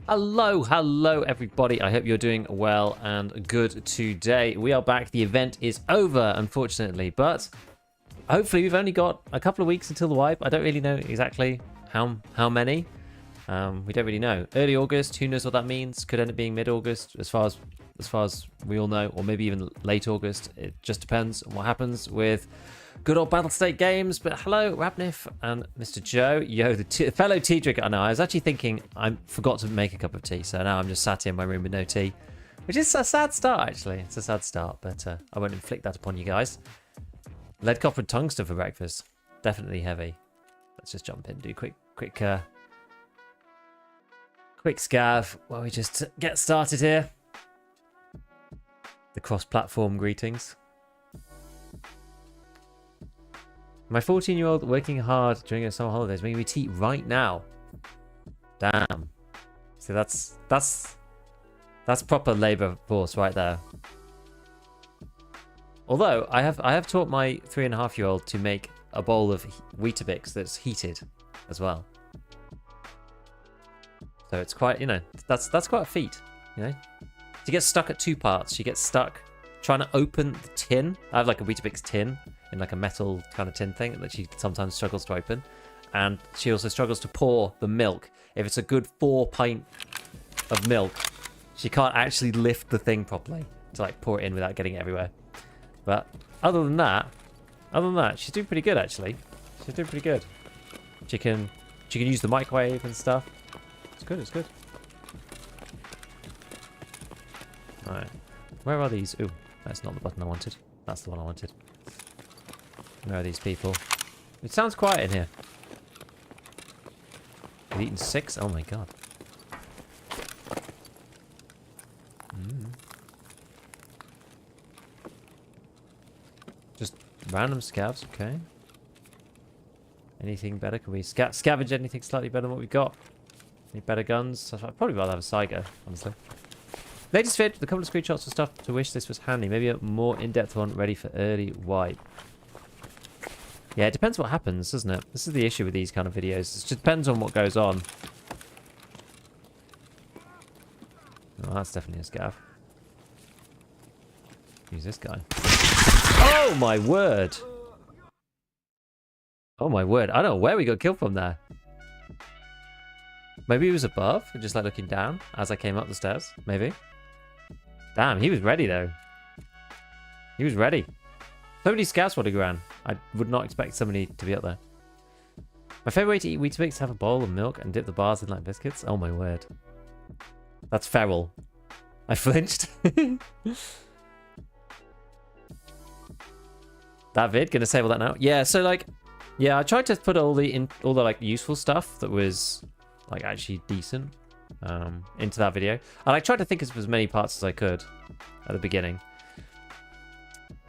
Hello everybody. I hope you're doing well and good today. We are back. The event is over, unfortunately, but hopefully we've only got a couple of weeks until the wipe. I don't really know exactly how many. We don't really know. Early August, who knows what that means? Could end up being mid-August, as far as we all know, or maybe even late August. It just depends on what happens with good old Battlestate Games. But hello, Rabnif and Mr. Joe. Yo, the fellow tea drinker. I know, I was actually thinking I forgot to make a cup of tea, so now I'm just sat here in my room with no tea, which is a sad start, actually. It's a sad start, but I won't inflict that upon you guys. Lead, copper, and tungsten for breakfast. Definitely heavy. Let's just jump in, do quick scav while we just get started here. The cross-platform greetings. My 14-year-old working hard during her summer holidays, making me tea right now. Damn. So that's proper labour force right there. Although I have taught my 3.5-year-old to make a bowl of Weetabix that's heated as well. So it's quite, you know, that's quite a feat, you know. She gets stuck at two parts. She gets stuck trying to open the tin. I have like a Weetabix tin in like a metal kind of tin thing that she sometimes struggles to open. And she also struggles to pour the milk. If it's a good 4 pint of milk, she can't actually lift the thing properly to like pour it in without getting it everywhere. But other than that, she's doing pretty good actually. She's doing pretty good. She can use the microwave and stuff. It's good, it's good. Alright. Where are these? Ooh, that's not the button I wanted. That's the one I wanted. Where are these people? It sounds quiet in here. We've eaten 6? Oh my god. Just random scavs, okay. Anything better? Can we scavenge anything slightly better than what we've got? Any better guns? I'd probably rather have a Saiga, honestly. Latest vid with a couple of screenshots and stuff to wish this was handy. Maybe a more in-depth one ready for early wipe. Yeah, it depends what happens, doesn't it? This is the issue with these kind of videos. It just depends on what goes on. Oh, that's definitely a scav. Who's this guy? Oh my word! Oh my word. I don't know where we got killed from there. Maybe he was above and just like looking down as I came up the stairs. Maybe. Damn, he was ready though. He was ready. So many scouts would have ran. I would not expect somebody to be up there. My favorite way to eat Weetabix is have a bowl of milk and dip the bars in like biscuits. Oh my word. That's feral. I flinched. That vid, gonna save all that now. Yeah, so like, yeah, I tried to put all the like useful stuff that was like actually decent into that video. And I tried to think of as many parts as I could at the beginning.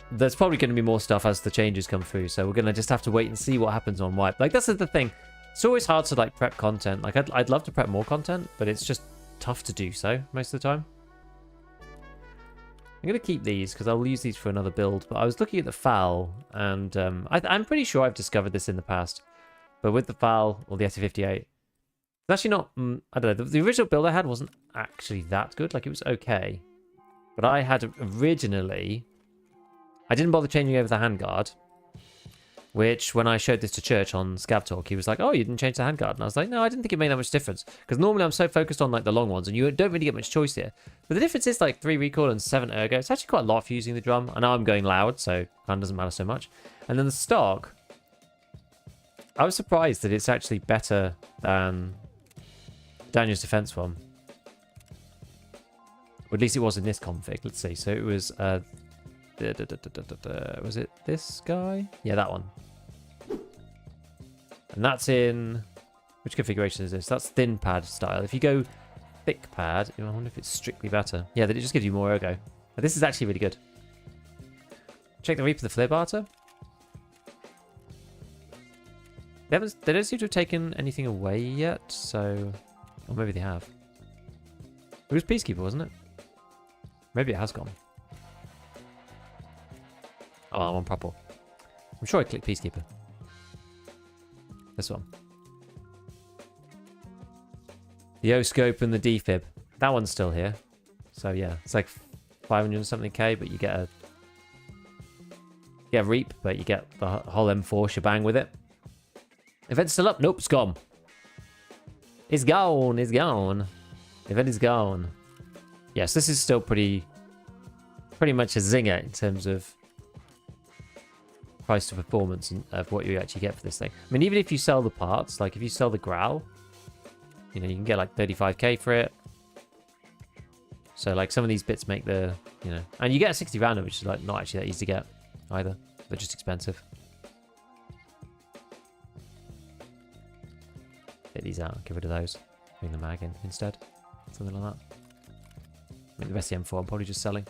There's probably going to be more stuff as the changes come through, so we're going to just have to wait and see what happens on wipe. Like, that's the thing. It's always hard to like prep content. Like, I'd love to prep more content, but it's just tough to do so most of the time. I'm going to keep these because I'll use these for another build. But I was looking at the FAL, and I'm pretty sure I've discovered this in the past. But with the FAL, or the SC58, it's actually not... I don't know. The original build I had wasn't actually that good. Like, it was okay. But I had originally... I didn't bother changing over the handguard, which when I showed this to Church on ScavTalk, he was like, oh, you didn't change the handguard. And I was like, no, I didn't think it made that much difference. Because normally I'm so focused on like the long ones and you don't really get much choice here. But the difference is like 3 recoil and 7 ergo. It's actually quite a lot for using the drum. I know I'm going loud, so it kind of doesn't matter so much. And then the stock, I was surprised that it's actually better than Daniel's defense one. Or at least it was in this config. Let's see. So it was... was it this guy? Yeah, that one. And that's in... Which configuration is this? That's thin pad style. If you go thick pad, I wonder if it's strictly better. Yeah, that it just gives you more ergo. But this is actually really good. Check the Reaper, the Flea Barter. They don't seem to have taken anything away yet, so... Or maybe they have. It was Peacekeeper, wasn't it? Maybe it has gone. Oh, I'm on purple. I'm sure I clicked Peacekeeper. This one. The O-scope and the defib. That one's still here. So yeah, it's like 500 and something K, but you get a reap, but you get the whole M4 shebang with it. Event's still up. Nope, it's gone. It's gone. It's gone. Event is gone. Yes, this is still pretty much a zinger in terms of price to performance and of what you actually get for this thing. I mean, even if you sell the parts, like if you sell the growl, you know, you can get like 35k for it. So like some of these bits make the, you know, and you get a 60 random, which is like not actually that easy to get either. They're just expensive. Get these out, get rid of those. Bring the mag in instead. Something like that. I mean, the rest of the M4 I'm probably just selling.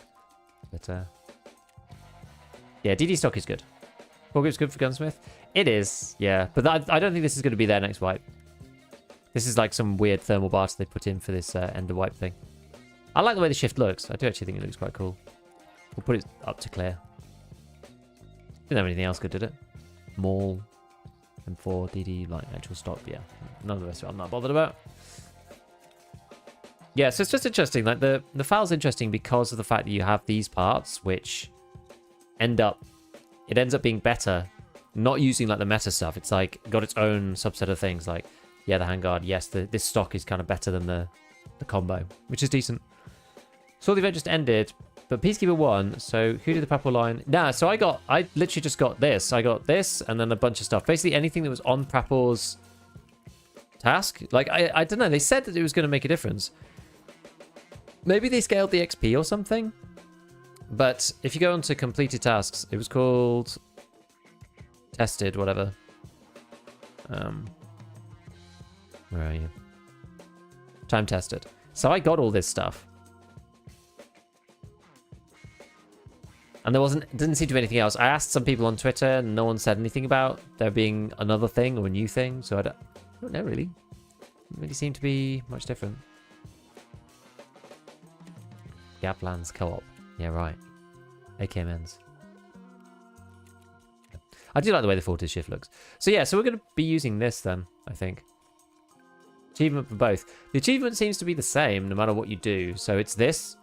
But yeah, DD stock is good. Foregrip's good for Gunsmith. It is, yeah. But I don't think this is going to be their next wipe. This is like some weird thermal bar they put in for this ender wipe thing. I like the way the shift looks. I do actually think it looks quite cool. We'll put it up to clear. Didn't have anything else good, did it? Maul, M4, DD, like actual stock. Yeah, none of the rest of it I'm not bothered about. Yeah, so it's just interesting. Like the FAL's interesting because of the fact that you have these parts, which ends up being better, not using like the meta stuff. It's like got its own subset of things. Like, yeah, the handguard. Yes, this stock is kind of better than the combo, which is decent. So the event just ended, but Peacekeeper won. So who did the purple line? Nah, so I literally just got this. I got this and then a bunch of stuff. Basically anything that was on Prapple's task. Like, I don't know. They said that it was going to make a difference. Maybe they scaled the XP or something. But if you go onto completed tasks, it was called tested, whatever. Where are you? Time tested. So I got all this stuff. And didn't seem to be anything else. I asked some people on Twitter and no one said anything about there being another thing or a new thing. So I don't know really. Doesn't really seem to be much different. Gaplands co-op. Yeah, right. AKMNs. I do like the way the Fortis shift looks. So yeah, so we're going to be using this then, I think. Achievement for both. The achievement seems to be the same no matter what you do. So it's this.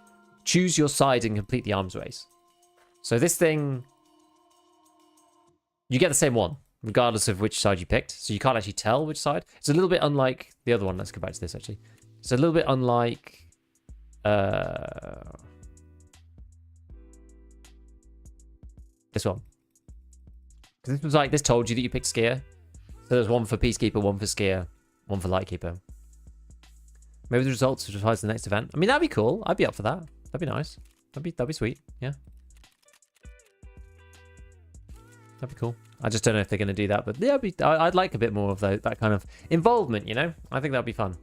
Choose your side and complete the arms race. So this thing, you get the same one, regardless of which side you picked. So you can't actually tell which side. It's a little bit unlike the other one. Let's go back to this, actually. It's a little bit unlike... this one. Because this was like, this told you that you picked Skier. So there's one for Peacekeeper, one for Skier, one for Lightkeeper. Maybe the results will rise to the next event. I mean, that'd be cool. I'd be up for that. That'd be nice. That'd be sweet. Yeah. That'd be cool. I just don't know if they're going to do that, but yeah, I'd like a bit more of that kind of involvement, you know? I think that'd be fun.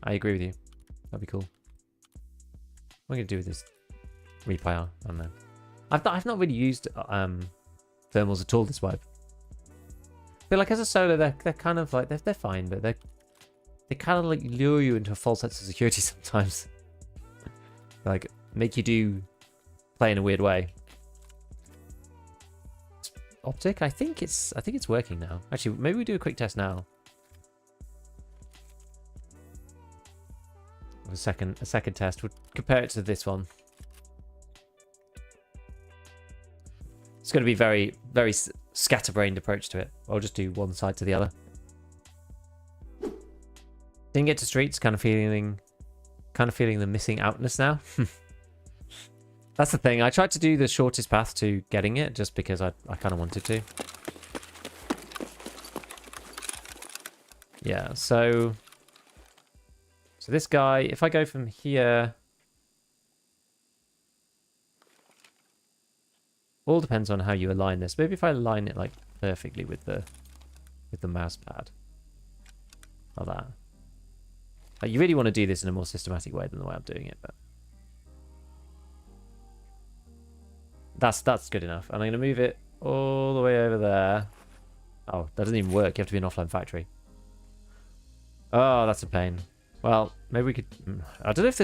I agree with you. That'd be cool. What are we going to do with this repair? I don't know. I've not really used thermals at all this wipe. But like as a solo, they're kind of like, they're fine, but they kind of like lure you into a false sense of security sometimes. Like make you play in a weird way. Optic, I think it's working now. Actually, maybe we do a quick test now. A second test. We'll compare it to this one. It's going to be very, very scatterbrained approach to it. I'll just do one side to the other. Didn't get to streets. Kind of feeling the missing outness now. That's the thing. I tried to do the shortest path to getting it just because I kind of wanted to. Yeah, so this guy, if I go from here, all depends on how you align this. Maybe if I align it like perfectly with the mouse pad, like that. Like you really want to do this in a more systematic way than the way I'm doing it, but that's good enough. And I'm going to move it all the way over there. Oh, that doesn't even work. You have to be an offline factory. Oh, that's a pain. Well, maybe we could... I don't know if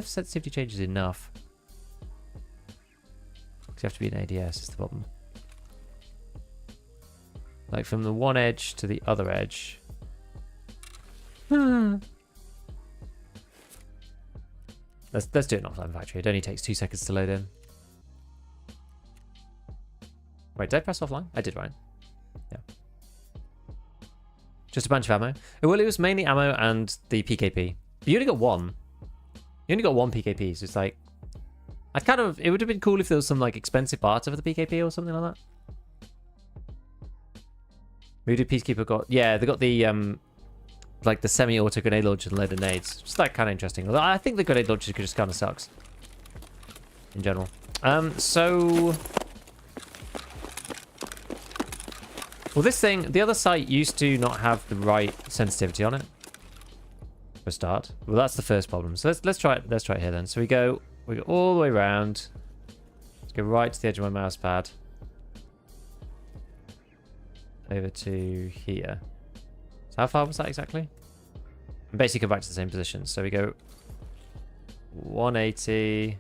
sensitivity change is enough. Because you have to be an ADS is the problem. Like from the one edge to the other edge. Let's do it in offline factory. It only takes 2 seconds to load in. Wait, did I press offline? I did, right? Yeah. Just a bunch of ammo. Well, it was mainly ammo and the PKP. But you only got one. You only got one PKP, so it's like... it would have been cool if there was some, like, expensive barter for the PKP or something like that. Maybe the Peacekeeper got... Yeah, they got the, like, the semi-auto grenade launcher and load of nades. Just, like, kind of interesting. Although I think the grenade launcher just kind of sucks. In general. So... Well, this thing, the other site used to not have the right sensitivity on it. For a start. Well, that's the first problem. So let's try it. Let's try it here then. So we go all the way around. Let's go right to the edge of my mouse pad. Over to here. So how far was that exactly? And basically come back to the same position. So we go 180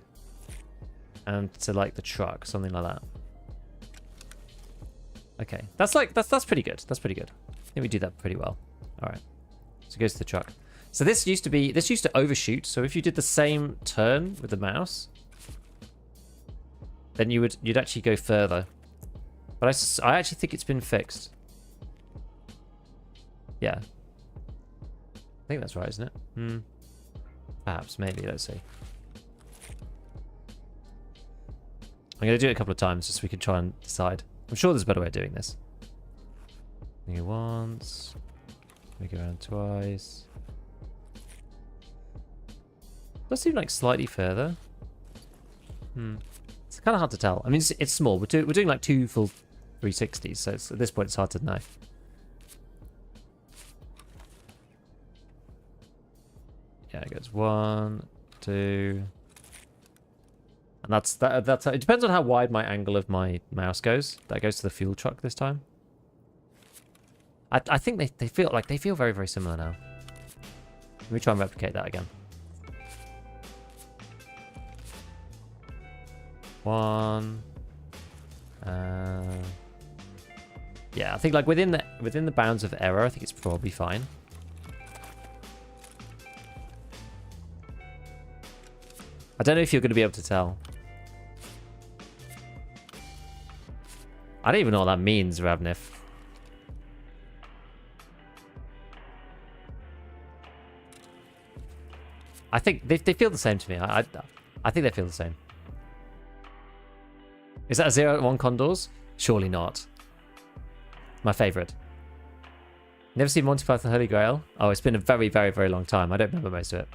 and to like the truck, something like that. Okay, that's pretty good. That's pretty good. I think we do that pretty well. All right, so it goes to the truck. So this used to overshoot. So if you did the same turn with the mouse, then you'd actually go further. But I actually think it's been fixed. Yeah, I think that's right, isn't it? Perhaps, maybe. Let's see. I'm gonna do it a couple of times just so we can try and decide. I'm sure there's a better way of doing this. We go once. We go around twice. Does seem like slightly further. It's kind of hard to tell. I mean, it's small. We're doing like 2 full 360s, so at this point it's hard to know. Yeah, it goes 1, 2. And that's it depends on how wide my angle of my mouse goes. That goes to the fuel truck this time. I think they feel very, very similar now. Let me try and replicate that again. 1. Yeah, I think like within the bounds of error, I think it's probably fine. I don't know if you're going to be able to tell. I don't even know what that means, Ravnif. I think they feel the same to me. I think they feel the same. Is that a 0-1 Condors? Surely not. My favourite. Never seen Monty Python Holy Grail? Oh, it's been a very, very, very long time. I don't remember most of it.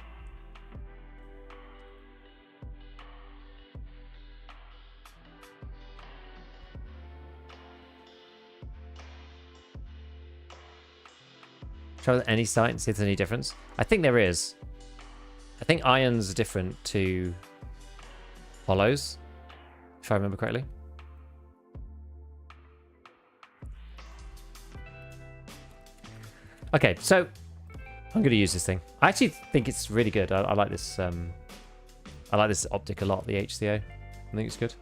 Try with any site and see if there's any difference. I think there is. I think iron's different to hollows, if I remember correctly. Okay, so I'm going to use this thing. I actually think it's really good. I like this. I like this optic a lot. The HCO. I think it's good.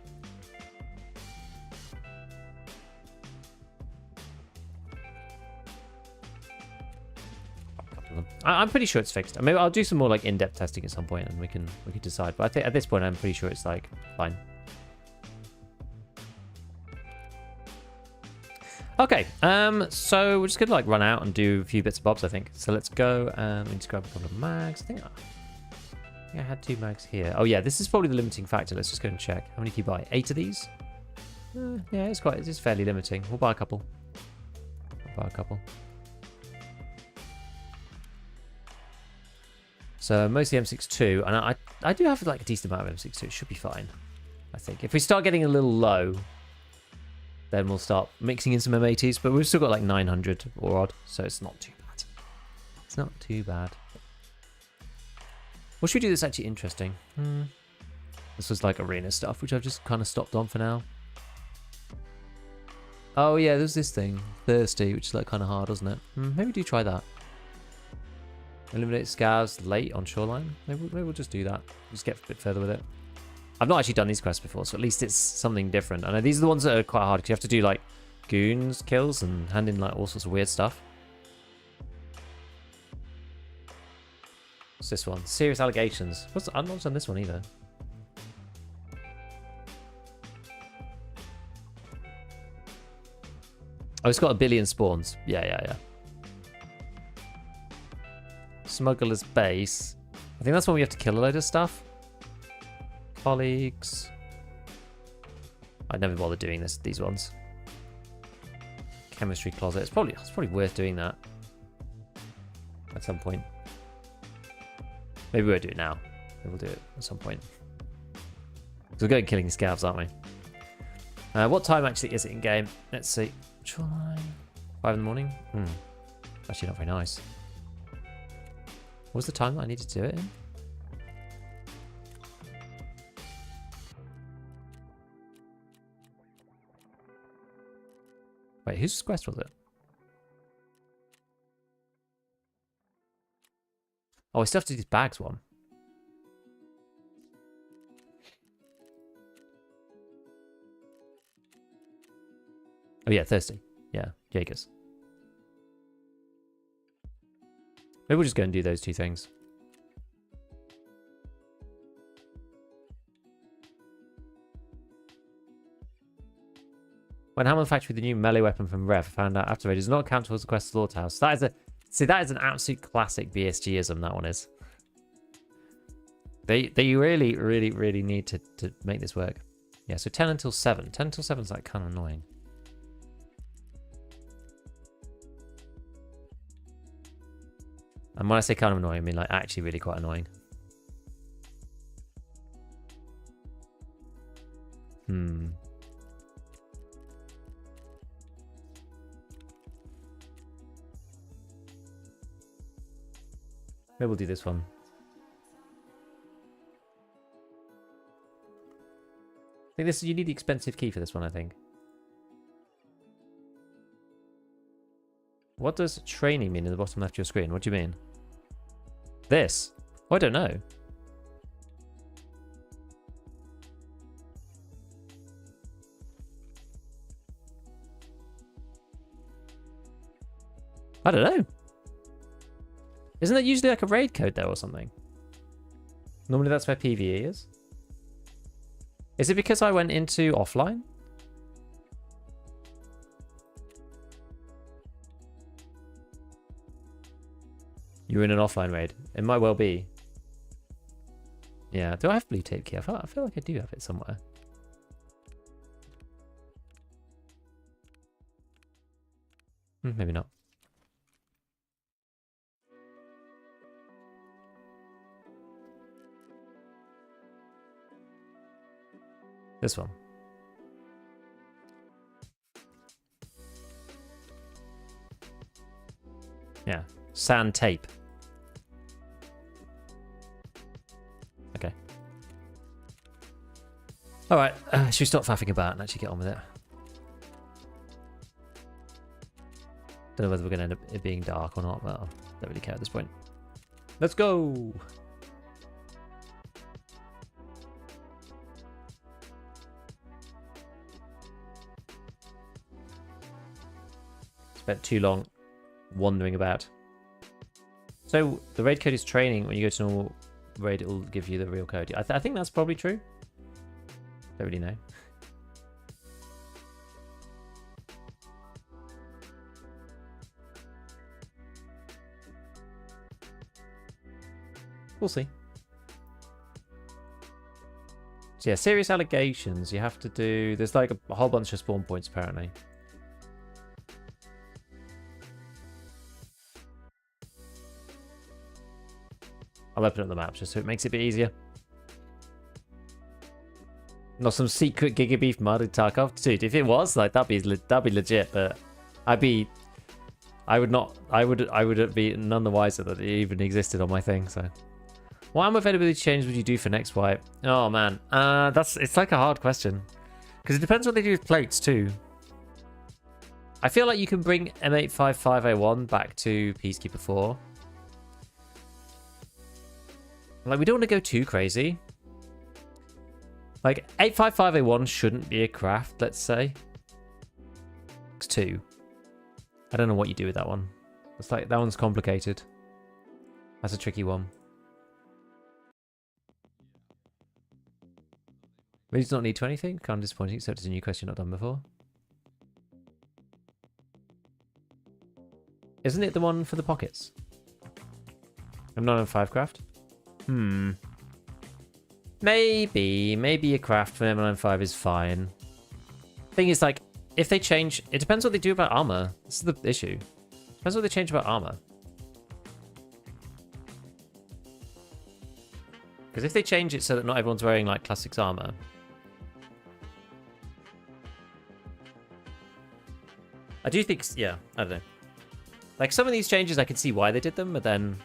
I'm pretty sure it's fixed. I mean, I'll do some more like in-depth testing at some point, and we can decide. But I think at this point, I'm pretty sure it's like fine. Okay, so we're just gonna like run out and do a few bits and bobs, I think. So let's go and we need to grab a couple of mags. I think I had 2 mags here. Oh yeah, this is probably the limiting factor. Let's just go and check. How many can you buy? 8 of these? Yeah, it's fairly limiting. We'll buy a couple. So mostly M62, and I do have like a decent amount of M62. It should be fine, I think. If we start getting a little low, then we'll start mixing in some M80s. But we've still got like 900 or odd, so it's not too bad. It's not too bad. What should we do that's actually interesting? This was like arena stuff, which I've just kind of stopped on for now. Oh yeah, there's this thing, Thirsty, which is like kind of hard, wasn't it? Maybe do try that. Eliminate Scavs late on Shoreline. Maybe we'll just do that. Just get a bit further with it. I've not actually done these quests before, so at least it's something different. I know these are the ones that are quite hard because you have to do like goons kills and hand in like all sorts of weird stuff. What's this one? Serious allegations. I've not done this one either. Oh, it's got 1 billion spawns. Yeah. Smuggler's base. I think that's when we have to kill a load of stuff. Colleagues. I'd never bother doing these ones. Chemistry closet. It's probably worth doing that at some point. Maybe we won't do it now. Maybe we'll do it at some point. So we're going killing scavs, aren't we? What time actually is it in game? Let's see. Shoreline. 5 in the morning? Actually not very nice. What was the time that I needed to do it in? Wait, whose quest was it? Oh, I still have to do this bags one. Oh yeah, Thursday. Yeah, Jaegers. Maybe we'll just go and do those 2 things. When Hammer Factory, the new melee weapon from Rev, found out after it does not count towards the quest Slaughterhouse. That is an absolute classic BSGism, that one is. They really need to make this work. Yeah, so 10 until 7. 10 until 7 is like kind of annoying. And when I say kind of annoying, I mean like actually really quite annoying. Maybe we'll do this one. I think you need the expensive key for this one, I think. What does training mean in the bottom left of your screen? What do you mean? This? Oh, I don't know. I don't know. Isn't that usually like a raid code though or something? Normally that's where PvE is. Is it because I went into offline? You were in an offline raid. It might well be. Yeah. Do I have blue tape key? I feel like I do have it somewhere. Maybe not. This one. Yeah. Sand tape. Okay. Alright. Should we stop faffing about and actually get on with it? Don't know whether we're going to end up it being dark or not, but I don't really care at this point. Let's go! Spent too long wandering about. So the raid code is training. When you go to normal raid, it will give you the real code. I think that's probably true. Don't really know. We'll see. So yeah, serious allegations. You have to do. There's like a whole bunch of spawn points apparently. I'll open up the map just so it makes it a bit easier. Not some secret Giga Beef mod in Tarkov, dude. If it was, like that'd be legit. But I would be none the wiser that it even existed on my thing. So, what ammo availability change would you do for next wipe? Oh man, it's like a hard question because it depends what they do with plates too. I feel like you can bring M855A1 back to Peacekeeper 4. Like, we don't want to go too crazy. Like, 855A1 shouldn't be a craft, let's say. X2. I don't know what you do with that one. It's like, that one's complicated. That's a tricky one. Really does not need to anything? Kind of disappointing, except it's a new question not done before. Isn't it the one for the pockets? I'm not on 5 craft? Maybe a craft for M95 is fine. Thing is, like, if they change... It depends what they do about armor. This is the issue. Depends what they change about armor. Because if they change it so that not everyone's wearing, like, classics armor... I do think... Yeah, I don't know. Like, some of these changes, I can see why they did them, but then...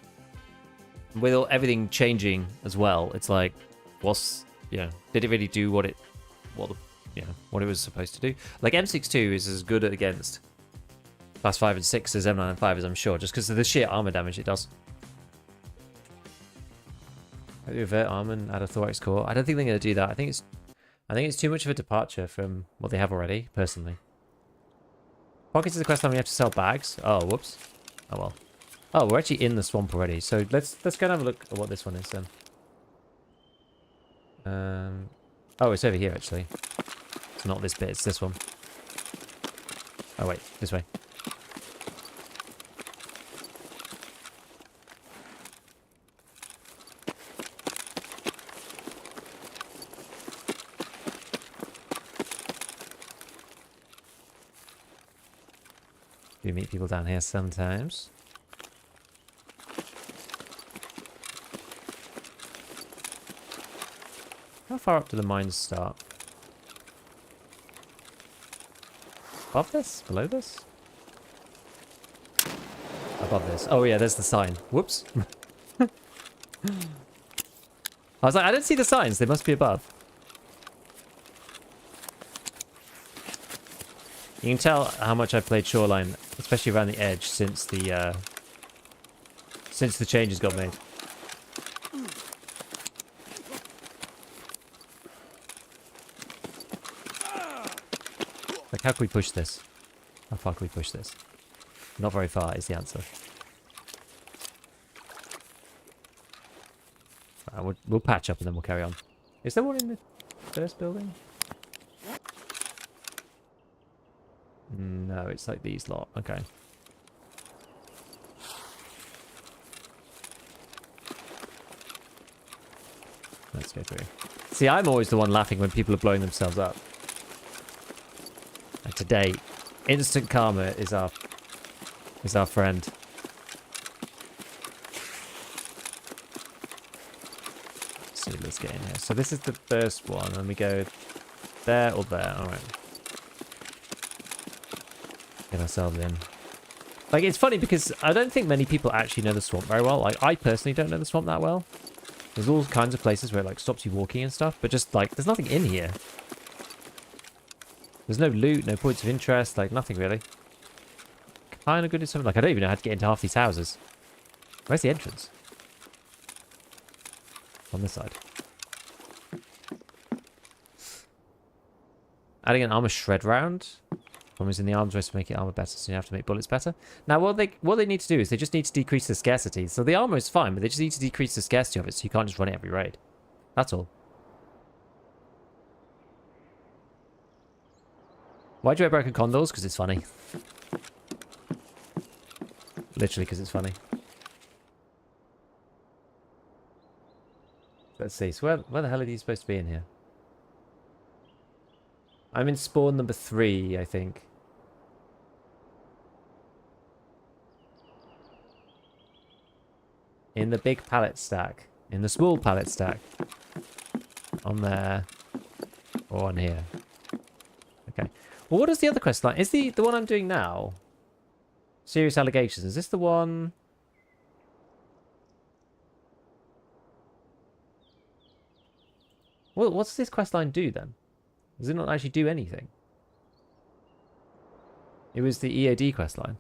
With everything changing as well, it's like... What's... You know, did it really do what it was supposed to do? Like, M62 is as good against class 5 and 6 as M95 is, I'm sure, just because of the sheer armor damage it does. Maybe revert armor and add a thorax core. I don't think they're going to do that. I think it's too much of a departure from what they have already, personally. Pockets is the quest line we have to sell bags. Oh, whoops. Oh, well. Oh, we're actually in the swamp already. So let's go and have a look at what this one is then. Oh, it's over here, actually. It's not this bit, it's this one. Oh, wait. This way. Do meet people down here sometimes. How far up do the mines start? Above this? Below this? Above this. Oh yeah, there's the sign. Whoops. I was like, I don't see the signs. They must be above. You can tell how much I've played Shoreline, especially around the edge, since the changes got made. Like, how can we push this? How far can we push this? Not very far is the answer. Right, we'll patch up and then we'll carry on. Is there one in the first building? No, it's like these lot. Okay. Let's go through. See, I'm always the one laughing when people are blowing themselves up. And today, instant karma is our friend. So let's get in here. So this is the first one, and we go there or there. All right. Get ourselves in. Like, it's funny because I don't think many people actually know the swamp very well. Like, I personally don't know the swamp that well. There's all kinds of places where it, like, stops you walking and stuff, but just, like, there's nothing in here. There's no loot, no points of interest, like, nothing really. Kind of good at something. Like, I don't even know how to get into half these houses. Where's the entrance? On this side. Adding an armor shred round. Problem is in the arms race to make it armor better, so you have to make bullets better. Now, what they need to do is they just need to decrease the scarcity. So the armor is fine, but they just need to decrease the scarcity of it, so you can't just run it every raid. That's all. Why do I broken condols? Because it's funny. Literally, because it's funny. Let's see. So where the hell are you supposed to be in here? I'm in spawn number 3, I think. In the big pallet stack. In the small pallet stack. On there. Or on here. Okay. Well, what is the other quest line? Is the one I'm doing now? Serious allegations. Is this the one? Well, what's this quest line do then? Does it not actually do anything? It was the EOD quest line.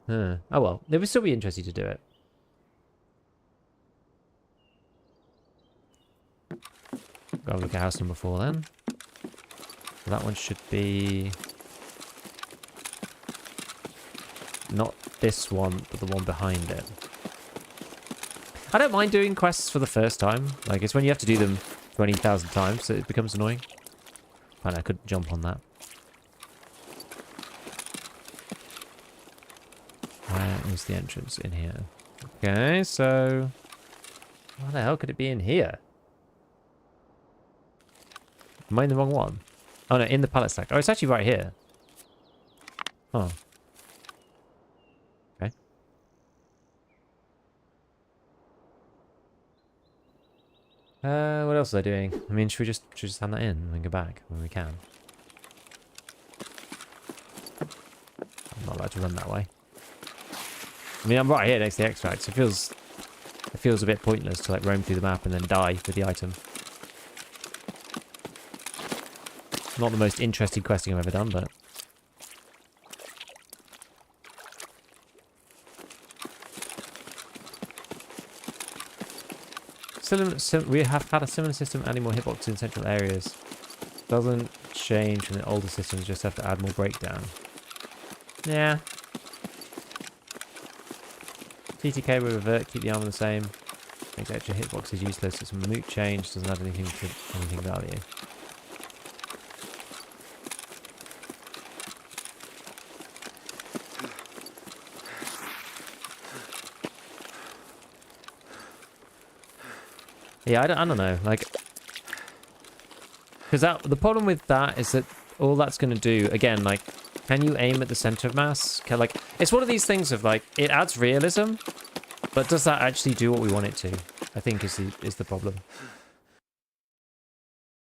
Huh. Oh well, it would still be interesting to do it. Go have a look at house number 4 then. That one should be... not this one, but the one behind it. I don't mind doing quests for the first time. Like, it's when you have to do them 20,000 times, so it becomes annoying. Fine, I couldn't jump on that. Where is the entrance? In here. Okay, so... What the hell could it be in here? Am I in the wrong one? Oh no, in the pallet stack. Oh, it's actually right here. Oh. Okay. What else was I doing? I mean, should we just hand that in and then go back when we can? I'm not allowed to run that way. I mean, I'm right here next to the extract, so it feels a bit pointless to like roam through the map and then die with the item. Not the most interesting questing I've ever done, but... we have had a similar system adding more hitboxes in central areas. Doesn't change from the older systems, just have to add more breakdown. Yeah. TTK will revert, keep the armor the same. Makes extra hitboxes useless. It's a moot change, doesn't add anything to anything value. Yeah, I don't know, like... Because the problem with that is that all that's going to do, again, like, can you aim at the center of mass? Like, it's one of these things of, like, it adds realism, but does that actually do what we want it to? I think is the problem.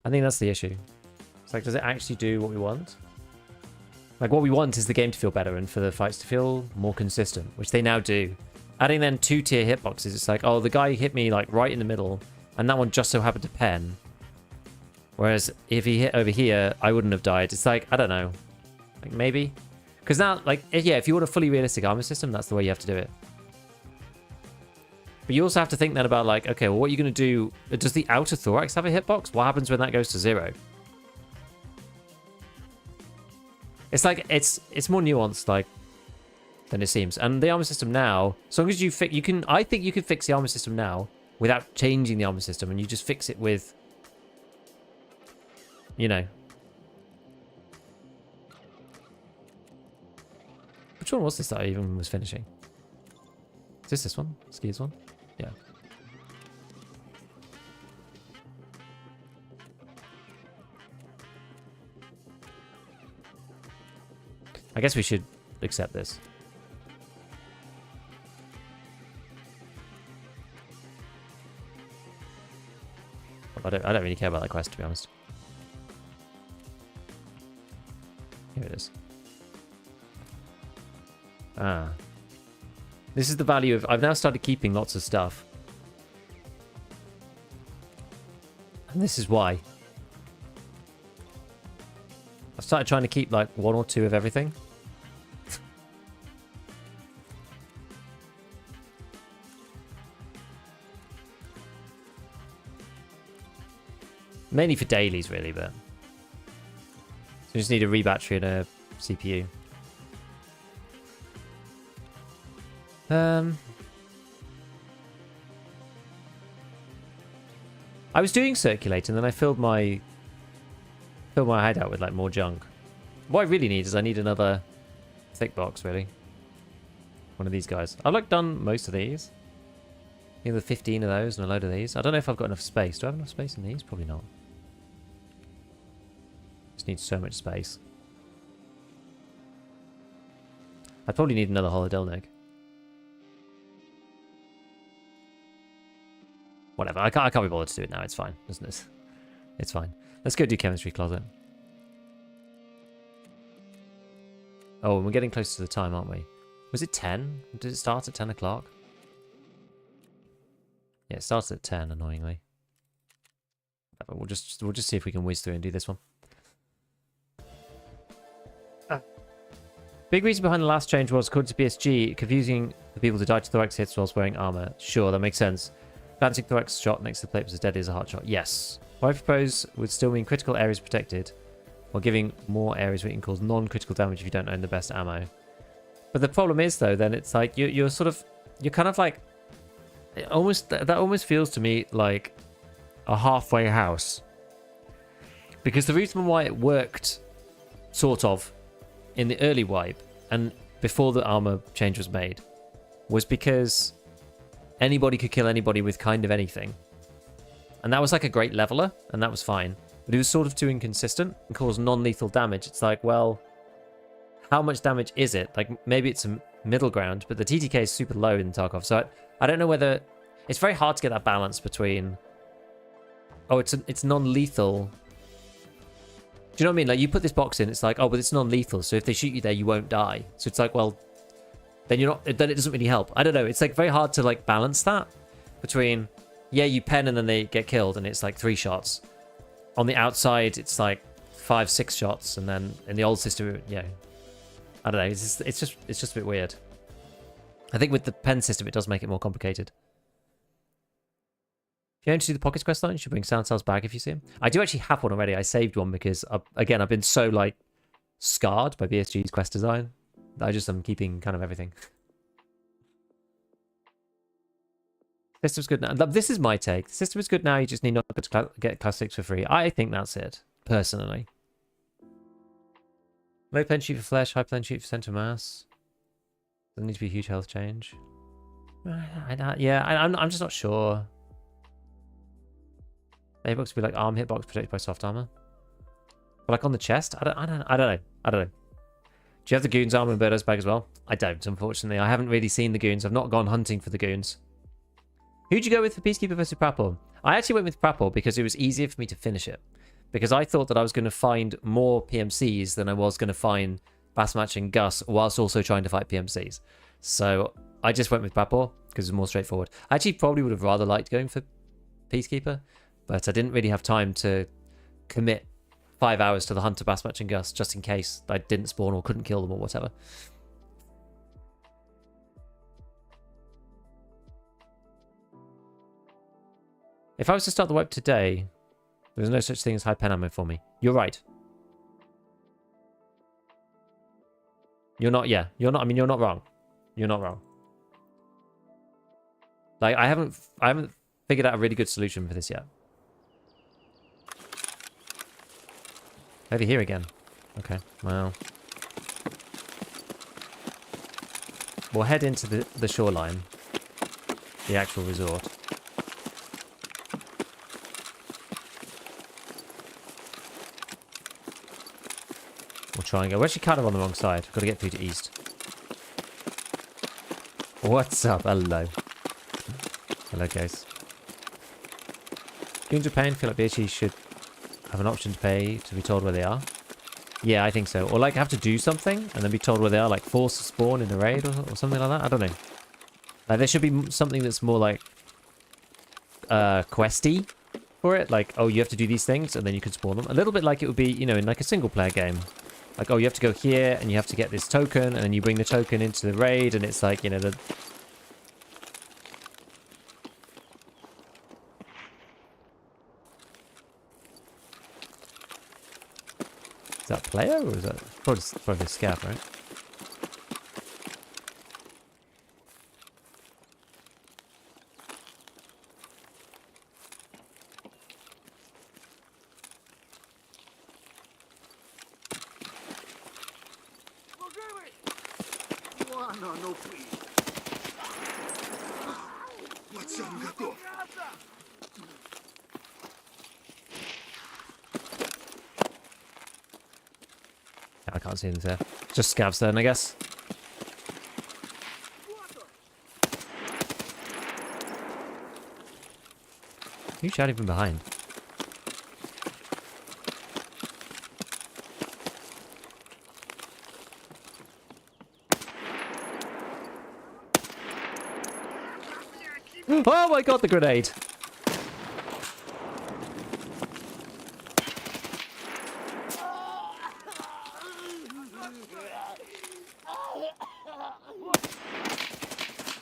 I think that's the issue. It's like, does it actually do what we want? Like, what we want is the game to feel better and for the fights to feel more consistent, which they now do. Adding then 2-tier hitboxes, it's like, oh, the guy hit me, like, right in the middle, and that one just so happened to pen. Whereas if he hit over here, I wouldn't have died. It's like, I don't know. Like, maybe? Because now, like, yeah, if you want a fully realistic armor system, that's the way you have to do it. But you also have to think then about, like, okay, well, what are you going to do? Does the outer thorax have a hitbox? What happens when that goes to 0? It's like, it's more nuanced, like, than it seems. And the armor system now, as long as you fix... I think you can fix the armor system now without changing the armor system, and you just fix it with... You know. Which one was this that I even was finishing? Is this one? Ski's one? Yeah. I guess we should accept this. I don't really care about that quest, to be honest. Here it is. Ah. This is the value of... I've now started keeping lots of stuff. And this is why. I've started trying to keep like 1 or 2 of everything. Mainly for dailies, really, but... So you just need a rebattery and a CPU. I was doing circulate and then I filled my hideout with like more junk. What I really need is I need another thick box, really. One of these guys. I've like done most of these. Either 15 of those and a load of these. I don't know if I've got enough space. Do I have enough space in these? Probably not. Just need so much space. I probably need another holodelnic. Whatever, I can't be bothered to do it now. It's fine, isn't it? It's fine. Let's go do chemistry closet. Oh, and we're getting close to the time, aren't we? Was it 10? Did it start at 10 o'clock? Yeah, it starts at 10, annoyingly. We'll just see if we can whiz through and do this one. Big reason behind the last change was, according to BSG, confusing the people to die to thorax hits whilst wearing armor. Sure, that makes sense. Fancy thorax shot next to the plate was as deadly as a heart shot. Yes. What I propose would still mean critical areas protected, while giving more areas what you can cause non-critical damage if you don't own the best ammo. But the problem is, though, then it's like you're kind of like, that almost feels to me like a halfway house. Because the reason why it worked, sort of, in the early wipe, and before the armor change was made, was because anybody could kill anybody with kind of anything. And that was like a great leveler, and that was fine. But it was sort of too inconsistent and caused non-lethal damage. It's like, well, how much damage is it? Like, maybe it's a middle ground, but the TTK is super low in Tarkov. So I don't know whether... It's very hard to get that balance between... Oh, it's non-lethal. Do you know what I mean? Like, you put this box in, it's like, oh, but it's non-lethal, so if they shoot you there, you won't die. So it's like, well, then you're not... Then it doesn't really help. I don't know. It's, like, very hard to, like, balance that between, yeah, you pen and then they get killed, and it's, like, 3 shots. On the outside, it's, like, 5, 6 shots, and then in the old system, yeah... I don't know. It's just a bit weird. I think with the pen system, it does make it more complicated. If you're going to do the Pockets quest line, you should bring Sound Cells back if you see him. I do actually have one already. I saved one because, again, I've been so, like, scarred by BSG's quest design that I just am keeping kind of everything. System's good now. This is my take. The system is good now. You just need not to get Class 6 for free. I think that's it, personally. Low pen sheet for flesh, high pen sheet for center mass. Doesn't need to be a huge health change. I'm just not sure. The hitbox would be like arm hitbox protected by soft armor. But like on the chest, I don't know. Do you have the Goons armor and Birdo's bag as well? I don't, unfortunately. I haven't really seen the Goons. I've not gone hunting for the Goons. Who'd you go with for Peacekeeper versus Prapor? I actually went with Prapor because it was easier for me to finish it. Because I thought that I was going to find more PMCs than I was going to find Bassmatch and Gus, whilst also trying to fight PMCs. So I just went with Prapor because it was more straightforward. I actually probably would have rather liked going for Peacekeeper, but I didn't really have time to commit 5 hours to the hunt of Bassmatch and Gus, just in case I didn't spawn or couldn't kill them or whatever. If I was to start the wipe today... There's no such thing as high pen ammo for me. You're right. You're not, yeah. You're not, I mean, you're not wrong. You're not wrong. Like, I haven't figured out a really good solution for this yet. Over here again. Okay, well. We'll head into the shoreline. The actual resort. We'll try and go. We're actually kind of on the wrong side. Got to get through to east. What's up? Hello. Hello, guys. Goons are paying. Feel like BHE should have an option to pay to be told where they are. Yeah, I think so. Or like have to do something and then be told where they are, like force a spawn in a raid or something like that. I don't know. Like there should be something that's more like questy for it. Like, oh, you have to do these things and then you can spawn them. A little bit like it would be, you know, in like a single player game. Like, oh, you have to go here and you have to get this token and then you bring the token into the raid and it's like, you know, the... Is that player or is that... Probably the Scav, right? I can't see them there. Just Scavs then, I guess. Who's shouting from behind? Oh my god, the grenade!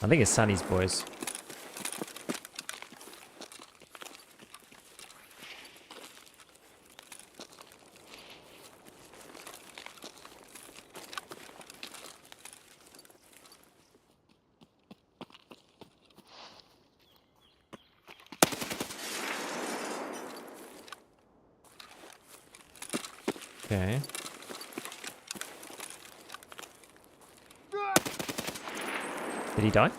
I think it's Sunny's boys. Okay. Did he die?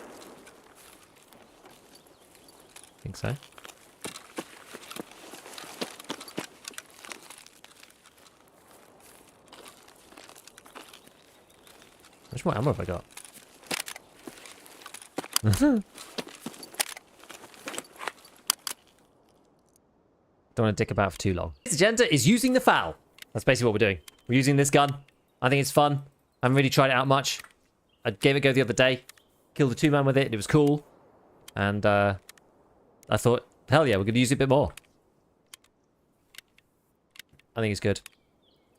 Think so. How much more ammo have I got? Don't want to dick about for too long. This agenda is using the FAL. That's basically what we're doing. We're using this gun. I think it's fun. I haven't really tried it out much. I gave it a go the other day. Killed a 2-man with it. It was cool. And I thought, hell yeah, we're going to use it a bit more. I think it's good.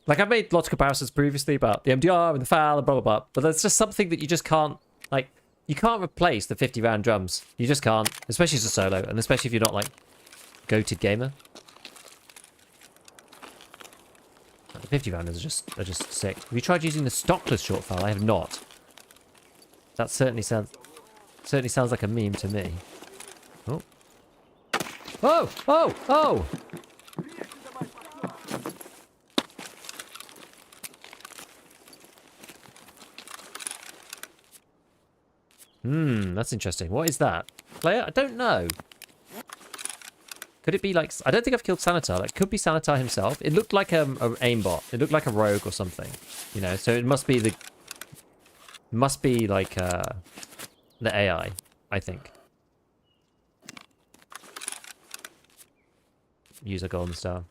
Like, I've made lots of comparisons previously about the MDR and the FAL and blah, blah, blah. But there's just something that you just can't, like, you can't replace the 50-round drums. You just can't, especially as a solo, and especially if you're not, like, goated gamer. The 50-rounders are just sick. Have you tried using the stockless short FAL? I have not. That certainly sounds like a meme to me. Oh. Oh! Oh! Oh! That's interesting. What is that? Player? I don't know. Could it be like... I don't think I've killed Sanitar. Like, could be Sanitar himself. It looked like a aimbot. It looked like a rogue or something. You know, so it must be the... Must be like the AI, I think. User golden star.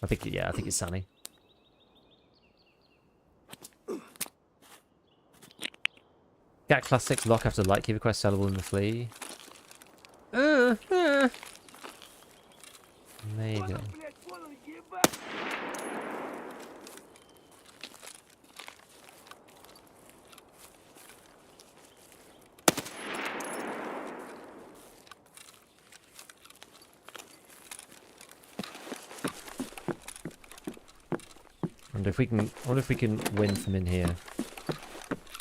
I think, yeah, I think it's Sunny. Gat class 6 lock after light key request sellable in the Flea. Maybe. Wonder if we can win from in here.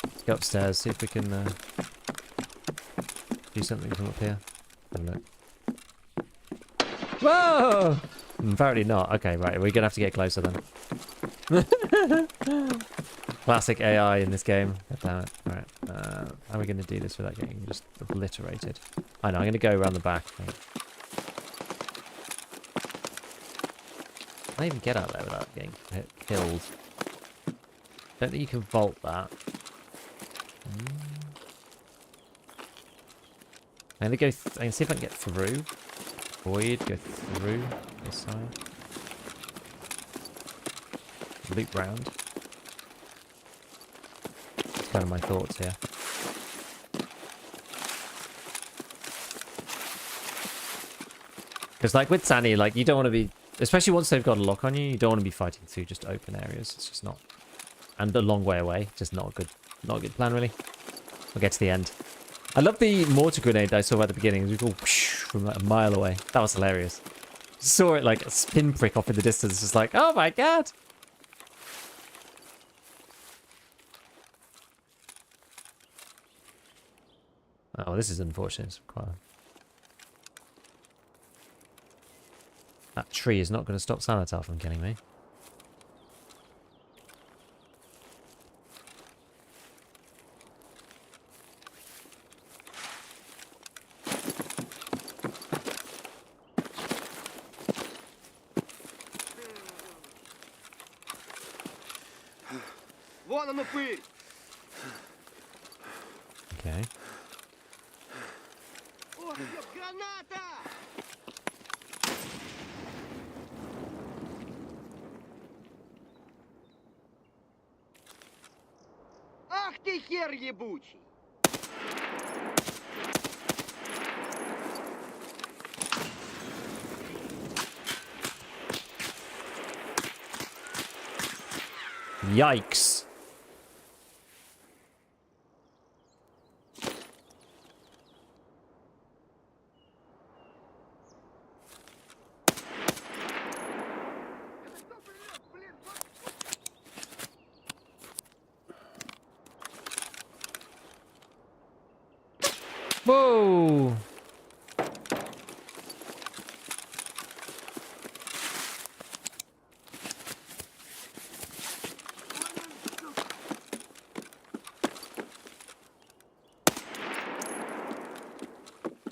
Let's go upstairs, see if we can do something from up here. Have a look. Whoa! Apparently not. Okay, right. We're gonna have to get closer then. Classic AI in this game. God damn it. Right. How are we gonna do this without getting just obliterated? I know. I'm gonna go around the back. I think. I can't even get out there without getting killed. Don't think you can vault that. I'm gonna go. I'm gonna see if I can get through. Void, go through this side. Loop round. That's kind of my thoughts here. Because like with Sani, like you don't want to be, especially once they've got a lock on you, you don't want to be fighting through just open areas. It's just not, and a long way away. Just not a good plan really. We'll get to the end. I love the mortar grenade that I saw at the beginning. It was all from like a mile away. That was hilarious. Saw it like a spin prick off in the distance. Just like, oh my god. Oh, this is unfortunate. It's quite... That tree is not going to stop Sanitar from killing me. Okay. Ах ты хер ебучий! Yikes. Whoa!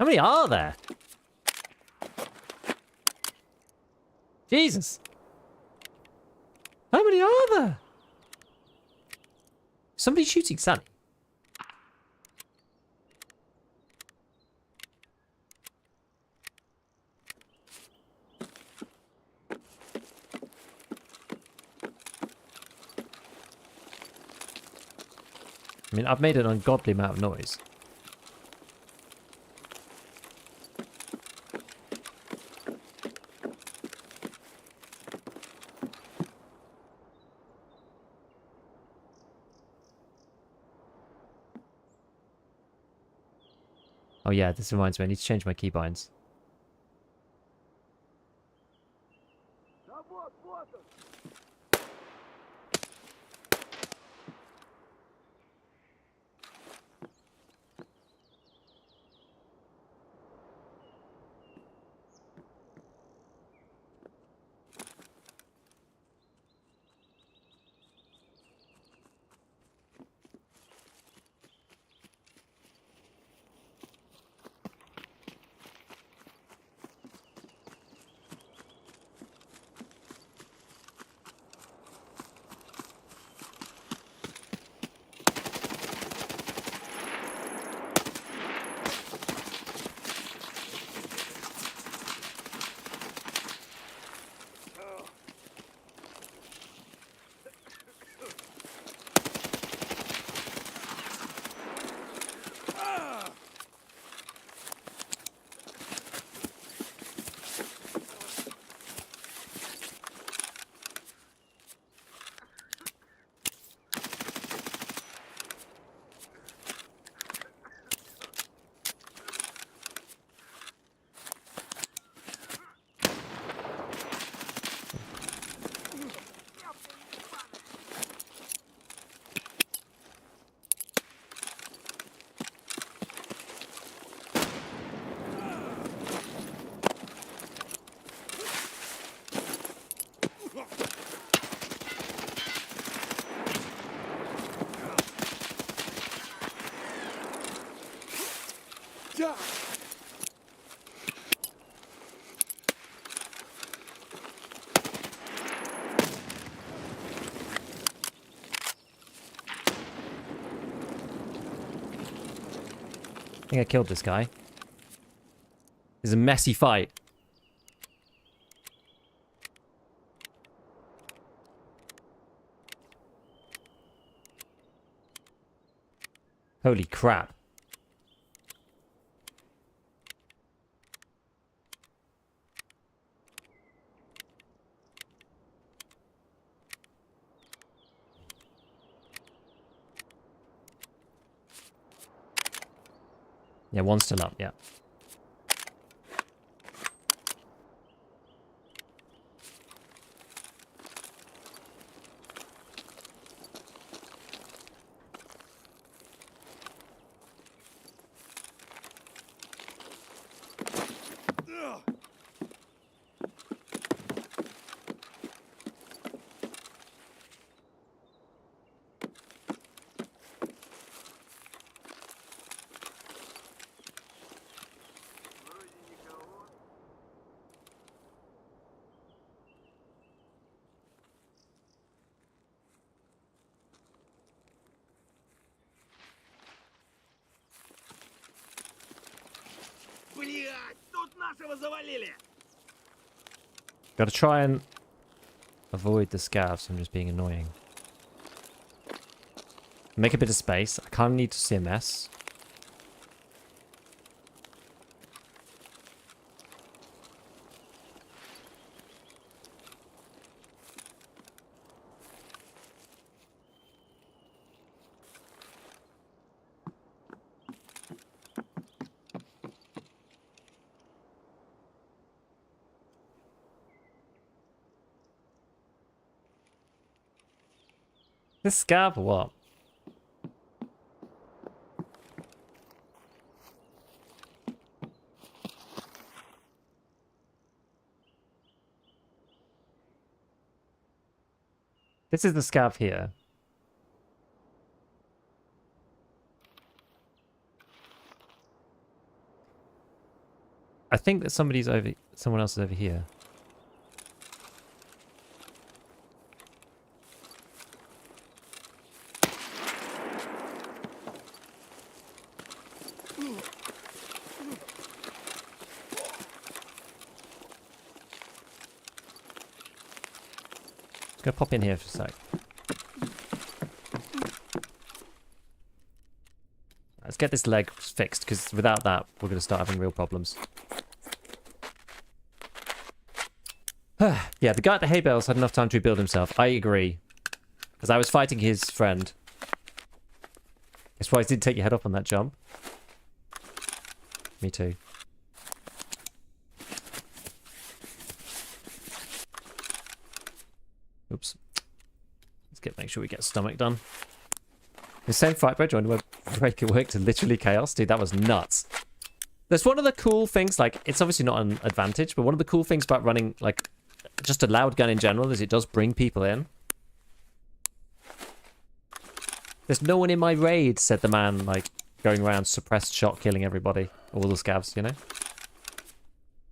How many are there? Jesus. How many are there? Somebody shooting Sunny. I mean, I've made an ungodly amount of noise. Oh yeah, this reminds me, I need to change my keybinds. I think I killed this guy. It's a messy fight. Holy crap. Yeah, one's still up, yeah. Блядь, тут нашего завалили! Gotta try and avoid the scavs from just being annoying. Make a bit of space. I kind of need to see a mess. This scav or what? This is the scav here. I think that someone else is over here. Let's go pop in here for a sec. Let's get this leg fixed, because without that, we're going to start having real problems. Yeah, the guy at the hay bales had enough time to rebuild himself. I agree. Because I was fighting his friend. That's why I did take your head off on that jump. Me too. Oops. Let's make sure we get stomach done. The same fight by joined where break it worked to literally chaos. Dude, that was nuts. That's one of the cool things, like, it's obviously not an advantage, but one of the cool things about running, like, just a loud gun in general is it does bring people in. There's no one in my raid, said the man, like, going around suppressed shot killing everybody. All the scavs, you know?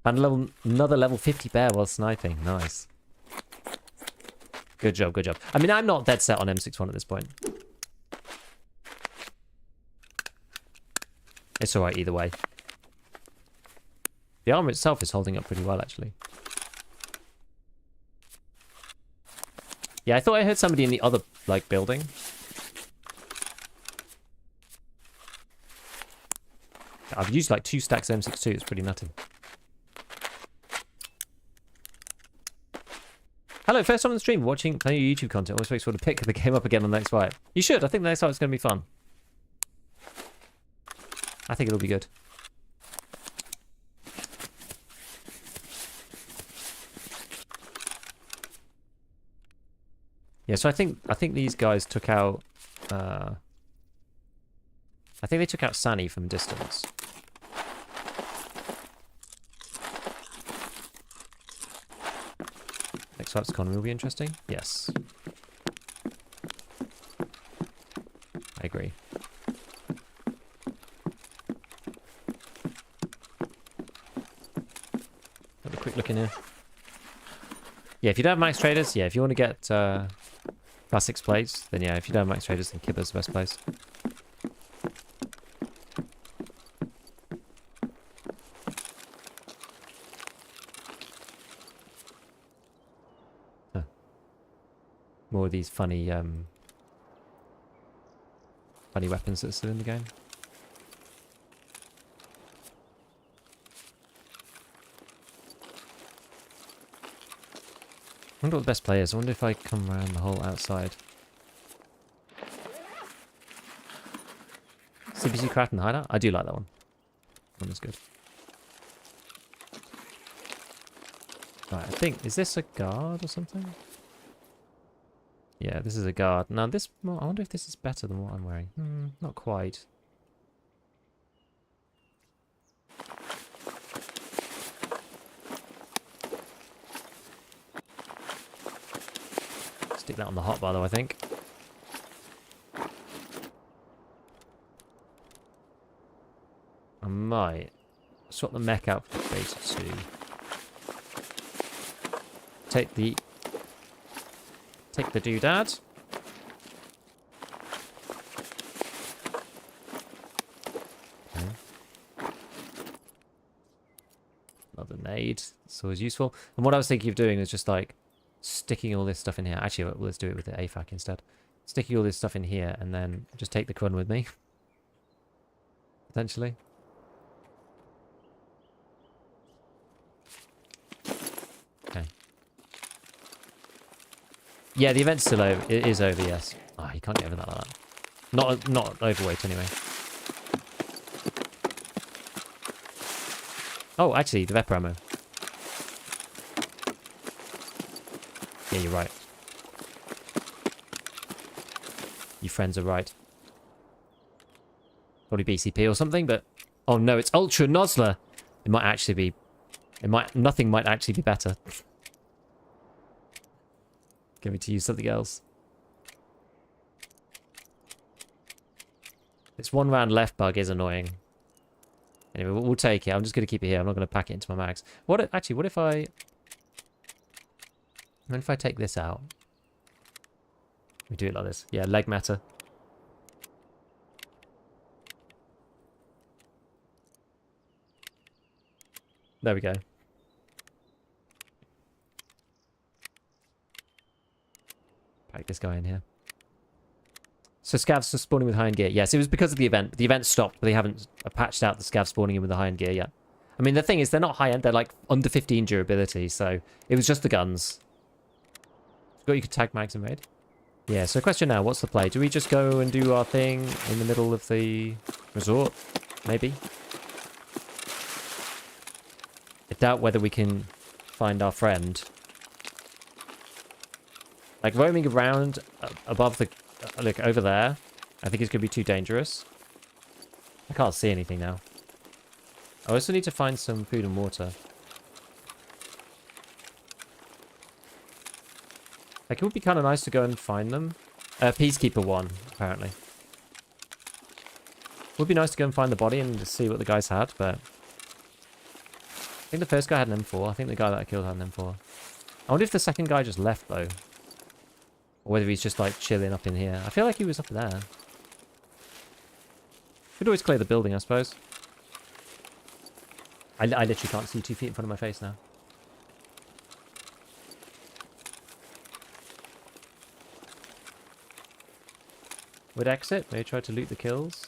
And another level 50 bear while sniping. Nice. Good job, good job. I mean, I'm not dead set on M61 at this point. It's alright either way. The armor itself is holding up pretty well, actually. Yeah, I thought I heard somebody in the other, like, building. I've used, like, 2 stacks of M62. It's pretty nutty. Hello, first time on the stream, watching, playing your YouTube content. Always makes sure to pick the game up again on the next fight. You should. I think the next fight's going to be fun. I think it'll be good. Yeah, so I think these guys took out I think they took out Sani from distance. Next fight's economy will be interesting. Yes. I agree. Have a quick look in here. Yeah, if you don't have max traders, yeah, if you want to get class 6 plates, then yeah, if you don't have max traders, then Kibba's the best place. Huh. More of these funny funny weapons that are still in the game. I wonder what the best play is. I wonder if I come around the whole outside. CBC Craft and Hideout? I do like that one. That one is good. Right, I think... Is this a guard or something? Yeah, this is a guard. Now this... I wonder if this is better than what I'm wearing. Not quite. Stick that on the hotbar though, I think. I might swap the mech out for the beta 2. Take the doodad. Okay. Another nade. It's always useful. And what I was thinking of doing is just like sticking all this stuff in here. Actually, let's do it with the AFAC instead. Sticking all this stuff in here and then just take the Kun with me. Potentially. Okay. Yeah, the event's still over. It is over, yes. Oh, you can't get over that like that. Not overweight anyway. Oh, actually, the Vepr ammo. Yeah, you're right. Your friends are right. Probably BCP or something, but... Oh no, it's Ultra Nozzler! It might actually be... Nothing might actually be better. Get me to use something else. This 1 round left bug is annoying. Anyway, we'll take it. I'm just going to keep it here. I'm not going to pack it into my mags. Actually, what if I... What if I take this out? We do it like this. Yeah, leg matter. There we go. Pack this guy in here. So Scavs are spawning with high-end gear. Yes, it was because of the event. The event stopped, but they haven't patched out the Scavs spawning in with the high-end gear yet. I mean, the thing is, they're not high-end. They're like under 15 durability, so it was just the guns. You could tag mags and raid. Yeah, so question now, what's the play? Do we just go and do our thing in the middle of the resort? Maybe. I doubt whether we can find our friend. Like, roaming around above the... Look, over there. I think it's going to be too dangerous. I can't see anything now. I also need to find some food and water. Like, it would be kind of nice to go and find them. Peacekeeper 1, apparently. Would be nice to go and find the body and just see what the guys had, but... I think the first guy had an M4. I think the guy that I killed had an M4. I wonder if the second guy just left, though. Or whether he's just, like, chilling up in here. I feel like he was up there. Could always clear the building, I suppose. I literally can't see 2 feet in front of my face now. Would exit. Maybe try to loot the kills.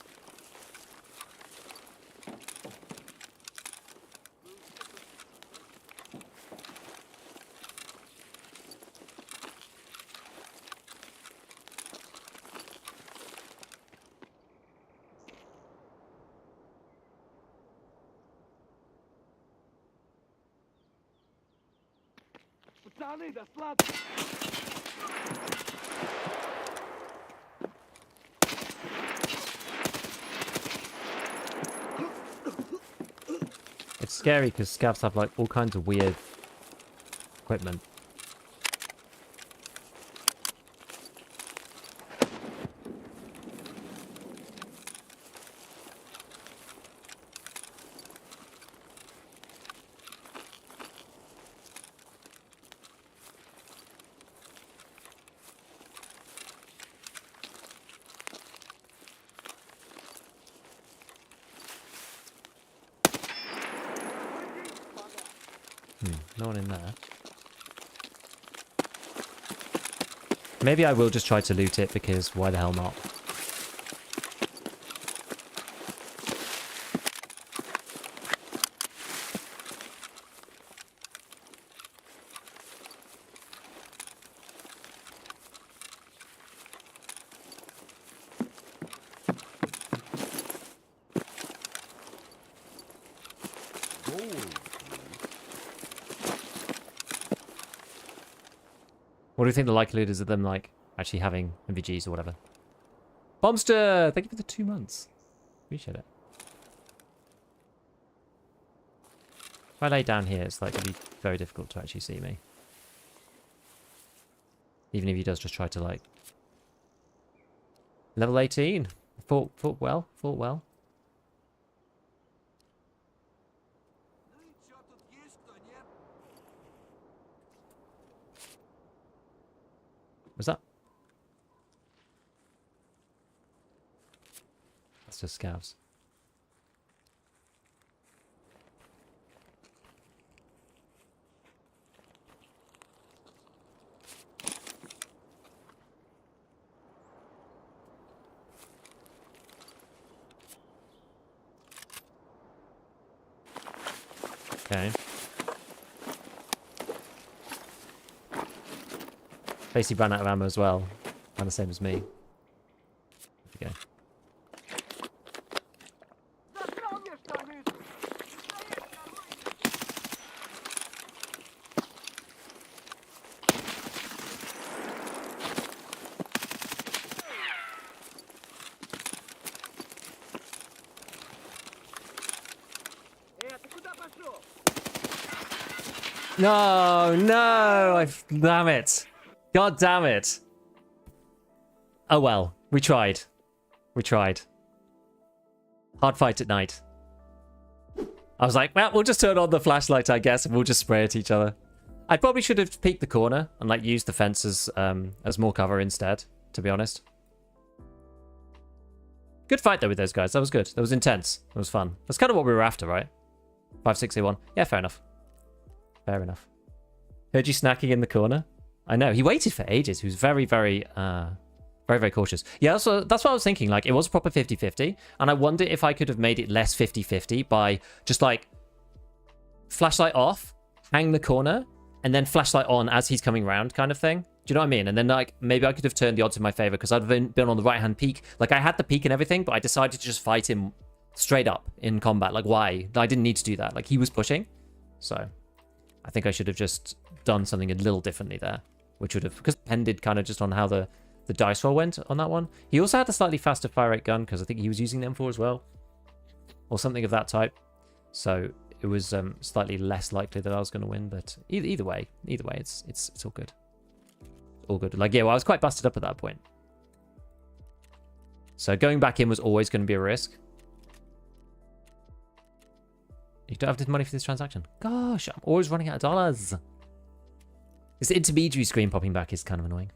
Пацаны, да сладко! It's scary because Scavs have like all kinds of weird equipment. No one in there. Maybe I will just try to loot it because why the hell not? What do you think the likelihood is of them, like, actually having MVGs or whatever? Bombster! Thank you for the 2 months. Appreciate it. If I lay down here, it's like going to be very difficult to actually see me. Even if he does just try to, like... Level 18. Fought well. Fought well. What's that? That's just Scavs. Okay. Basically ran out of ammo as well. And the same as me. There we go. No, no! Damn it. God damn it. Oh well, we tried. We tried. Hard fight at night. I was like, well, we'll just turn on the flashlight, I guess, and we'll just spray at each other. I probably should have peeked the corner and like used the fences as more cover instead, to be honest. Good fight though with those guys. That was good. That was intense. It was fun. That's kind of what we were after, right? 561. Yeah, fair enough. Fair enough. Heard you snacking in the corner. I know. He waited for ages. He was very, very cautious. Yeah, so that's what I was thinking. Like, it was a proper 50-50. And I wonder if I could have made it less 50-50 by just like flashlight off, hang the corner, and then flashlight on as he's coming around kind of thing. Do you know what I mean? And then like maybe I could have turned the odds in my favor because I'd have been on the right-hand peak. Like I had the peak and everything, but I decided to just fight him straight up in combat. Like why? I didn't need to do that. Like he was pushing. So I think I should have just done something a little differently there, which would have, because it depended kind of just on how the dice roll went on that one. He also had a slightly faster fire rate gun because I think he was using the M4 as well, or something of that type. So it was slightly less likely that I was going to win. But either way, it's all good. All good. Like, yeah, well, I was quite busted up at that point. So going back in was always going to be a risk. You don't have this money for this transaction. Gosh, I'm always running out of dollars. This intermediary screen popping back is kind of annoying.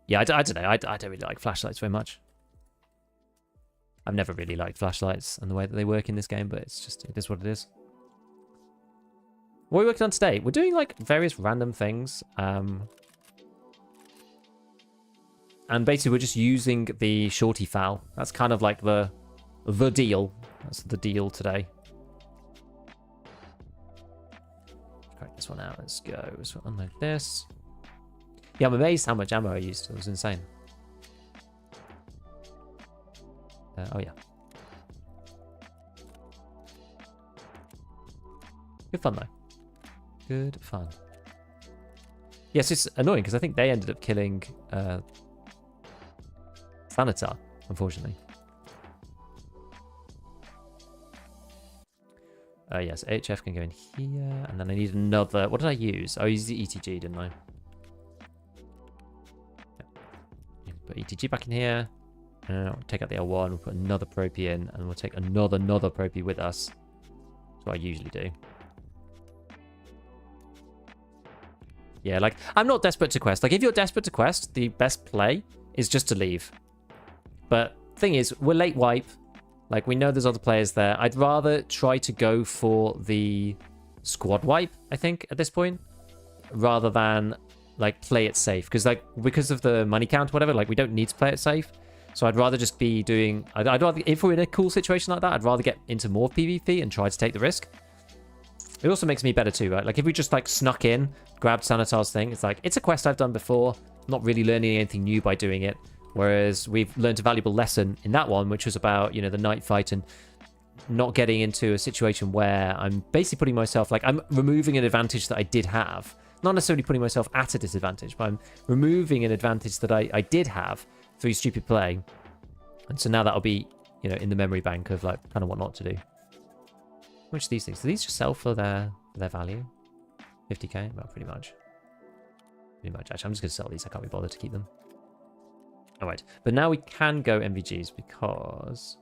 Yeah, I don't know. I don't really like flashlights very much. I've never really liked flashlights and the way that they work in this game, but it's just, it is what it is. What are we working on today? We're doing like various random things. And basically we're just using the shorty FAL. That's kind of like the deal. That's the deal today. Crack this one out. Let's go. So unload this. Yeah, I'm amazed how much ammo I used. It was insane. Oh yeah. Good fun though. Good fun. Yes, it's annoying because I think they ended up killing Sanitar, unfortunately. Yes, HF can go in here, and then I need another. What did I use? I used the ETG, didn't I? Yep. Put ETG back in here. We'll take out the L1. We'll put another propy in, and we'll take another propy with us. That's what I usually do. Yeah, like, I'm not desperate to quest. Like, if you're desperate to quest, the best play is just to leave. But thing is, we're late wipe. Like, we know there's other players there. I'd rather try to go for the squad wipe, I think, at this point, rather than, like, play it safe. Because, like, because of the money count or whatever, like, we don't need to play it safe. So I'd rather just be doing... I'd rather, if we're in a cool situation like that, I'd rather get into more PvP and try to take the risk. It also makes me better too, right? Like, if we just, like, snuck in, grabbed Sanitar's thing, it's like, it's a quest I've done before, not really learning anything new by doing it. Whereas we've learned a valuable lesson in that one, which was about, you know, the night fight and not getting into a situation where I'm basically putting myself, like, I'm removing an advantage that I did have. Not necessarily putting myself at a disadvantage, but I'm removing an advantage that I did have through stupid play. And so now that'll be, you know, in the memory bank of, like, kind of what not to do. Which these things? Do these just sell for their value? 50k? Well, pretty much. Pretty much. Actually, I'm just going to sell these. I can't be bothered to keep them. All right. But now we can go MVGs because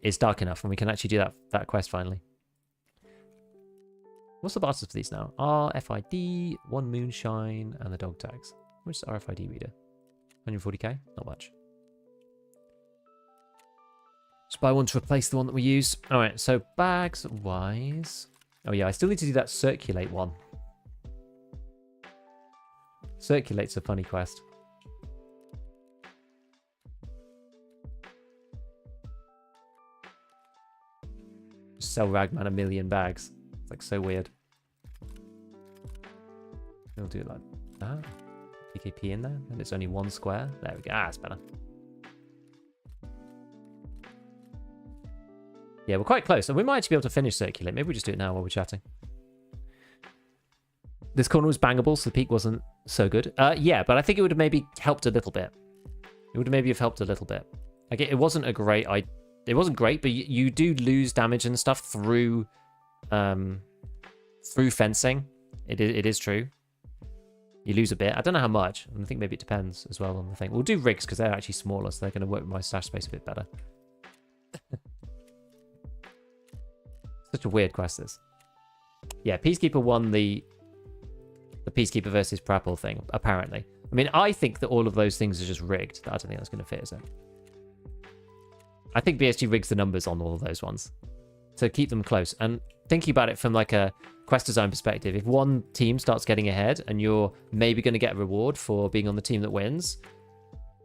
it's dark enough and we can actually do that quest finally. What's the bosses for these now? RFID, 1 moonshine, and the dog tags. Which is the RFID reader? 140k? Not much. Just buy one to replace the one that we use. All right, so bags wise. Oh yeah, I still need to do that circulate one. Circulate's a funny quest. Just sell Ragman 1 million bags. It's like so weird. We'll do it like that. PKP in there, and it's only 1 square. There we go. Ah, that's better. Yeah, we're quite close. And we might actually be able to finish circulate. Maybe we just do it now while we're chatting. This corner was bangable, so the peak wasn't so good. Yeah, but I think it would have maybe helped a little bit. It would have maybe have helped a little bit. Like, it wasn't a great... It wasn't great, but you do lose damage and stuff through fencing. It is true. You lose a bit. I don't know how much. I think maybe it depends as well on the thing. We'll do rigs because they're actually smaller, so they're going to work with my stash space a bit better. Such a weird quest, this. Yeah, Peacekeeper won the Peacekeeper versus Prapple thing, apparently. I mean, I think that all of those things are just rigged. I don't think that's going to fit, is it? I think BSG rigs the numbers on all of those ones to keep them close. And thinking about it from like a quest design perspective, if one team starts getting ahead and you're maybe going to get a reward for being on the team that wins,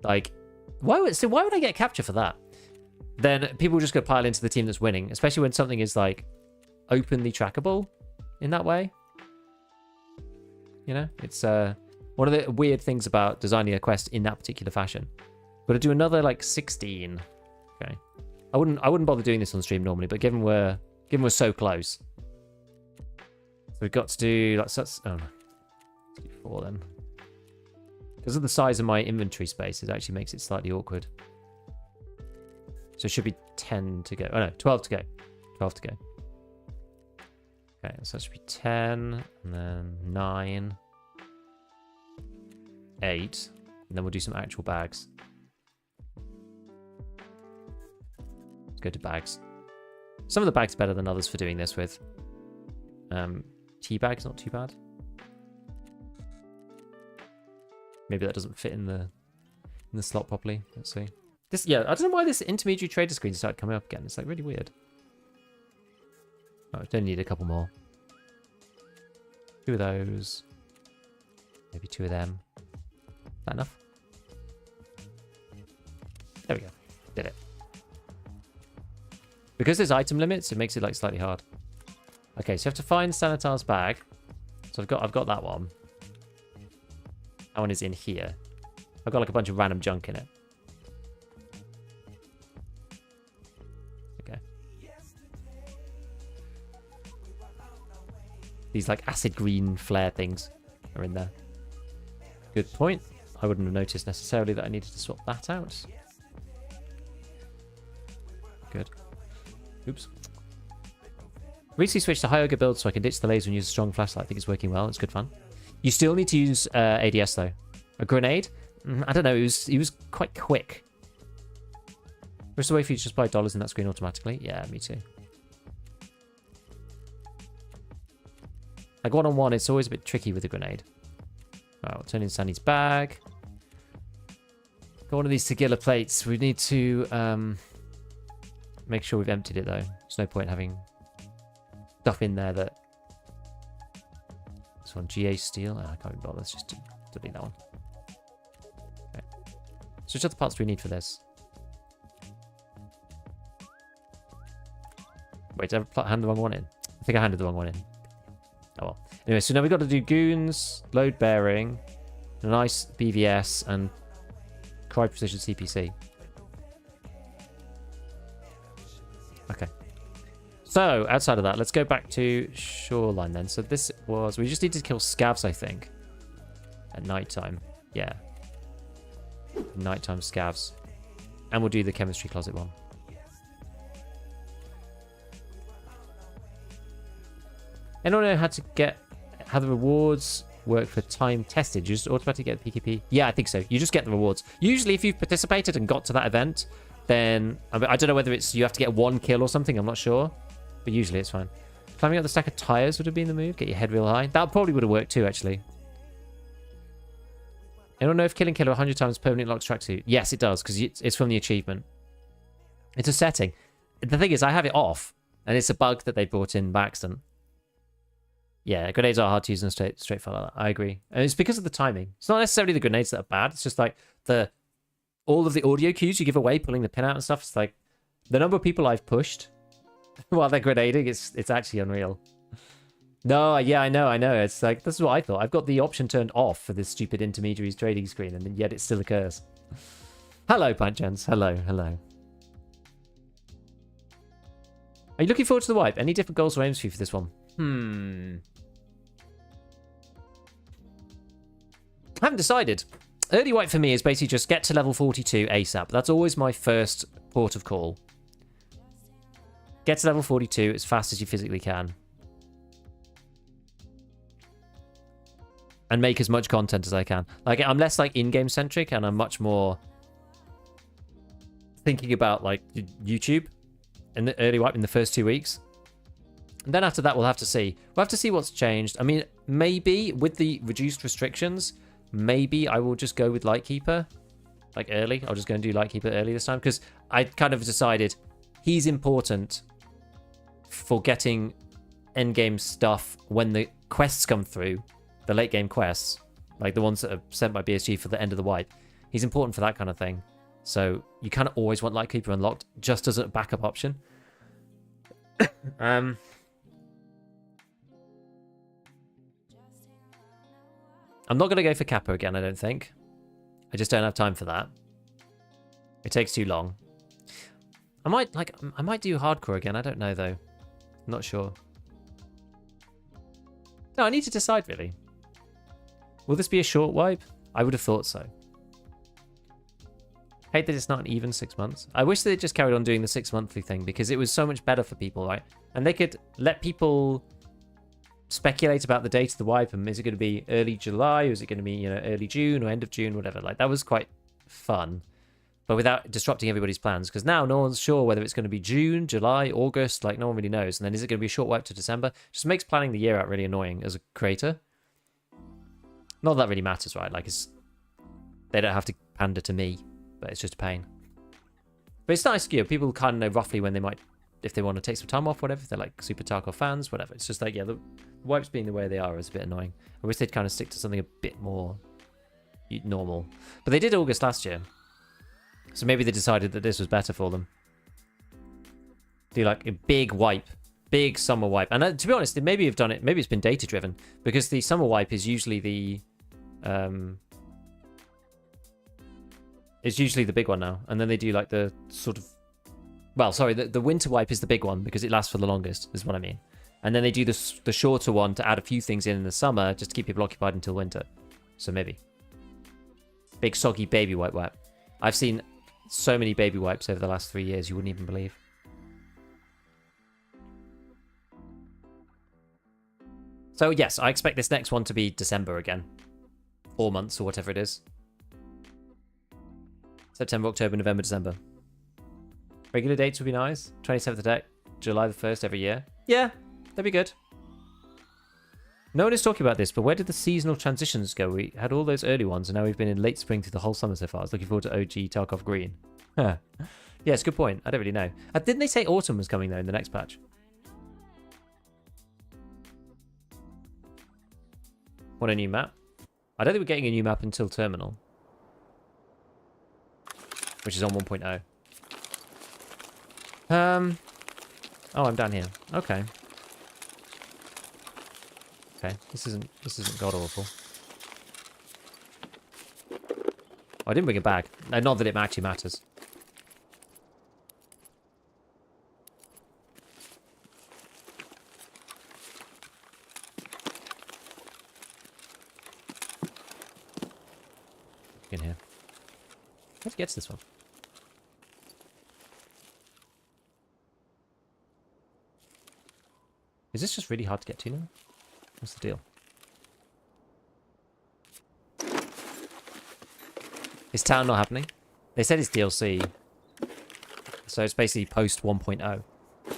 like, why would I get capture for that? Then people are just going to pile into the team that's winning, especially when something is like openly trackable in that way. You know, it's one of the weird things about designing a quest in that particular fashion. Got to do another like 16. Okay, I wouldn't bother doing this on stream normally, but given we're so close, so we've got to do like let's do 4 then. Because of the size of my inventory space, it actually makes it slightly awkward. So it should be 10 to go. Oh no, 12 to go. 12 to go. Okay, so that should be 10, and then 9, 8, and then we'll do some actual bags. Let's go to bags. Some of the bags are better than others for doing this with. Tea bag's not too bad. Maybe that doesn't fit in the slot properly. Let's see. This, yeah, I don't know why this intermediary trader screen started coming up again. It's like really weird. Oh, I don't need a couple more. 2 of those. Maybe 2 of them. Is that enough? There we go. Did it. Because there's item limits, it makes it like slightly hard. Okay, so you have to find Sanitar's bag. So I've got that one. That one is in here. I've got like a bunch of random junk in it. Okay. These like acid green flare things are in there. Good point. I wouldn't have noticed necessarily that I needed to swap that out. Good. Oops. Recently switched to Hyoga build so I can ditch the laser and use a strong flashlight. I think it's working well. It's good fun. You still need to use ADS though. A grenade? I don't know. He was quite quick. There's a way for you to just buy dollars in that screen automatically. Yeah, me too. Like one-on-one, it's always a bit tricky with a grenade. Alright, we'll turn in Sandy's bag. Got one of these Sigilla plates. We need to make sure we've emptied it though. There's no point having stuff in there that... This one, GA steel. Oh, I can't even bother. Let's just delete that one. Okay. So which other parts do we need for this? Wait, did I hand the wrong one in? I think I handed the wrong one in. Oh well. Anyway, so now we've got to do Goons, load bearing, a nice BVS, and Cry Precision CPC. Okay. So, outside of that, let's go back to Shoreline then. So this was... We just need to kill Scavs, I think. At nighttime. Yeah. Nighttime Scavs. And we'll do the chemistry closet one. Anyone know how the rewards work for time tested? You just automatically get the PKP? Yeah, I think so. You just get the rewards. Usually, if you've participated and got to that event, then... I don't know whether it's you have to get 1 kill or something. I'm not sure. But usually it's fine. Climbing up the stack of tires would have been the move. Get your head real high. That probably would have worked too, actually. Anyone know if killing Killer 100 times permanently locks tracksuit? Yes, it does, because it's from the achievement. It's a setting. The thing is, I have it off, and it's a bug that they brought in by accident. Yeah, grenades are hard to use in a straight fire like that. I agree. And it's because of the timing. It's not necessarily the grenades that are bad. It's just like all of the audio cues you give away, pulling the pin out and stuff. It's like the number of people I've pushed while they're grenading, it's actually unreal. No, yeah, I know. It's like, this is what I thought. I've got the option turned off for this stupid intermediaries trading screen, and yet it still occurs. Hello, Panchans. Hello. Are you looking forward to the wipe? Any different goals or aims for you for this one? I haven't decided. Early wipe for me is basically just get to level 42 ASAP. That's always my first port of call. Get to level 42 as fast as you physically can. and make as much content as I can. Like, I'm less like in-game centric, and I'm much more thinking about like YouTube in the early wipe in the first 2 weeks. And then after that, we'll have to see. We'll have to see what's changed. I mean, maybe with the reduced restrictions, maybe I will just go with Lightkeeper, like early. I'll just go and do Lightkeeper early this time, because I kind of decided he's important for getting endgame stuff when the quests come through, the late game quests, like the ones that are sent by BSG for the end of the wipe. He's important for that kind of thing. So you kind of always want Lightkeeper unlocked just as a backup option. I'm not going to go for Kappa again, I don't think. I just don't have time for that. It takes too long. I might do hardcore again. I don't know, though. I'm not sure. No, I need to decide, really. Will this be a short wipe? I would have thought so. Hate that it's not an even 6 months. I wish they just carried on doing the 6 monthly thing, because it was so much better for people, right? And they could let people speculate about the date of the wipe, and is it going to be early July, or is it going to be, you know, early June or end of June, whatever. Like, that was quite fun, but without disrupting everybody's plans, because now no one's sure whether it's going to be June, July, August. Like, no one really knows. And then is it going to be a short wipe to December? Just makes planning the year out really annoying as a creator. Not that really matters, right? Like, they don't have to pander to me, but it's just a pain. But it's nice, you know, people kind of know roughly when they might, if they want to take some time off, whatever, if they're like super Tarkov fans, whatever. It's just like, yeah, the wipes being the way they are is a bit annoying. I wish they'd kind of stick to something a bit more normal. But they did August last year, so maybe they decided that this was better for them. Do like a big wipe, big summer wipe. And to be honest, they maybe have done it, maybe it's been data driven, because the summer wipe is usually the big one now. And then they do like the sort of, well, sorry, the winter wipe is the big one because it lasts for the longest, is what I mean. And then they do the shorter one to add a few things in the summer just to keep people occupied until winter. So maybe. Big soggy baby wipe. I've seen so many baby wipes over the last 3 years, you wouldn't even believe. So yes, I expect this next one to be December again. 4 months or whatever it is. September, October, November, December. Regular dates would be nice. 27th of July the 1st every year. Yeah, that'd be good. No one is talking about this, but where did the seasonal transitions go? We had all those early ones, and now we've been in late spring through the whole summer so far. I was looking forward to OG Tarkov Green. Huh. Yeah, it's a good point. I don't really know. Didn't they say autumn was coming, though, in the next patch? Want a new map? I don't think we're getting a new map until Terminal, which is on 1.0. Oh, I'm down here. Okay. Okay, this isn't god awful. Oh, I didn't bring a bag. No, not that it actually matters. In here. How to get to this one? Is this just really hard to get to now? What's the deal? Is town not happening? They said it's DLC. So it's basically post 1.0. So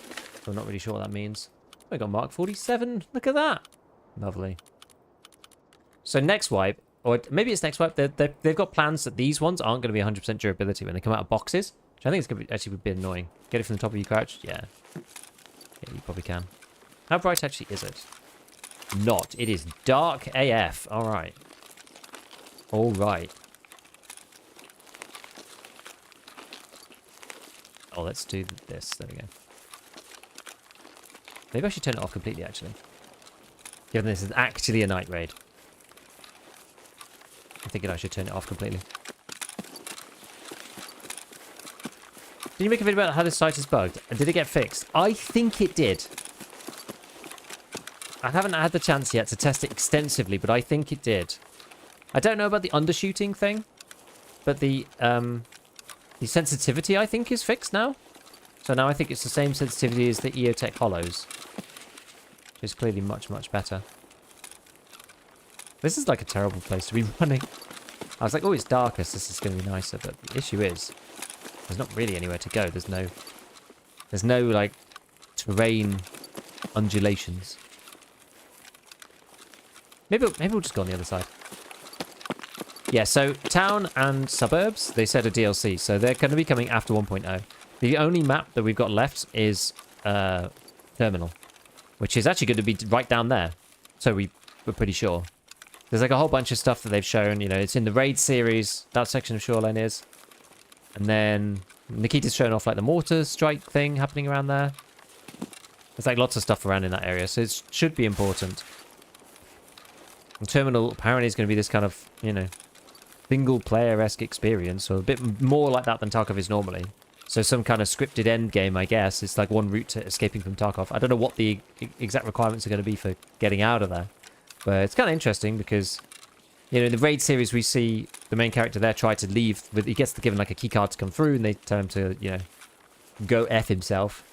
I'm not really sure what that means. I got Mark 47. Look at that. Lovely. So next wipe, or maybe it's next wipe, they've got plans that these ones aren't going to be 100% durability when they come out of boxes. Which I think it's going to be actually a bit annoying. Get it from the top of your crouch? Yeah. Yeah, you probably can. How bright actually is it? Not. It is dark AF. Alright. Alright. Oh, let's do this. There we go. Maybe I should turn it off completely, actually. Given this is actually a night raid. I'm thinking I should turn it off completely. Did you make a video about how this site is bugged? And did it get fixed? I think it did. I haven't had the chance yet to test it extensively, but I think it did. I don't know about the undershooting thing, but the sensitivity, I think, is fixed now. So now I think it's the same sensitivity as the EOTech Hollows. Which is clearly much, much better. This is like a terrible place to be running. I was like, oh, it's darker, so this is going to be nicer. But the issue is, there's not really anywhere to go. There's no like terrain undulations. Maybe we'll just go on the other side. Yeah, so town and suburbs, they said a DLC, so they're going to be coming after 1.0. The only map that we've got left is Terminal, which is actually going to be right down there. So we're pretty sure. There's like a whole bunch of stuff that they've shown. You know, it's in the raid series. That section of Shoreline is. And then Nikita's showing off like the mortar strike thing happening around there. There's like lots of stuff around in that area, so it should be important. And Terminal apparently is going to be this kind of, you know, single-player-esque experience, so a bit more like that than Tarkov is normally. So some kind of scripted end game, I guess. It's like one route to escaping from Tarkov. I don't know what the exact requirements are going to be for getting out of there. But it's kind of interesting because, you know, in the raid series we see the main character there try to leave. He gets given like a key card to come through and they tell him to, you know, go F himself.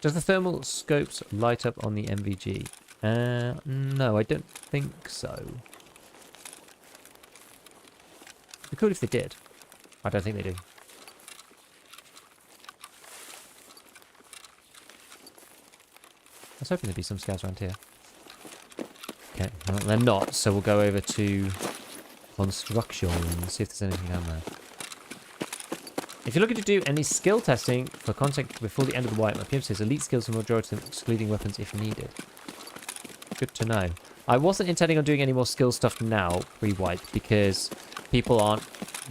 Does the thermal scopes light up on the MVG? No, I don't think so. It'd be cool if they did. I don't think they do. I was hoping there'd be some scouts around here. Okay, well, they're not, so we'll go over to construction and see if there's anything down there. If you're looking to do any skill testing for content before the end of the wipe, my PM says elite skills are majority of them, excluding weapons if needed. Good to know. I wasn't intending on doing any more skill stuff now, pre-wipe, because people aren't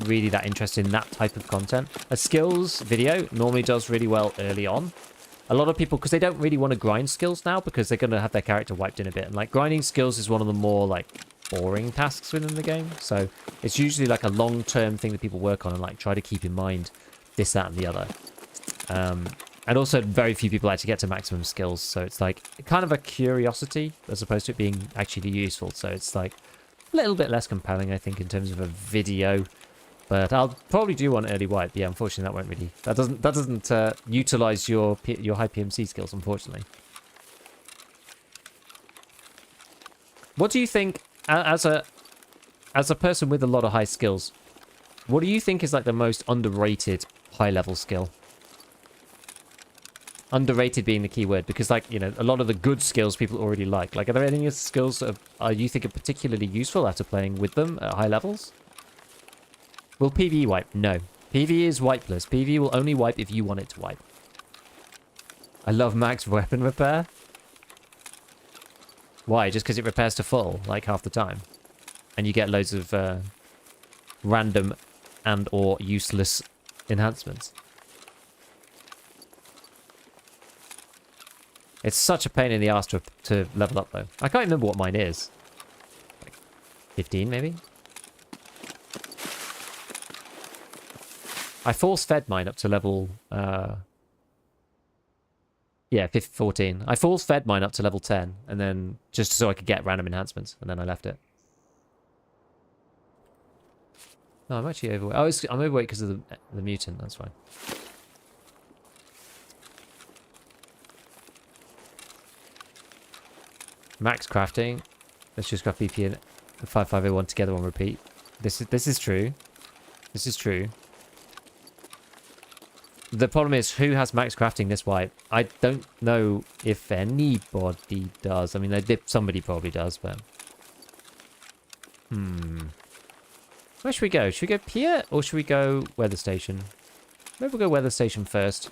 really that interested in that type of content. A skills video normally does really well early on. A lot of people, because they don't really want to grind skills now, because they're going to have their character wiped in a bit. And like grinding skills is one of the more like boring tasks within the game. So it's usually like a long-term thing that people work on and like try to keep in mind this, that, and the other. And also very few people actually get to maximum skills. So it's like kind of a curiosity as opposed to it being actually useful. So it's like a little bit less compelling, I think, in terms of a video. But I'll probably do one early wipe. Yeah, unfortunately, that won't really... That doesn't utilize your high PMC skills, unfortunately. What do you think, as a person with a lot of high skills, what do you think is like the most underrated high-level skill? Underrated being the key word, because like, you know, a lot of the good skills people already like. Like, are there any skills that you think are particularly useful after playing with them at high levels? Will PvE wipe? No. PvE is wipeless. PvE will only wipe if you want it to wipe. I love max weapon repair. Why? Just because it repairs to full, like half the time. And you get loads of random and or useless enhancements. It's such a pain in the ass to level up, though. I can't remember what mine is. Like 15, maybe? I force-fed mine up to level... yeah, 14. I force-fed mine up to level 10, and then just so I could get random enhancements, and then I left it. No, I'm actually overweight. Oh, I'm overweight because of the mutant. That's fine. Max crafting. Let's just craft BP and 5501 together on repeat. This is true. This is true. The problem is, who has max crafting this wipe? I don't know if anybody does. I mean, somebody probably does, but... Where should we go? Should we go Pier, or should we go Weather Station? Maybe we'll go Weather Station first.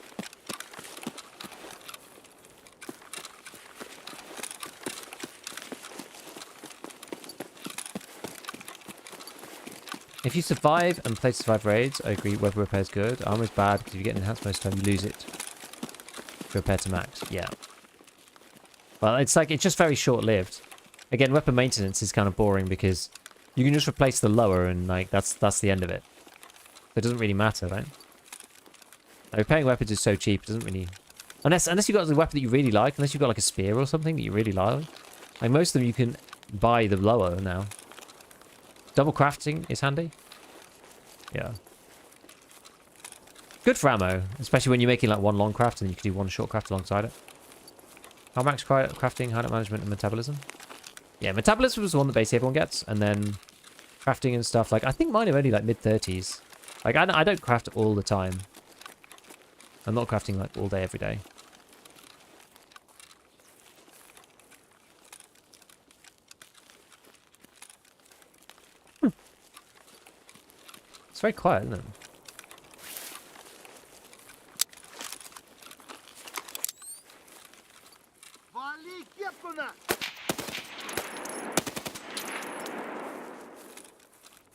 If you survive and play to survive raids, I agree, weapon repair is good. Armor is bad because if you get enhanced most of the time, you lose it. Repair to max, yeah. Well, it's like, it's just very short-lived. Again, weapon maintenance is kind of boring because you can just replace the lower and like, that's the end of it. It doesn't really matter, right? Like, repairing weapons is so cheap, it doesn't really... Unless you've got a weapon that you really like, unless you've got like a spear or something that you really like. Like most of them you can buy the lower now. Double crafting is handy. Yeah. Good for ammo, especially when you're making like one long craft and you can do one short craft alongside it. How max crafting, hideout management, and metabolism? Yeah, metabolism was the one that basically everyone gets, and then crafting and stuff. Like, I think mine are only like mid-30s. Like, I don't craft all the time. I'm not crafting like all day, every day. It's very quiet, isn't it?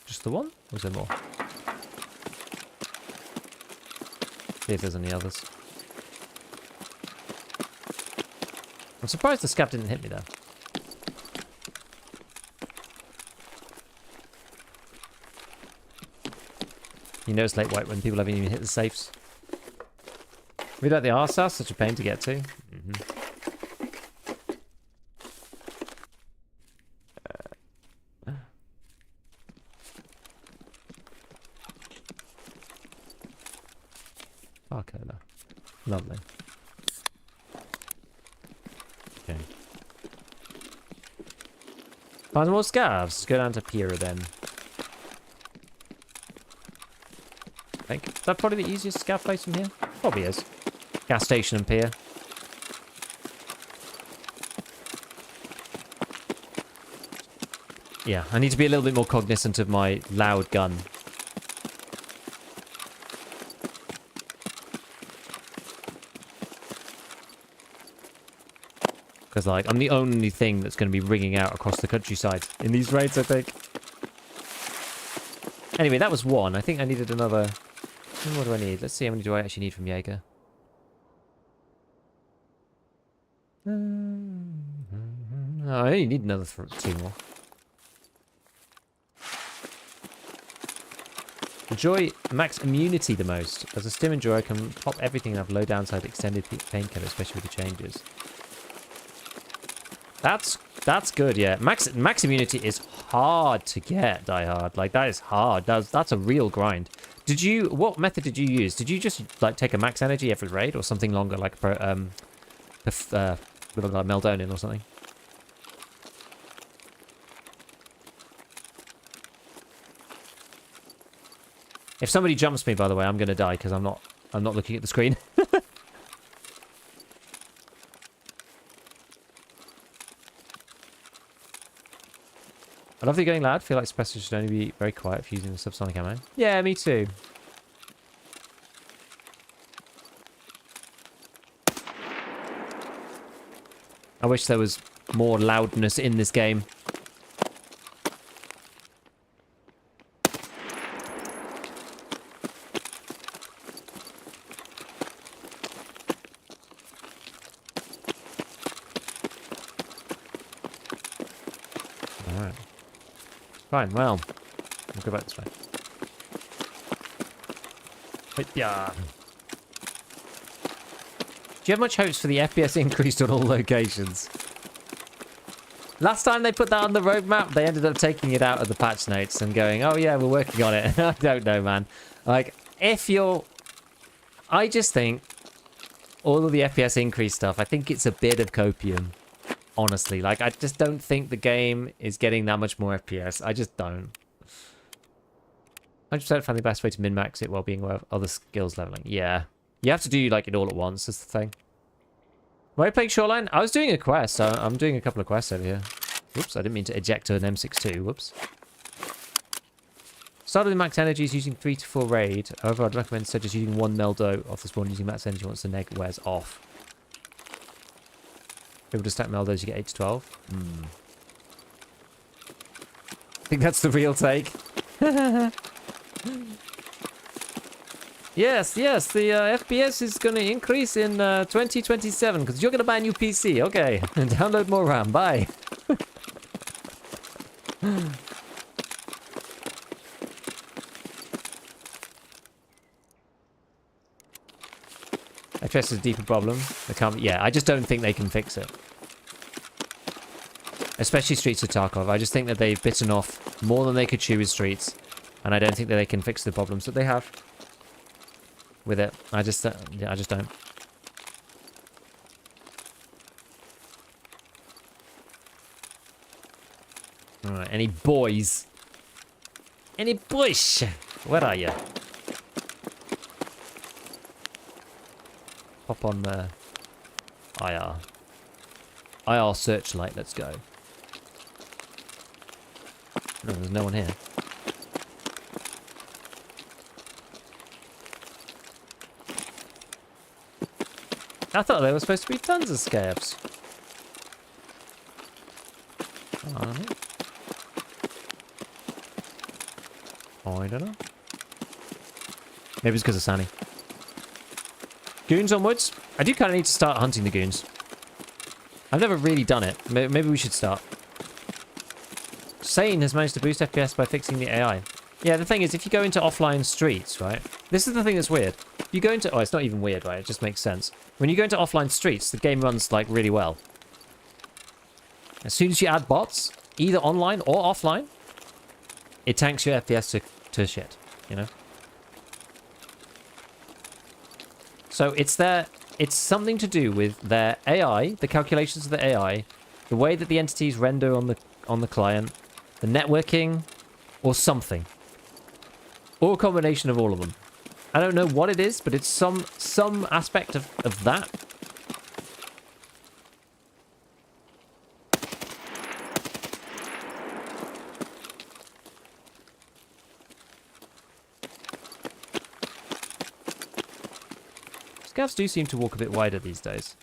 Just the one? Or is there more? See if there's any others. I'm surprised the scav didn't hit me there. You know it's late white when people haven't even hit the safes. We like the arse house, such a pain to get to. Arcola. Lovely. Okay. Find more scavs. Let's go down to Pira then. I think. Is that probably the easiest scav place from here? Probably is. Gas station and pier. Yeah, I need to be a little bit more cognizant of my loud gun. Because, like, I'm the only thing that's going to be ringing out across the countryside in these raids, I think. Anyway, that was one. I think I needed another... What do I need? Let's see how many do I actually need from Jaeger. I only need another 2 more. Enjoy max immunity the most. As a stim enjoyer, I can pop everything and have low downside extended painkiller, especially with the changes. That's good, yeah. Max immunity is hard to get, Die Hard. Like, that is hard. That's a real grind. What method did you use? Did you just, like, take a max energy every raid or something longer, like, Meldonin or something? If somebody jumps me, by the way, I'm going to die because I'm not looking at the screen. I love that you're going loud. I feel like suppressors should only be very quiet if using the subsonic ammo. Yeah, me too. I wish there was more loudness in this game. Alright. Fine, well, we'll go back this way. Yeah. Do you have much hopes for the FPS increase on all locations? Last time they put that on the roadmap, they ended up taking it out of the patch notes and going, oh yeah, we're working on it. I don't know, man. Like, I just think all of the FPS increase stuff, I think it's a bit of copium. Honestly, like, I just don't think the game is getting that much more FPS. I just don't. 100% find the best way to min-max it while being aware of other skills leveling. Yeah. You have to do, like, it all at once, is the thing. Were I playing Shoreline? I was doing a quest. I'm doing a couple of quests over here. Whoops, I didn't mean to eject an M62. Whoops. Started with max energies using 3 to 4 raid. However, I'd recommend instead just using 1 Meldo off the spawn using max energy once the neg wears off. Able to stack Meldos, you get 8 to 12. I think that's the real take. Yes, the FPS is going to increase in 2027 because you're going to buy a new PC. Okay, and download more RAM. Bye. FPS is a deeper problem. Yeah, I just don't think they can fix it. Especially Streets of Tarkov. I just think that they've bitten off more than they could chew with Streets. And I don't think that they can fix the problems that they have with it. I just don't. Alright, any boys? Any boys? Where are you? Pop on the IR. IR searchlight, let's go. No, there's no one here. I thought there were supposed to be tons of scavs. Oh, I don't know. I don't know. Maybe it's because of Sunny. Goons onwards. I do kind of need to start hunting the goons. I've never really done it. Maybe we should start. Sane has managed to boost FPS by fixing the AI. Yeah, the thing is, if you go into offline streets, right? This is the thing that's weird. If you go into... Oh, it's not even weird, right? It just makes sense. When you go into offline streets, the game runs, like, really well. As soon as you add bots, either online or offline, it tanks your FPS to shit, you know? So it's something to do with their AI, the calculations of the AI, the way that the entities render on the client, the networking, or something. Or a combination of all of them. I don't know what it is, but it's some aspect of that. Scavs do seem to walk a bit wider these days.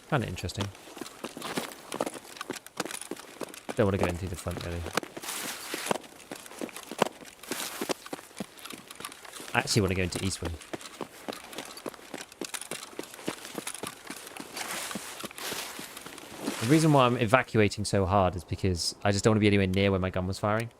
Kind of interesting. Don't want to go in through the front, really. I actually want to go into Eastwood. The reason why I'm evacuating so hard is because I just don't want to be anywhere near where my gun was firing.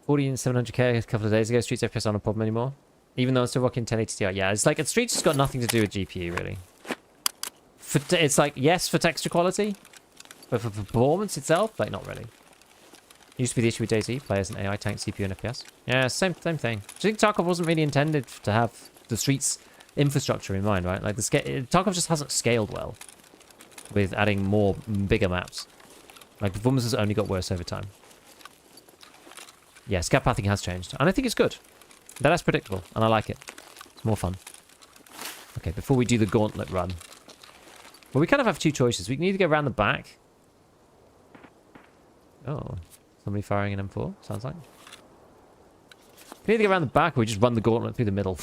$40 and 700k a couple of days ago. Streets FPS aren't a problem anymore. Even though I'm still rocking 1080 Ti. Yeah, it's like Streets has got nothing to do with GPU, really. It's like, yes, for texture quality. But for performance itself, like, not really. Used to be the issue with DayZ. Players and AI tank CPU and FPS. Yeah, same thing. Do you think Tarkov wasn't really intended to have the Streets infrastructure in mind, right? Like, Tarkov just hasn't scaled well with adding more, bigger maps. Like, performance has only got worse over time. Yeah, scav pathing has changed. And I think it's good. They're less predictable, and I like it. It's more fun. Okay, before we do the gauntlet run. Well, we kind of have two choices. We can either go around the back. Oh, somebody firing an M4, sounds like. We can either go around the back, or we just run the gauntlet through the middle.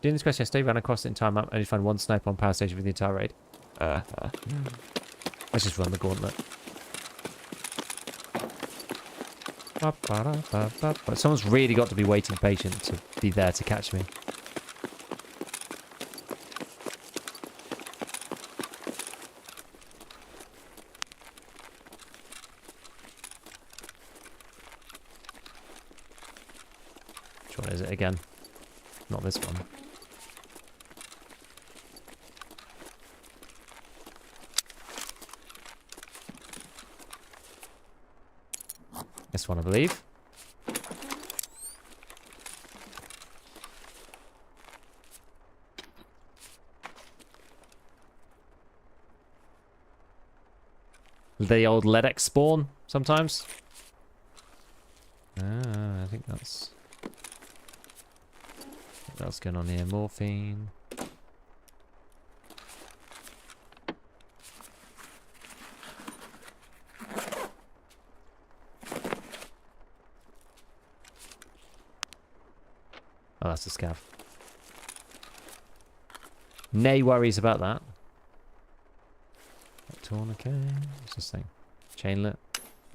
Doing this quest yesterday, ran across the entire map, only found one sniper on power station for the entire raid. Let's just run the gauntlet. But someone's really got to be waiting patient to be there to catch me. Which one is it again? Not this one. This one, I believe. The old LEDX spawn sometimes. Ah, I think that's what's going on here. Morphine. Oh, that's a scav. Nay worries about that. Tourniquet. What's this thing? Chainlet.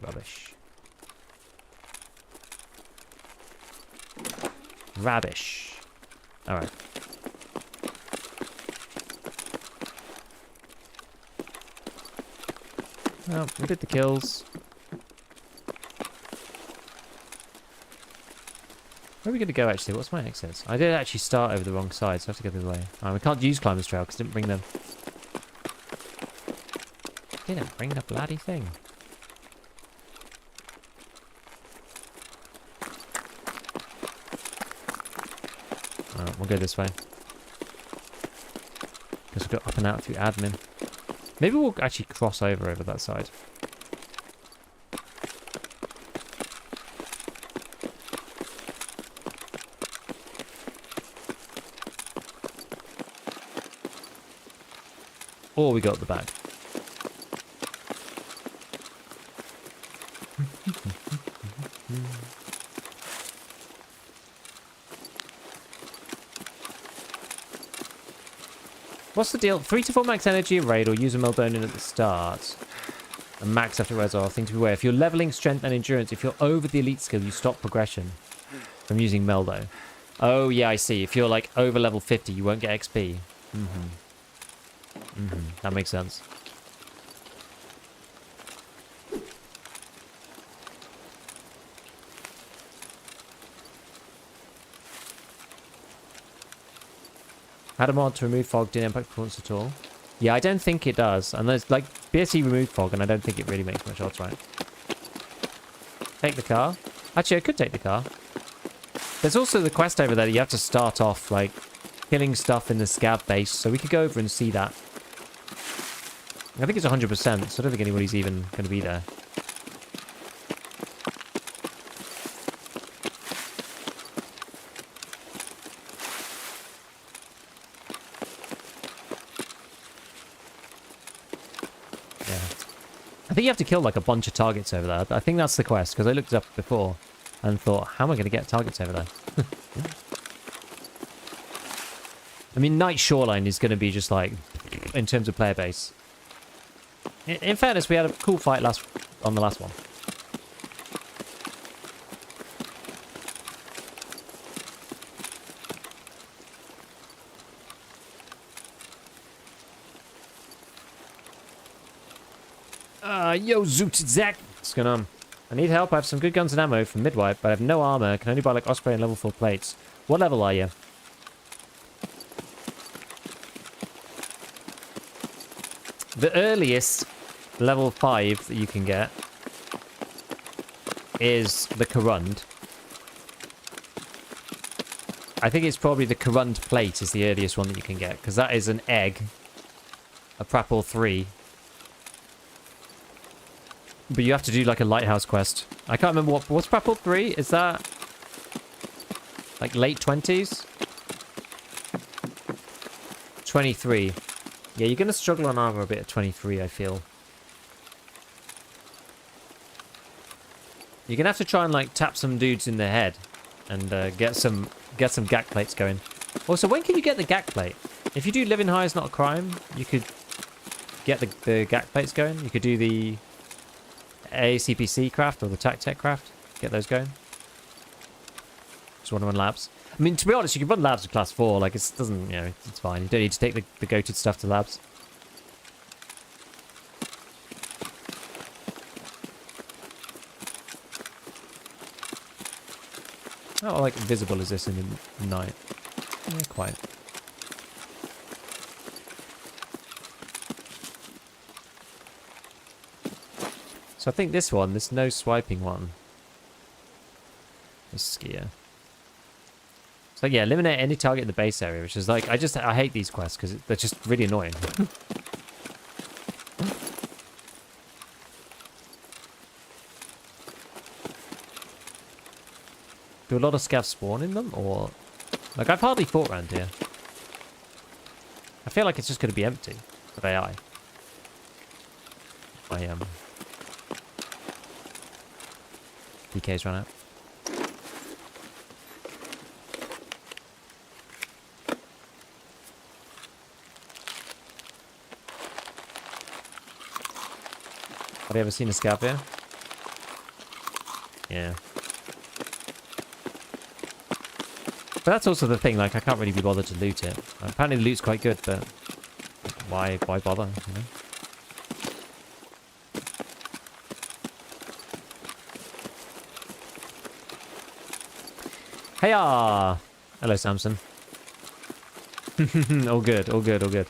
Rubbish. Rubbish. Alright. Well, we did the kills. Where are we going to go, actually? What's my exit? I did actually start over the wrong side, so I have to go the other way. Alright, we can't use Climber's Trail because didn't bring them. Didn't bring the bloody thing. Alright, we'll go this way. Guess we'll go up and out through admin. Maybe we'll actually cross over that side. Or we got the bag. What's the deal? 3 to 4 max energy a raid or use a Meldonin at the start. And max after res are thing to be aware. If you're leveling strength and endurance, if you're over the elite skill, you stop progression from using Meldo. Oh yeah, I see. If you're like over level 50, you won't get XP. That makes sense. Had a mod to remove fog, didn't impact performance at all. Yeah, I don't think it does. And there's like BSE removed fog, and I don't think it really makes much odds, right? Take the car. Actually, I could take the car. There's also the quest over there that you have to start off like killing stuff in the Scav base, so we could go over and see that. I think it's 100%, so I don't think anybody's even going to be there. Yeah. I think you have to kill like a bunch of targets over there. I think that's the quest, because I looked it up before and thought, how am I going to get targets over there? I mean, Night Shoreline is going to be just like, in terms of player base. In fairness, we had a cool fight on the last one. Yo, Zoot Zach. What's going on? I need help. I have some good guns and ammo from Midwife, but I have no armor. I can only buy like Osprey and level 4 plates. What level are you? The earliest level 5 that you can get is the Corund. I think it's probably the Corund plate is the earliest one that you can get, because that is an egg, a Prapor 3. But you have to do like a lighthouse quest. I can't remember what's Prapor 3? Is that like late 20s? 23. Yeah, you're going to struggle on armor a bit at 23, I feel. You're going to have to try and like tap some dudes in the head and get some GAC plates going. Also, when can you get the GAC plate? If you do living high is not a crime, you could get the GAC plates going. You could do the ACPC craft or the TacTech craft. Get those going. Just want to run labs. I mean, to be honest, you can run labs with class 4. Like, it doesn't, you know, it's fine. You don't need to take the goated stuff to labs. How like invisible is this in the night? Yeah, quite. So I think this one, this no swiping one, is skier. So yeah, eliminate any target in the base area, which is like, I hate these quests because they're just really annoying. Do a lot of scavs spawn in them, or like I've hardly fought around here. I feel like it's just going to be empty of AI. DK's run out. Have you ever seen a scav here? Yeah. But that's also the thing, like I can't really be bothered to loot it. Apparently the loot's quite good, but why bother, you know? Hey-ah! Hello, Samson. All good, all good, all good.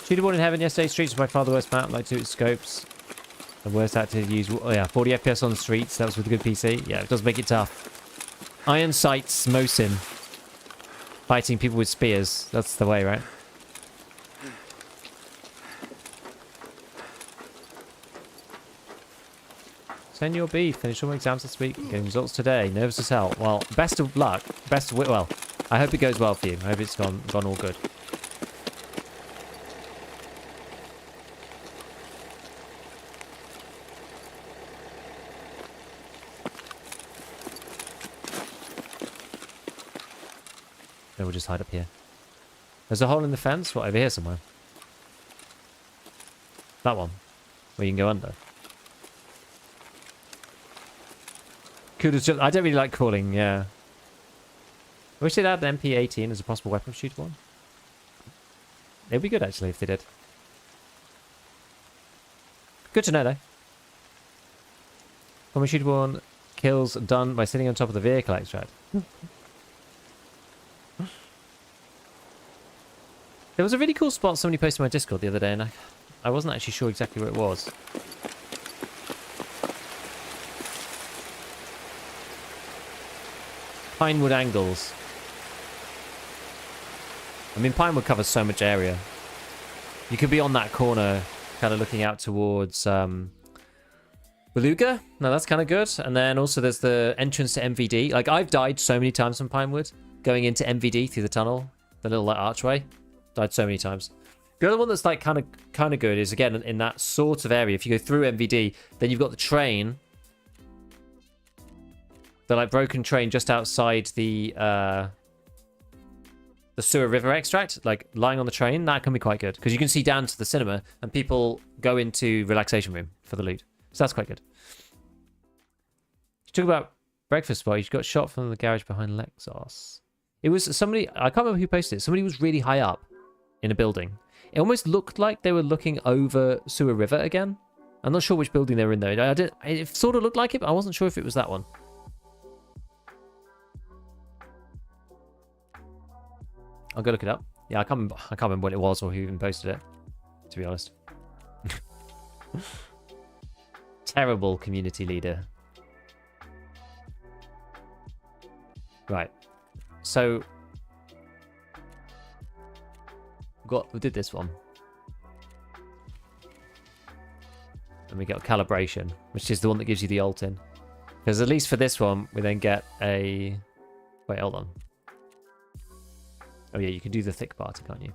Shooter born in heaven yesterday. Streets was by far the worst map. Like 2 scopes. The worst actor to use. Oh yeah, 40 FPS on the streets. That was with a good PC. Yeah, it does make it tough. Iron sights, Mosin. Fighting people with spears. That's the way, right? Send your B. Finished all my exams this week. Getting results today. Nervous as hell. Well, best of luck. Best of well. I hope it goes well for you. I hope it's gone all good. No, we'll just hide up here. There's a hole in the fence. What, over here somewhere? That one. Where you can go under. Could have just, I don't really like crawling, yeah. I wish they'd add an MP18 as a possible weapon shooter one. It'd be good, actually, if they did. Good to know, though. Common shooter one kills done by sitting on top of the vehicle extract. There was a really cool spot somebody posted on my Discord the other day, and I wasn't actually sure exactly where it was. Pinewood angles. I mean, Pinewood covers so much area. You could be on that corner, kind of looking out towards Beluga. No, that's kind of good. And then also there's the entrance to MVD. Like, I've died so many times from Pinewood, going into MVD through the tunnel, the little like archway. Died so many times. The other one that's like kind of good is, again, in that sort of area. If you go through MVD, then you've got the train. The like broken train just outside the Sewer River extract, like lying on the train. That can be quite good because you can see down to the cinema and people go into relaxation room for the loot. So that's quite good. You talk about breakfast spot. You got shot from the garage behind Lexos. It was somebody, I can't remember who posted it. Somebody was really high up in a building. It almost looked like they were looking over Sewer River again. I'm not sure which building they were in though. It sort of looked like it, but I wasn't sure if it was that one. I'll go look it up. Yeah, I can't remember what it was or who even posted it, to be honest. Terrible community leader. Right. So we did this one. And we got calibration, which is the one that gives you the ult in. Because at least for this one, we then get a... Wait, hold on. Oh yeah, you can do the thick party, can't you?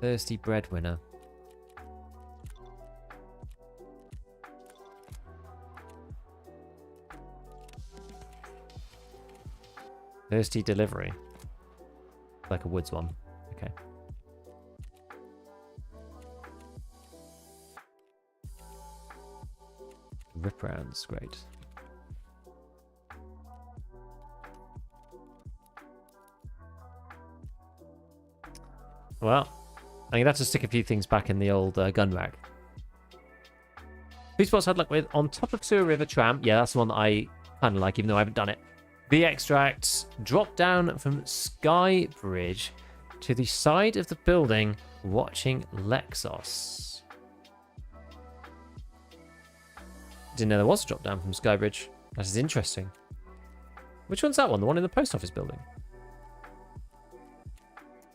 Thirsty breadwinner. Thirsty delivery. Like a woods one. Okay. Rip rounds, great. Well, I'm gonna have to stick a few things back in the old gun rack. Who spots I'd luck with? On top of Sewer River Tram. Yeah, that's the one that I kind of like, even though I haven't done it. The extracts drop down from Sky Bridge to the side of the building, watching Lexos. Didn't know there was a drop down from Skybridge. That is interesting. Which one's that one? The one in the post office building?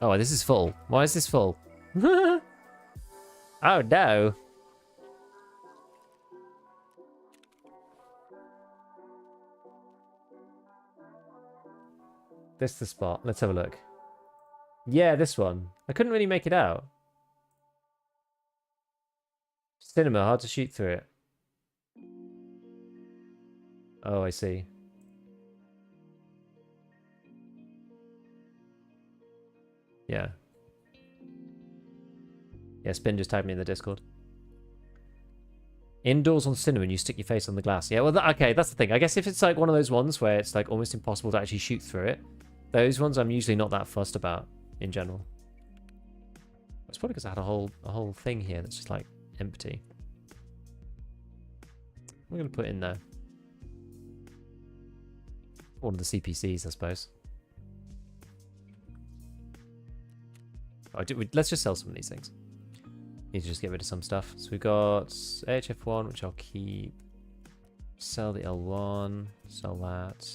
Oh, this is full. Why is this full? Oh no. This is the spot. Let's have a look. Yeah, this one. I couldn't really make it out. Cinema, hard to shoot through it. Oh, I see. Yeah. Yeah, Spin just tagged me in the Discord. Indoors on cinema and you stick your face on the glass. Yeah, well, okay, that's the thing. I guess if it's like one of those ones where it's like almost impossible to actually shoot through it, those ones I'm usually not that fussed about in general. It's probably because I had a whole thing here that's just like empty. We're going to put in there. One of the CPCs, I suppose. Let's just sell some of these things. Need to just get rid of some stuff. So we've got AHF1, which I'll keep. Sell the L1. Sell that.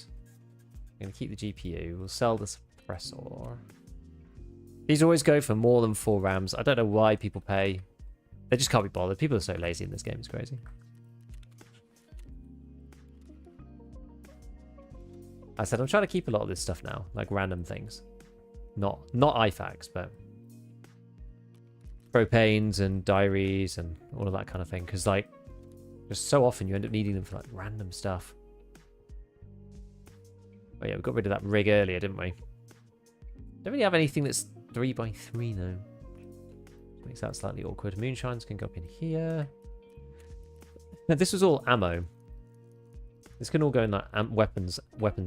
I'm going to keep the GPU. We'll sell the suppressor. These always go for more than 4 rams. I don't know why people pay. They just can't be bothered. People are so lazy in this game. It's crazy. I said I'm trying to keep a lot of this stuff now. Like random things. Not IFACs, but propanes and diaries and all of that kind of thing. Because like, just so often you end up needing them for like random stuff. Oh yeah, we got rid of that rig earlier, didn't we? Don't really have anything that's 3x3 though. Makes that slightly awkward. Moonshines can go up in here. Now this was all ammo. This can all go in like weapons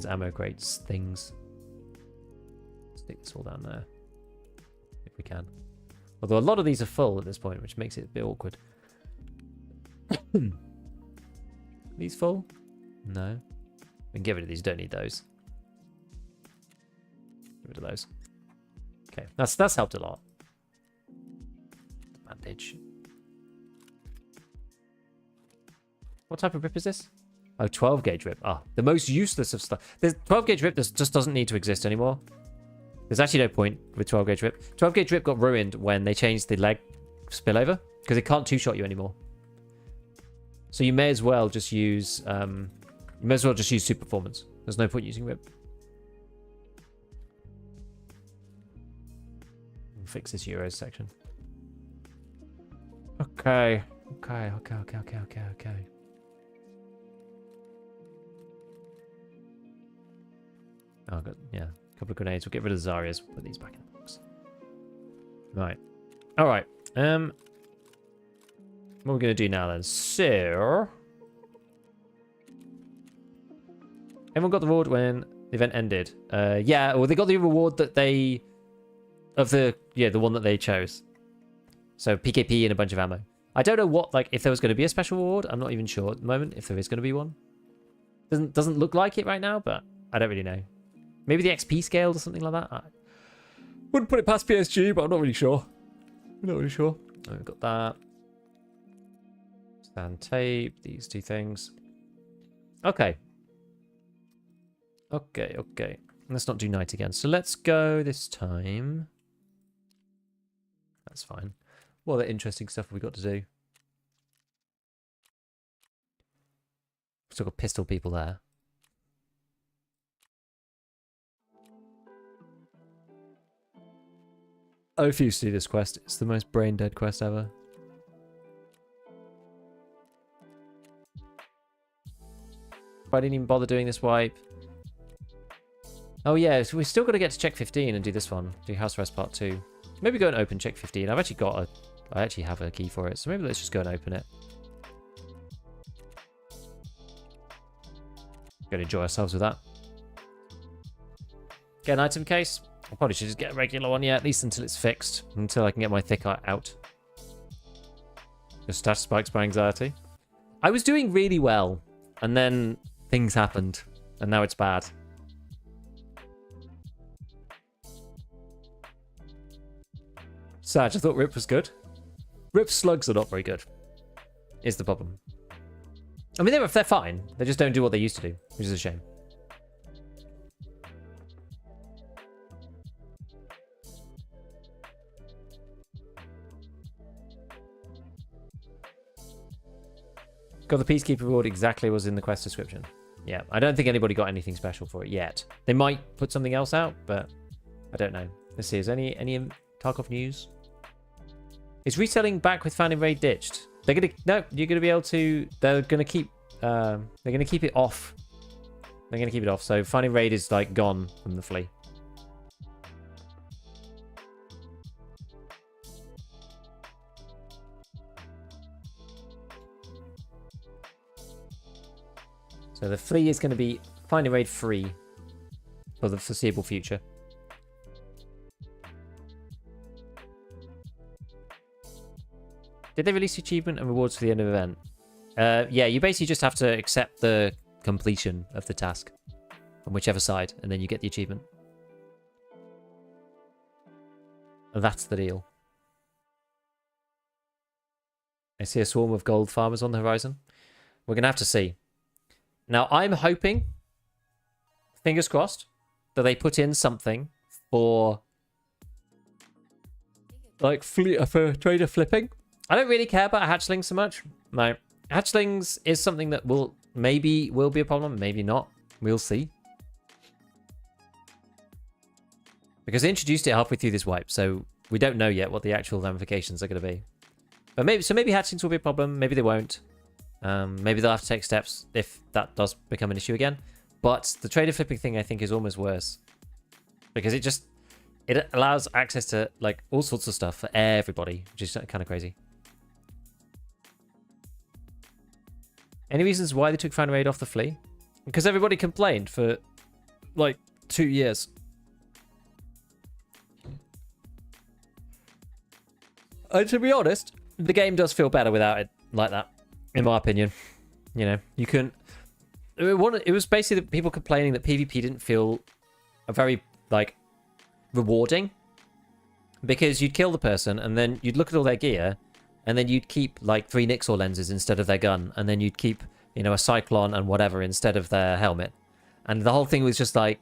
ammo crates things. Stick this all down there if we can. Although a lot of these are full at this point, which makes it a bit awkward. These full? No. We can get rid of these. Don't need those. Get rid of those. Okay, that's helped a lot. Bandage. What type of rip is this? Oh, 12 gauge rip. Ah, the most useless of stuff. The 12 gauge rip just doesn't need to exist anymore. There's actually no point with 12 gauge rip. 12 gauge rip got ruined when they changed the leg spillover because it can't two-shot you anymore. So you may as well just use super performance. There's no point using rip. We'll fix this Euros section. Okay. Oh, good. Yeah, a couple of grenades. We'll get rid of the Zarias. Put these back in the box. Right. All right. What are we going to do now then? So, everyone got the reward when the event ended. Yeah, well, they got the reward that the one that they chose. So PKP and a bunch of ammo. I don't know what, like, if there was going to be a special reward. I'm not even sure at the moment if there is going to be one. Doesn't look like it right now, but I don't really know. Maybe the XP scale or something like that. I wouldn't put it past PSG, but I'm not really sure. Oh, we've got that. Stand tape. These two things. Okay. Let's not do night again. So let's go this time. That's fine. What other interesting stuff have we got to do? We've still got pistol people there. I refuse to do this quest. It's the most brain dead quest ever. I didn't even bother doing this wipe. Oh yeah, so we've still got to get to check 15 and do this one. Do house arrest part 2. Maybe go and open check 15. I actually have a key for it, so maybe let's just go and open it. Gonna enjoy ourselves with that. Get an item case. I probably should just get a regular one, yeah, at least until it's fixed. Until I can get my thick eye out. Just stash spikes by anxiety. I was doing really well, and then things happened, and now it's bad. Sag, I thought Rip was good. Rip slugs are not very good, is the problem. I mean, they're fine. They just don't do what they used to do, which is a shame. Got the Peacekeeper reward exactly was in the quest description. Yeah, I don't think anybody got anything special for it yet. They might put something else out, but I don't know. Let's see, is any Tarkov news? Is reselling back with Fan and Raid ditched? They're gonna you're gonna be able to. They're gonna keep it off. They're gonna keep it off. So Fan and Raid is like gone from the Flea. So the Flea is going to be Find a Raid free for the foreseeable future. Did they release achievement and rewards for the end of the event? Yeah, you basically just have to accept the completion of the task on whichever side, and then you get the achievement. That's the deal. I see a swarm of gold farmers on the horizon. We're going to have to see. Now, I'm hoping, fingers crossed, that they put in something for, like, for trader flipping. I don't really care about hatchlings so much. No. Hatchlings is something that will be a problem, maybe not. We'll see. Because they introduced it halfway through this wipe, so we don't know yet what the actual ramifications are going to be. But maybe hatchlings will be a problem. Maybe they won't. Maybe they'll have to take steps if that does become an issue again. But the trader flipping thing, I think, is almost worse. Because it allows access to, like, all sorts of stuff for everybody, which is kind of crazy. Any reasons why they took fan raid off the Flea? Because everybody complained for, like, 2 years. And to be honest, the game does feel better without it like that, in my opinion. You know, you can... It was basically the people complaining that PvP didn't feel a very, like, rewarding. Because you'd kill the person, and then you'd look at all their gear, and then you'd keep, like, 3 Nixor lenses instead of their gun, and then you'd keep, you know, a Cyclone and whatever instead of their helmet. And the whole thing was just, like,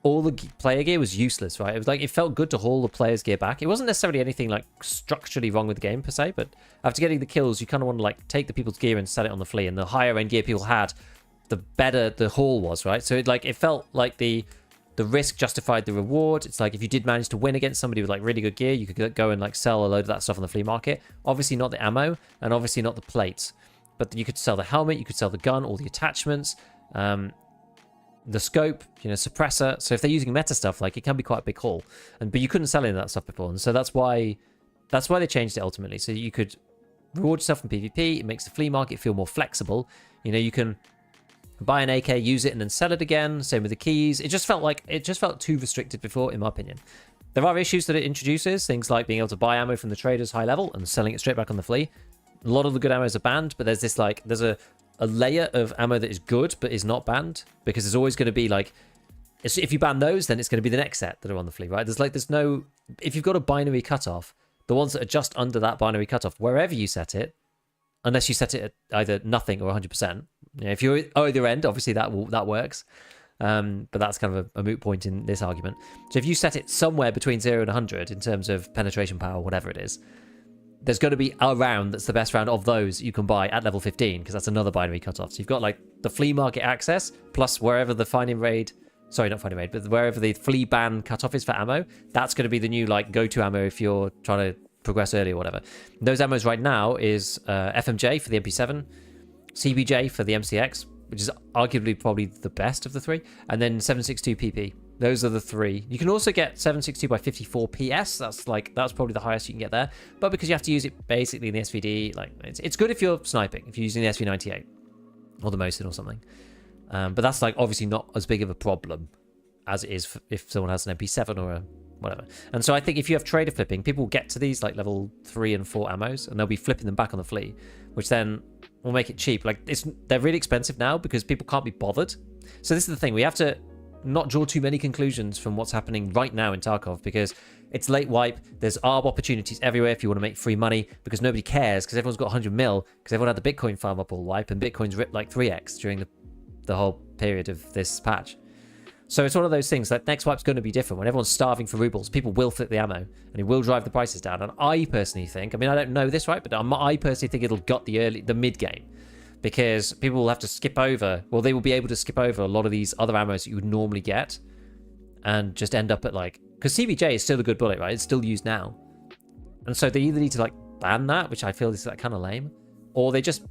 all the player gear was useless, right? It was like, it felt good to haul the player's gear back. It wasn't necessarily anything, like, structurally wrong with the game, per se, but after getting the kills, you kind of want to, like, take the people's gear and sell it on the Flea, and the higher end gear people had, the better the haul was, right? So, it felt like the risk justified the reward. It's like, if you did manage to win against somebody with, like, really good gear, you could go and, like, sell a load of that stuff on the flea market. Obviously not the ammo, and obviously not the plates, but you could sell the helmet, you could sell the gun, all the attachments, the scope, you know, suppressor. So if they're using meta stuff, like, it can be quite a big haul. But you couldn't sell any of that stuff before, and so that's why they changed it ultimately. So you could reward yourself from PvP. It makes the flea market feel more flexible. You know, you can buy an AK, use it, and then sell it again. Same with the keys. It just felt too restricted before, in my opinion. There are issues that it introduces, things like being able to buy ammo from the traders high level and selling it straight back on the flea. A lot of the good ammos are banned, but there's this, like, there's a layer of ammo that is good but is not banned, because there's always going to be, like, if you ban those, then it's going to be the next set that are on the flea, right? There's no, if you've got a binary cutoff, the ones that are just under that binary cutoff, wherever you set it, unless you set it at either nothing or 100%, you know, if you're either end, obviously that works. But that's kind of a moot point in this argument. So if you set it somewhere between 0 and 100 in terms of penetration power, whatever it is, there's going to be a round that's the best round of those you can buy at level 15, because that's another binary cutoff. So you've got, like, the flea market access, plus wherever the finding raid, sorry, not finding raid, but wherever the flea ban cutoff is for ammo, that's going to be the new, like, go-to ammo if you're trying to progress early or whatever. Those ammos right now is FMJ for the MP7, CBJ for the MCX, which is arguably probably the best of the three, and then 7.62 PP. Those are the three. You can also get 7.62 by 54 PS. That's probably the highest you can get there. But because you have to use it basically in the SVD, like, it's good if you're sniping, if you're using the SV98 or the Mosin or something. But that's, like, obviously not as big of a problem as it is if someone has an MP7 or a whatever. And so I think if you have trader flipping, people will get to these, like, level 3 and 4 ammos, and they'll be flipping them back on the flea, which then will make it cheap. Like, they're really expensive now because people can't be bothered. So this is the thing. We have to not draw too many conclusions from what's happening right now in Tarkov, because it's late wipe. There's ARB opportunities everywhere if you want to make free money, because nobody cares, because everyone's got 100 mil, because everyone had the Bitcoin farm up all wipe, and Bitcoin's ripped like 3x during the whole period of this patch. So it's one of those things that next wipe's going to be different. When everyone's starving for rubles, people will flip the ammo, and it will drive the prices down. And I personally think, I mean, I don't know this, right, but I personally think it'll gut the mid game, because people will have to skip over, well, they will be able to skip over a lot of these other ammos that you would normally get, and just end up at, like, because CBJ is still a good bullet, right? It's still used now. And so they either need to, like, ban that, which I feel is, like, kind of lame, or they just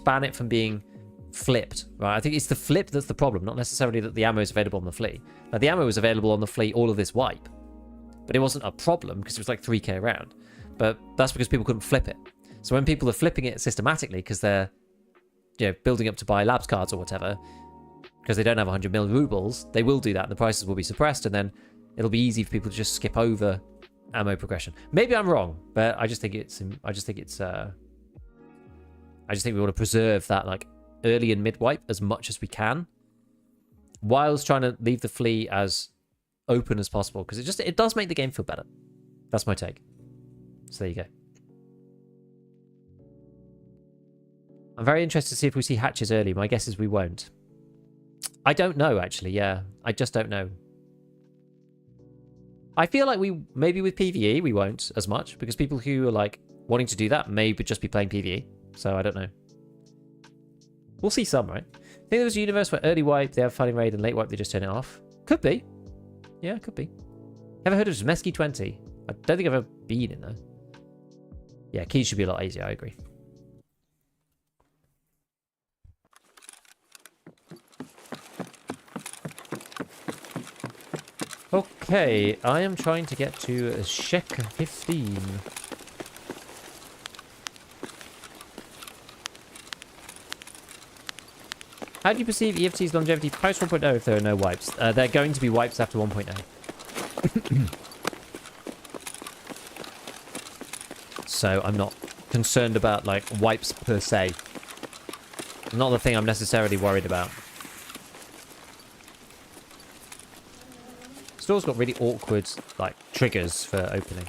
ban it from being flipped, right? I think it's the flip that's the problem, not necessarily that the ammo is available on the flea. Now, the ammo was available on the flea all of this wipe, but it wasn't a problem because it was like 3k a round. But that's because people couldn't flip it. So when people are flipping it systematically because they're, you know, building up to buy labs cards or whatever, because they don't have 100 mil rubles, they will do that, and the prices will be suppressed, and then it'll be easy for people to just skip over ammo progression. Maybe I'm wrong, but I just think it's I just think we want to preserve that like early and mid wipe as much as we can, whilst trying to leave the Flea as open as possible, because it does make the game feel better. That's my take. So there you go. I'm very interested to see if we see hatches early. My guess is we won't. I don't know, actually. Yeah, I just don't know. I feel like maybe with PvE we won't as much, because people who are like wanting to do that may just be playing PvE. So I don't know. We'll see some, right? I think there was a universe where early wipe they have fighting raid and late wipe they just turn it off. Could be. Yeah, could be. Ever heard of Zmeski 20? I don't think I've ever been in there. Yeah, keys should be a lot easier, I agree. Okay, I am trying to get to Shek 15. How do you perceive EFT's longevity post 1.0 if there are no wipes? They're going to be wipes after 1.0. So I'm not concerned about like wipes per se. Not the thing I'm necessarily worried about. Store's got really awkward like triggers for opening.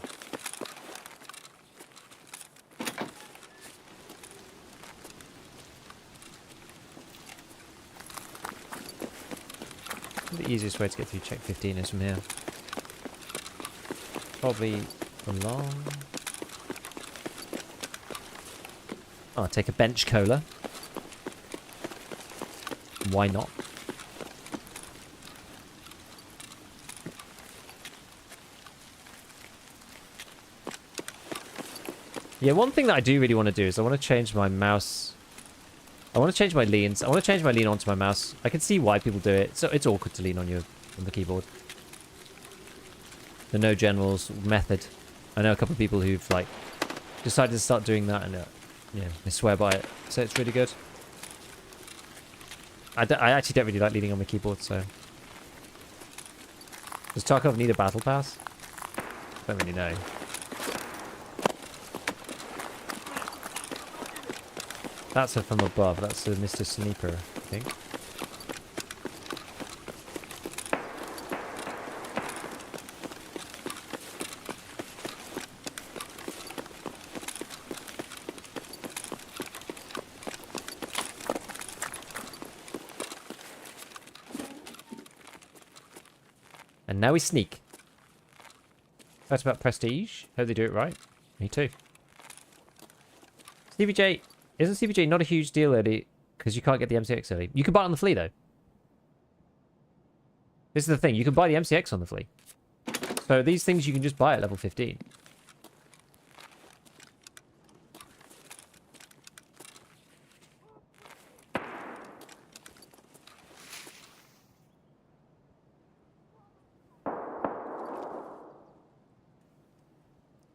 The easiest way to get through check 15 is from here. Probably along. Oh, I'll take a bench cola. Why not? Yeah, one thing that I do really want to do is I want to change my mouse. I want to change my leans. I want to change my lean onto my mouse. I can see why people do it. So it's awkward to lean on the keyboard. The no generals method. I know a couple of people who've like decided to start doing that, and yeah, they swear by it. So it's really good. I actually don't really like leaning on my keyboard. So does Tarkov need a battle pass? I don't really know. That's a from above. That's a Mr. Sneaker, I think. And now we sneak. That's about prestige. Hope they do it right. Me too. CVJ. Isn't CVJ not a huge deal early because you can't get the MCX early? You can buy it on the Flea, though. This is the thing. You can buy the MCX on the Flea. So these things you can just buy at level 15.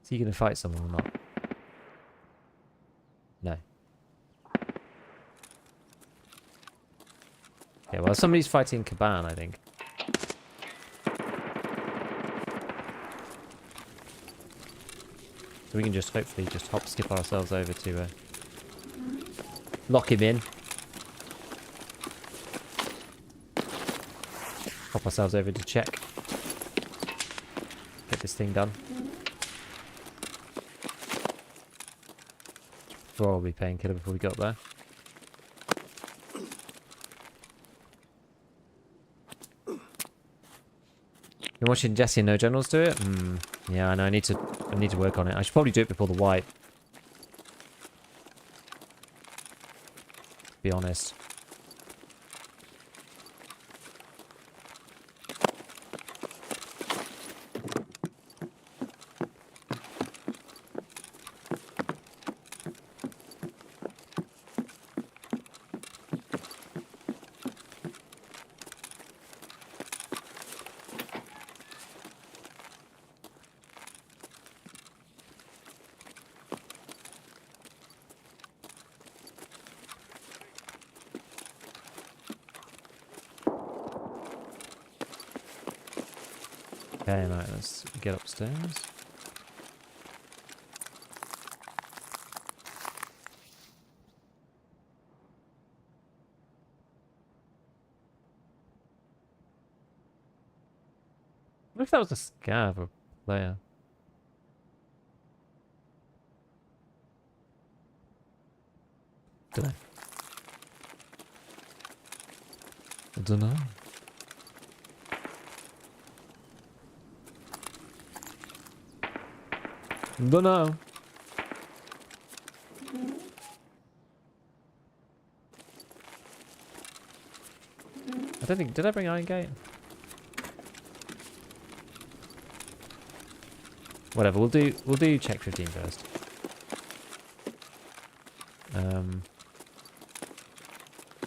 Is he going to fight someone or not? No. Okay, well, somebody's fighting Caban, I think. So we can just hopefully just hop skip ourselves over to lock him in. Hop ourselves over to check. Get this thing done. Probably painkiller before we got there. You're watching Jesse and No Generals do it? Yeah, I know. I need to work on it. I should probably do it before the wipe. To be honest. Okay, right, let's get upstairs. if that was a scav or player. Don't know. I don't know. Don't know. I don't think... Did I bring Iron Gate? Whatever, we'll do check 15 first.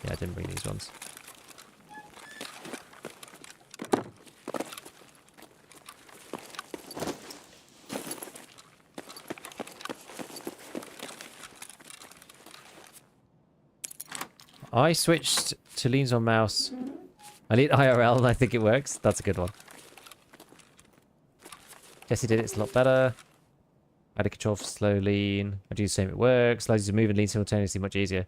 Yeah, I didn't bring these ones. I switched to leans on mouse. I need IRL and I think it works. That's a good one. Jesse did it, it's a lot better. Added control for slow lean. I do the same, it works. Allows you to move and lean simultaneously, much easier.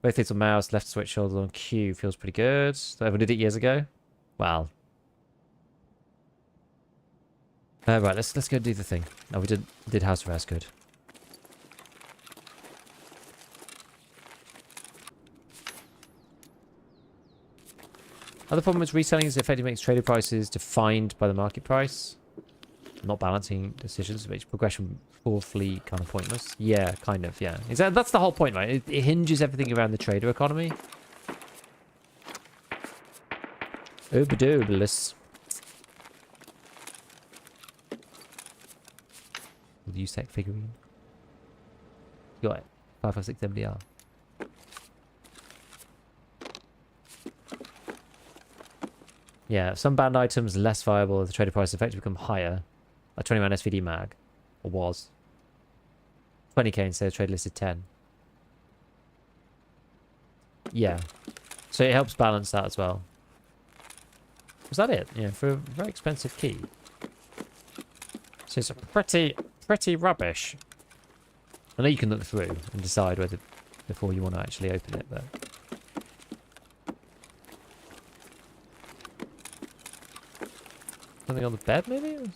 Both things on mouse, left switch shoulder on Q feels pretty good. So everyone did it years ago. Wow. Right, let's go do the thing. Oh, we did house arrest, good. Other problem with reselling is it effectively makes traded prices defined by the market price. Not balancing decisions, which makes progression for Flea kind of pointless. Yeah, kind of, yeah. That's the whole point, right? It hinges everything around the trader economy. Oberdobless. Will you sec figurine? You got it. 556 MDR. Yeah, some banned items less viable as the trader price effectively become higher. Like 20 man SVD mag. Or was. 20k instead of trade listed 10. Yeah. So it helps balance that as well. Was that it? Yeah, for a very expensive key. So it's pretty rubbish. I know you can look through and decide whether before you want to actually open it, but... Something on the bed, maybe?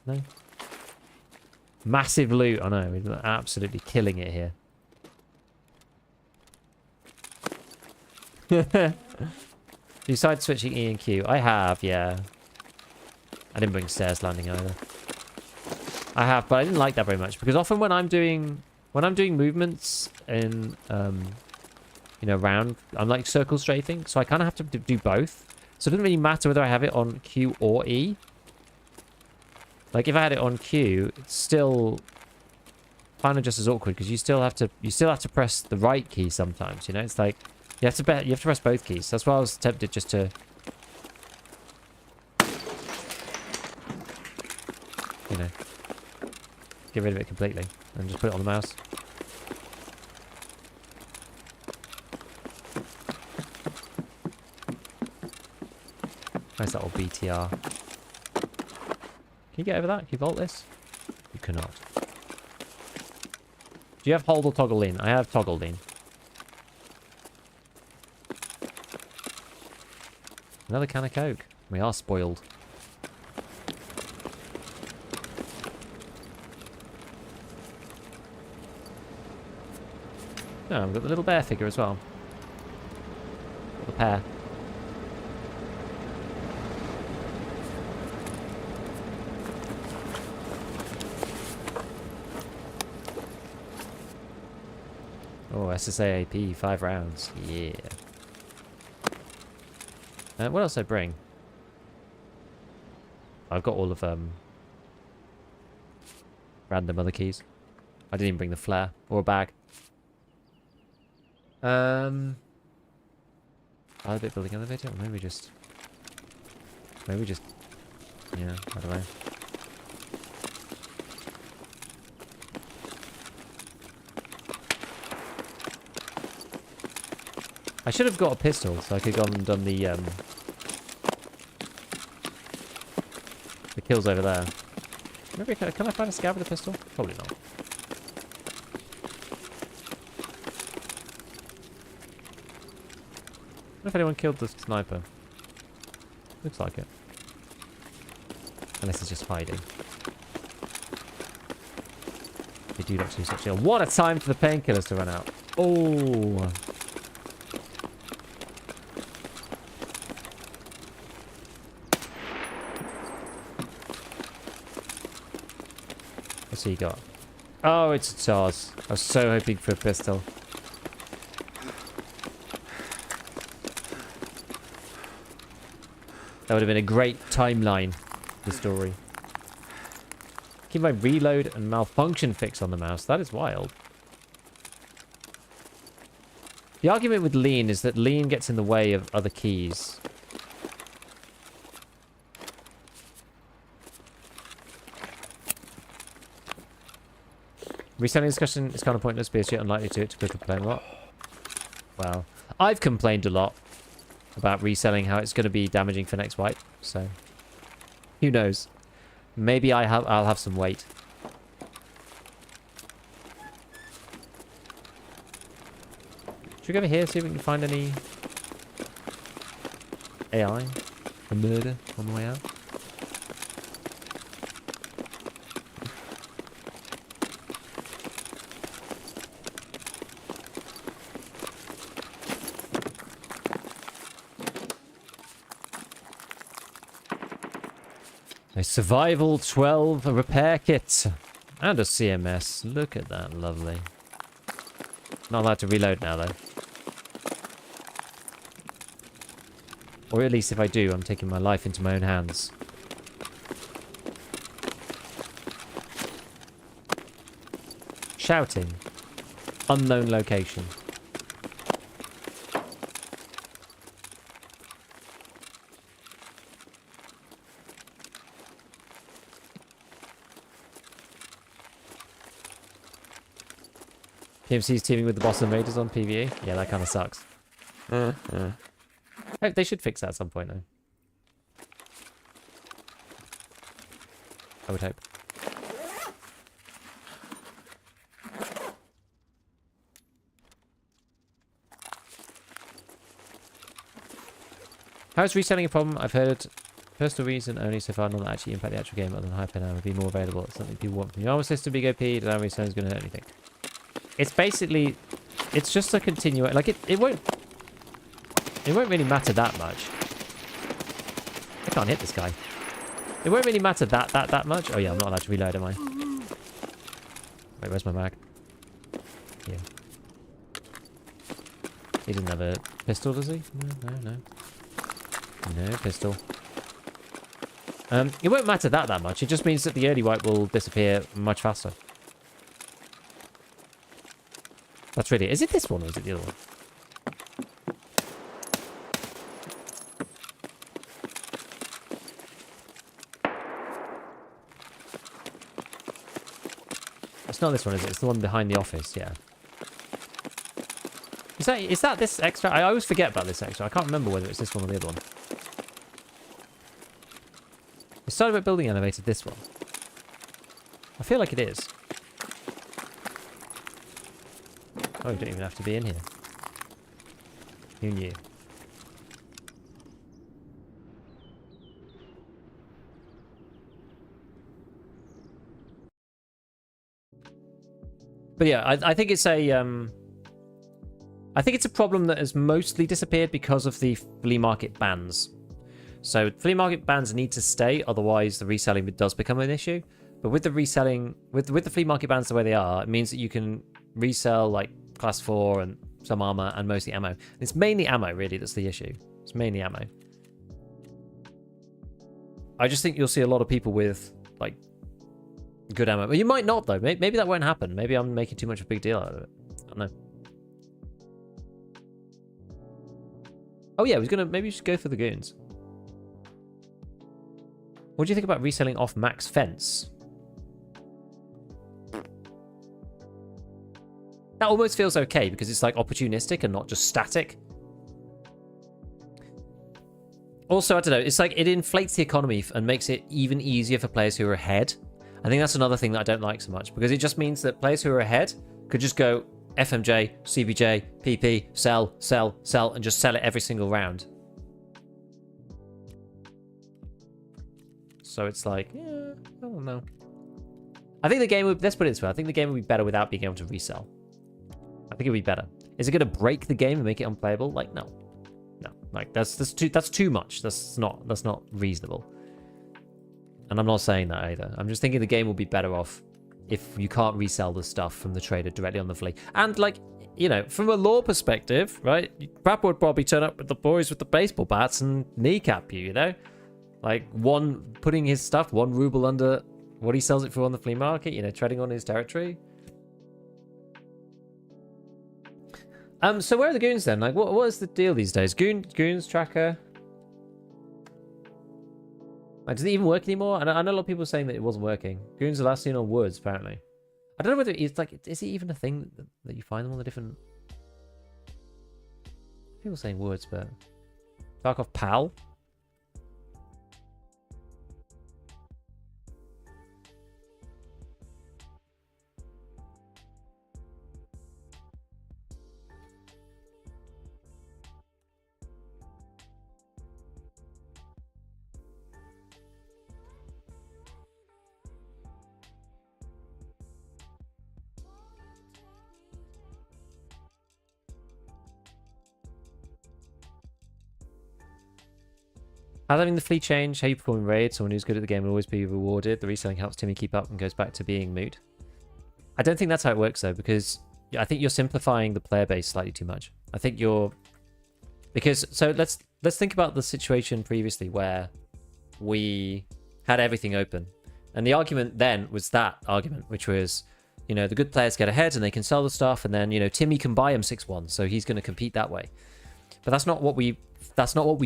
No? Massive loot. I know, we're absolutely killing it here. You side switching E and Q? I have, yeah. I didn't bring stairs landing either. I have, but I didn't like that very much because often when I'm doing movements in you know, round, I'm like circle strafing, so I kind of have to do both. So it doesn't really matter whether I have it on Q or E. Like if I had it on Q, it's still kind of just as awkward because you still have to press the right key sometimes. You know, it's like you have to press both keys. That's why I was tempted just to, you know, get rid of it completely and just put it on the mouse. Nice little BTR. Can you get over that? Can you vault this? You cannot. Do you have hold or toggle lean? I have toggle lean. Another can of Coke. We are spoiled. Oh, we've got the little bear figure as well. Got the pair. Oh, SSA AP, 5 rounds. Yeah. What else did I bring? I've got all of random other keys. I didn't even bring the flare or a bag. Other bit building elevator, or maybe just yeah, I don't know. I should have got a pistol so I could have gone and done the kills over there. Maybe can I find a scav with a pistol? Probably not. I wonder if anyone killed the sniper. Looks like it. Unless it's just hiding. They do not do such ill. What a time for the painkillers to run out. Oh. What's he got? Oh, it's a Tars. I was so hoping for a pistol. That would have been a great timeline for the story. Keep my reload and malfunction fix on the mouse. That is wild. The argument with lean is that lean gets in the way of other keys. Reselling discussion is kind of pointless because you're unlikely to complain a lot. Well, I've complained a lot about reselling, how it's going to be damaging for next wipe. So, who knows? Maybe I'll have some weight. Should we go over here, see if we can find any AI or murder on the way out? A survival 12 repair kit and a CMS. Look at that, lovely. Not allowed to reload now though. Or at least if I do, I'm taking my life into my own hands. Shouting. Unknown location. PMC's teaming with the Boston Raiders on PvE. Yeah, that kind of sucks. Oh, they should fix that at some point, though. I would hope. How is reselling a problem? I've heard personal reason only so far, not actually impact the actual game other than hyper now would be more available. It's something people want from the armor system, big OP, and how reselling is going to hurt anything. It's basically, it's just a continuation. Like it won't really matter that much. I can't hit this guy. It won't really matter that much. Oh yeah, I'm not allowed to reload, am I? Wait, where's my mag? Here. He doesn't have a pistol, does he? No. No pistol. It won't matter that much. It just means that the early wipe will disappear much faster. That's really... Is it this one or is it the other one? It's not this one, is it? It's the one behind the office, yeah. Is that this extra? I always forget about this extra. I can't remember whether it's this one or the other one. We started with building elevator, this one. I feel like it is. Oh, you don't even have to be in here. Who knew? But yeah, I think it's a I think it's a problem that has mostly disappeared because of the flea market bans. So flea market bans need to stay, otherwise the reselling does become an issue. But with the reselling, with the flea market bans the way they are, it means that you can resell like class 4 and some armor and mostly ammo. It's mainly ammo really that's the issue. It's mainly ammo. I just think you'll see a lot of people with like good ammo. But you might not though. Maybe that won't happen. Maybe I'm making too much of a big deal out of it. I don't know. Oh yeah, maybe we should go for the goons. What do you think about reselling off max fence? That almost feels okay because it's like opportunistic and not just static. Also, I don't know, it's like it inflates the economy and makes it even easier for players who are ahead. I think that's another thing that I don't like so much because it just means that players who are ahead could just go FMJ, CBJ, PP, sell, sell, sell, and just sell it every single round. So it's like, yeah, I don't know. I think the game would, let's put it this way, I think the game would be better without being able to resell. I think it would be better. Is it going to break the game and make it unplayable? Like, no. No. Like, that's too much. That's not reasonable. And I'm not saying that either. I'm just thinking the game will be better off if you can't resell the stuff from the trader directly on the Flea. And, like, you know, from a law perspective, right, Papa would probably turn up with the boys with the baseball bats and kneecap you, you know? Like, putting his stuff 1 ruble under what he sells it for on the flea market, you know, treading on his territory. So where are the goons then? Like, what is the deal these days? Goons tracker. Like, does it even work anymore? I know a lot of people saying that it wasn't working. Goons are last seen on Woods, apparently. I don't know whether it's like, is it even a thing that you find them on the different... People saying Woods, but... Tarkov PAL? How's having the fleet change? How you perform in raid? Someone who's good at the game will always be rewarded. The reselling helps Timmy keep up and goes back to being moot. I don't think that's how it works though, because I think you're simplifying the player base slightly too much. I think you're... Because, so let's think about the situation previously where we had everything open. And the argument then was that argument, which was, you know, the good players get ahead and they can sell the stuff, and then, you know, Timmy can buy him 6-1, so he's going to compete that way. But that's not what we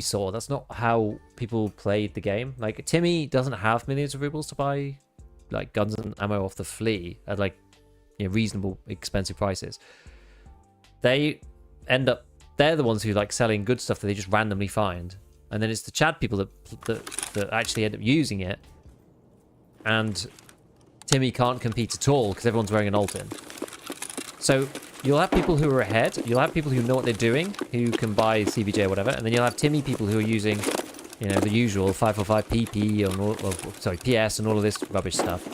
saw. That's not how people played the game. Like, Timmy doesn't have millions of rubles to buy, like, guns and ammo off the Flea at, like, you know, reasonable, expensive prices. They're the ones who like selling good stuff that they just randomly find, and then it's the Chad people that actually end up using it, and Timmy can't compete at all because everyone's wearing an alt-in. So you'll have people who are ahead, you'll have people who know what they're doing, who can buy CBJ or whatever, and then you'll have Timmy people who are using, you know, the usual 545 PP or PS and all of this rubbish stuff.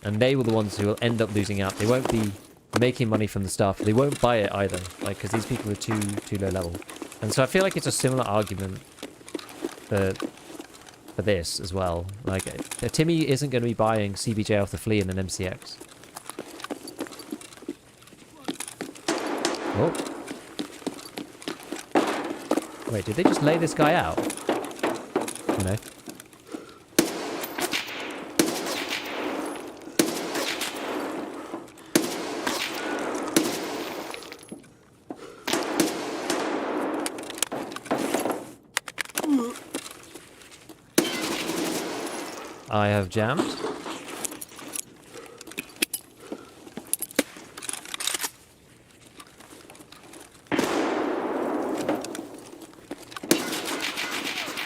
And they were the ones who will end up losing out. They won't be making money from the stuff. They won't buy it either, like, because these people are too low level. And so I feel like it's a similar argument for this as well. Like, Timmy isn't going to be buying CBJ off the Flea and an MCX. Oh. Wait, did they just lay this guy out? You know? I have jammed.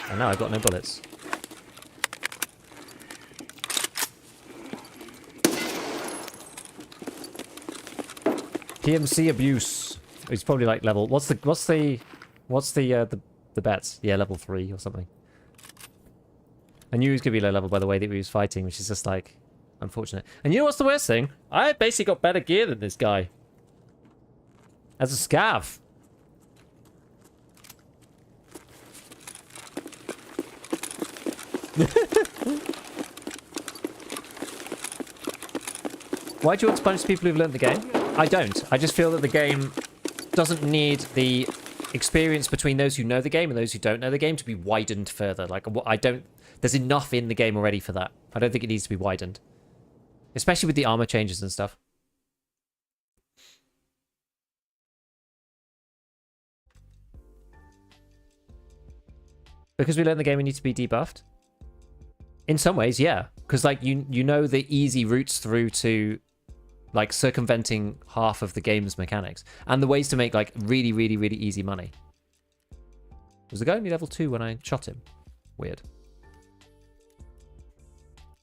And now I've got no bullets. PMC abuse. He's probably like level. What's the bets? Yeah, level 3 or something. I knew he was going to be low level by the way that he was fighting, which is just, like, unfortunate. And you know what's the worst thing? I basically got better gear than this guy. As a Scav. Why do you want to punish people who've learned the game? I don't. I just feel that the game doesn't need the experience between those who know the game and those who don't know the game to be widened further. Like, I don't... There's enough in the game already for that. I don't think it needs to be widened. Especially with the armor changes and stuff. Because we learned the game, we need to be debuffed? In some ways, yeah. Because, like, you know the easy routes through to, like, circumventing half of the game's mechanics. And the ways to make, like, really, really, really easy money. Was the guy only level 2 when I shot him? Weird.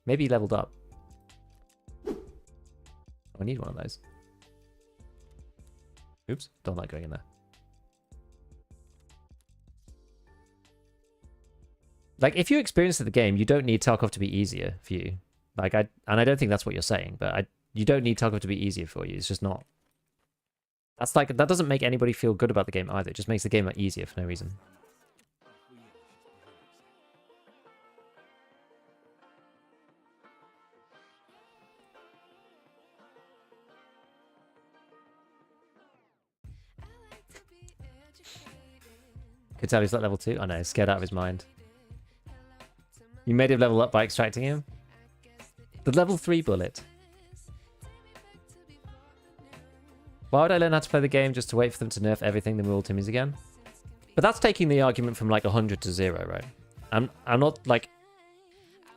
Maybe he leveled up. Oh, I need one of those. Oops, don't like going in there. Like, if you experience the game, you don't need Tarkov to be easier for you. Like, and I don't think that's what you're saying, but you don't need Tarkov to be easier for you. It's just not. That's like, that doesn't make anybody feel good about the game either. It just makes the game like easier for no reason. Could tell he's at level 2. I know, scared out of his mind. You made him level up by extracting him? The level 3 bullet. Why would I learn how to play the game just to wait for them to nerf everything, then we're all Timmies again? But that's taking the argument from like 100 to 0, right? I'm not like...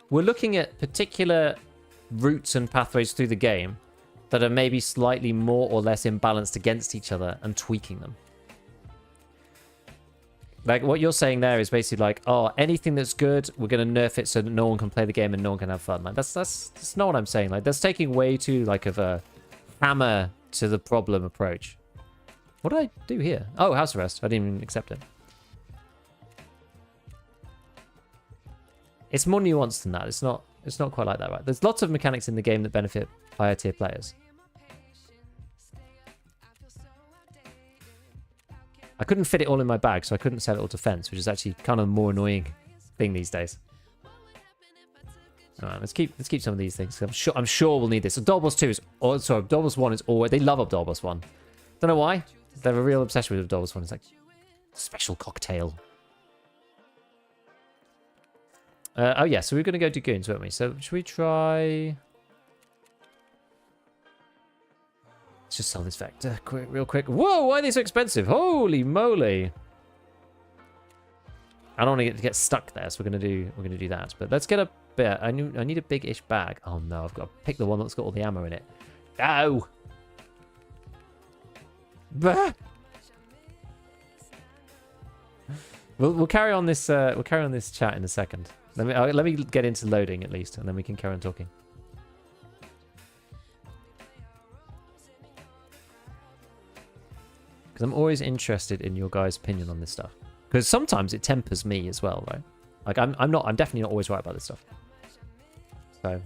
We're looking at particular routes and pathways through the game that are maybe slightly more or less imbalanced against each other and tweaking them. Like, what you're saying there is basically like, oh, anything that's good, we're going to nerf it so that no one can play the game and no one can have fun. Like, that's not what I'm saying. Like, that's taking way too, like, of a hammer to the problem approach. What did I do here? Oh, house arrest. I didn't even accept it. It's more nuanced than that. It's not quite like that, right? There's lots of mechanics in the game that benefit higher tier players. I couldn't fit it all in my bag, so I couldn't sell it all to Fence, which is actually kind of a more annoying thing these days. All right, let's keep some of these things. I'm sure we'll need this. Abdolbos 2 is, oh, sorry, Abdolbos 1 is always, they love Abdolbos 1. Don't know why. They have a real obsession with Abdolbos 1. It's like special cocktail. Oh yeah, so we're gonna go do Goons, weren't we? So should we try? Let's just sell this Vector real quick. Whoa, why are they so expensive? Holy moly! I don't want to get stuck there, so we're gonna do that. But let's get a bit. I need a big-ish bag. Oh no, I've got to pick the one that's got all the ammo in it. Ow! Bah! We'll carry on this. We'll carry on this chat in a second. Let me get into loading at least, and then we can carry on talking. Because I'm always interested in your guys' opinion on this stuff. Because sometimes it tempers me as well, right? Like I'm definitely not always right about this stuff. So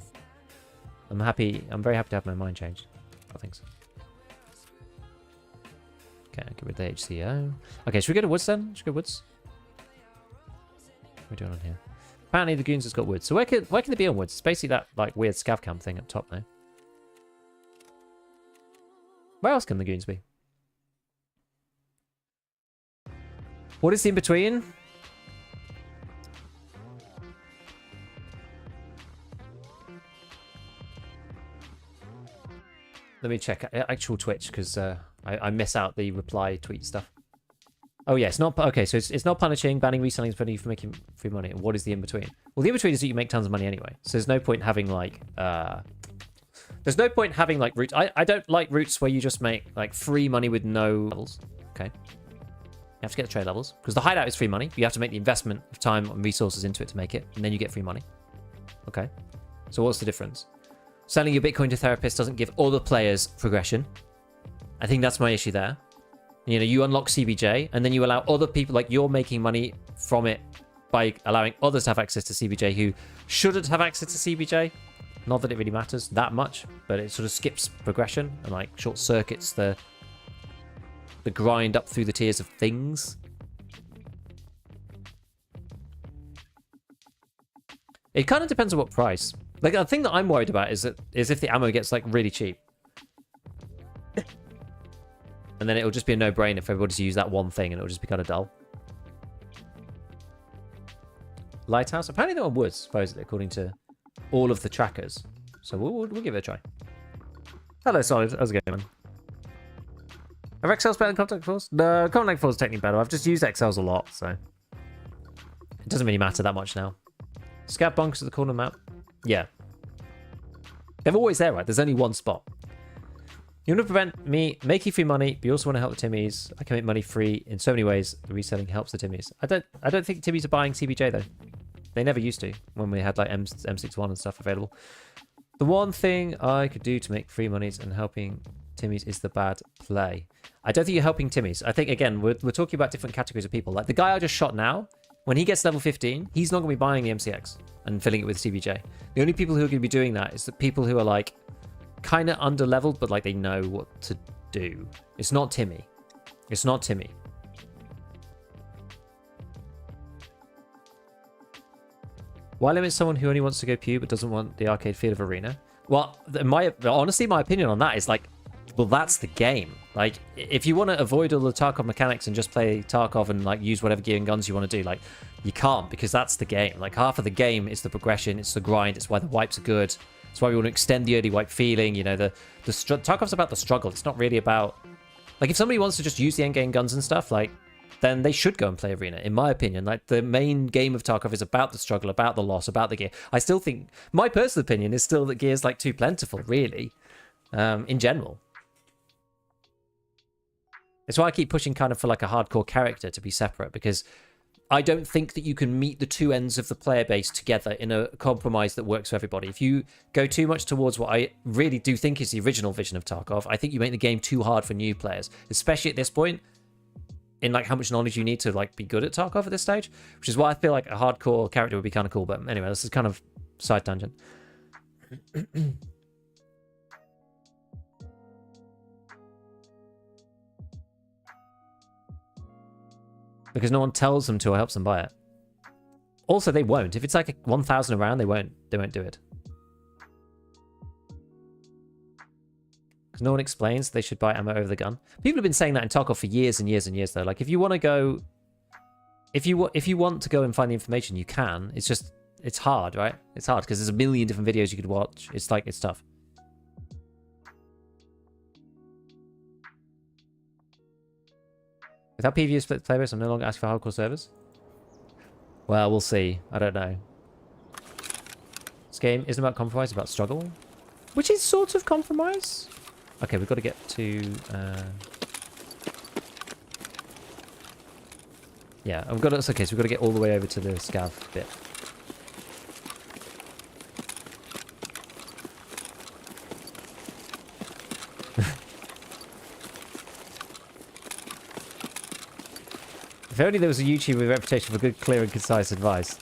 I'm very happy to have my mind changed. I think so. Okay, get rid of the HCO. Okay, should we go to woods then? Should we go woods? What are we doing on here? Apparently the Goons has got woods. So where can they be on woods? It's basically that like weird scav camp thing up top now. Where else can the Goons be? What is the in-between? Let me check actual Twitch, because I miss out the reply tweet stuff. Oh yeah, it's not... Okay, so it's not punishing, banning reselling is punishing for making free money. And what is the in-between? Well, the in-between is that you make tons of money anyway. So there's no point having, like... There's no point having, like, routes... I don't like routes where you just make, like, free money with no levels. Okay. You have to get the trade levels. Because the hideout is free money. You have to make the investment of time and resources into it to make it. And then you get free money. Okay. So what's the difference? Selling your Bitcoin to therapists doesn't give other players progression. I think that's my issue there. You know, you unlock CBJ, and then you allow other people, like you're making money from it by allowing others to have access to CBJ who shouldn't have access to CBJ. Not that it really matters that much, but it sort of skips progression and like short circuits the grind up through the tiers of things. It kind of depends on what price. Like the thing that I'm worried about is if the ammo gets like really cheap. And then it'll just be a no-brainer for everybody to use that one thing, and it'll just be kind of dull. Lighthouse? Apparently they're on woods, supposedly, according to all of the trackers. So we'll give it a try. Hello, Solid. How's it going? Are XLs better than Contact Force? No, Contact Force is technically better. I've just used XLs a lot, so... It doesn't really matter that much now. Scav bunkers at the corner map? Yeah. They're always there, right? There's only one spot. You want to prevent me making free money, but you also want to help the Timmies. I can make money free in so many ways. The reselling helps the Timmies. I don't think Timmies are buying CBJ though. They never used to when we had like M61 and stuff available. The one thing I could do to make free monies and helping Timmies is the bad play. I don't think you're helping Timmies. I think again we're talking about different categories of people. Like the guy I just shot now when he gets level 15, he's not going to be buying the MCX and filling it with CBJ. The only people who are going to be doing that is the people who are like kind of under leveled, but like they know what to do. It's not Timmy. It's not Timmy. Why limit someone who only wants to go pew but doesn't want the arcade feel of arena? Well, honestly, my opinion on that is like, well, that's the game. Like, if you want to avoid all the Tarkov mechanics and just play Tarkov and like use whatever gear and guns you want to do, like, you can't, because that's the game. Like, half of the game is the progression, it's the grind, it's why the wipes are good. It's why we want to extend the early wipe feeling. You know, Tarkov's about the struggle. It's not really about, like, if somebody wants to just use the endgame guns and stuff, like, then they should go and play arena, in my opinion. Like, the main game of Tarkov is about the struggle, about the loss, about the gear. I still think, my personal opinion is still that gear's like too plentiful, really, in general. It's why I keep pushing kind of for like a hardcore character to be separate, because I don't think that you can meet the two ends of the player base together in a compromise that works for everybody. If you go too much towards what I really do think is the original vision of Tarkov, I think you make the game too hard for new players, especially at this point, in like how much knowledge you need to like be good at Tarkov at this stage, which is why I feel like a hardcore character would be kind of cool. But anyway, this is kind of side tangent. Because no one tells them to or helps them buy it. Also, they won't. If it's like a 1,000 around, they won't do it. Because no one explains they should buy ammo over the gun. People have been saying that in Tarkov for years and years and years, though. Like, if you want to go... If you want to go and find the information, you can. It's just... It's hard, right? It's hard, because there's a million different videos you could watch. It's like... It's tough. Without PvE split playbase, I'm no longer asking for hardcore servers. Well, we'll see. I don't know. This game isn't about compromise, it's about struggle. Which is sort of compromise. Okay, we've got to get to... Yeah, I've got to... It's okay, so we've got to get all the way over to the Scav bit. If only there was a YouTuber with a reputation for good, clear and concise advice.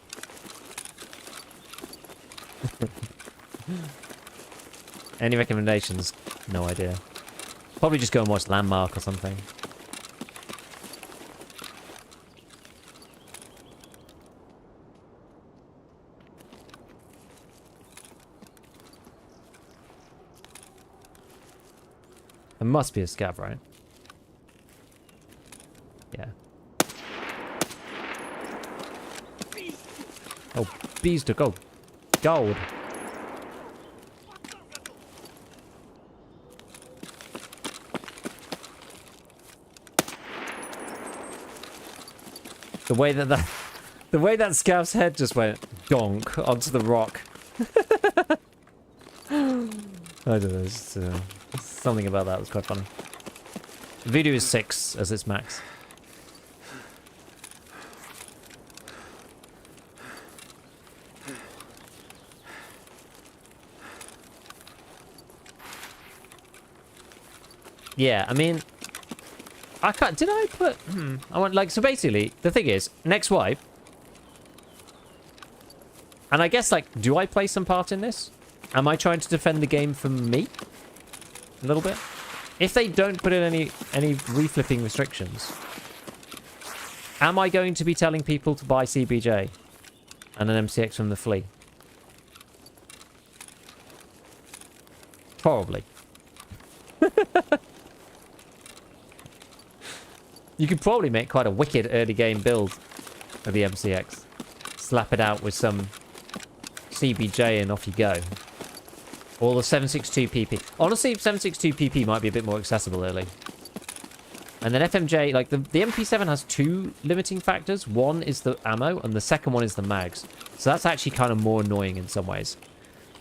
Any recommendations? No idea. Probably just go and watch Landmark or something. There must be a Scav, right? Yeah. Oh, bees to go. Gold. The way that Scav's head just went donk onto the rock. I don't know. Something about that was quite funny. The video is 6 as its max. Yeah, I mean, I can't. Did I put? I want like so. Basically, the thing is, next wipe, and I guess like, do I play some part in this? Am I trying to defend the game from me? A little bit. If they don't put in any reflipping restrictions, am I going to be telling people to buy CBJ and an MCX from the Flea? Probably. You could probably make quite a wicked early game build of the MCX. Slap it out with some CBJ and off you go. Or the 762 PP. Honestly, 762 PP might be a bit more accessible early. And then FMJ, like the MP7 has 2 limiting factors. One is the ammo and the second one is the mags. So that's actually kind of more annoying in some ways.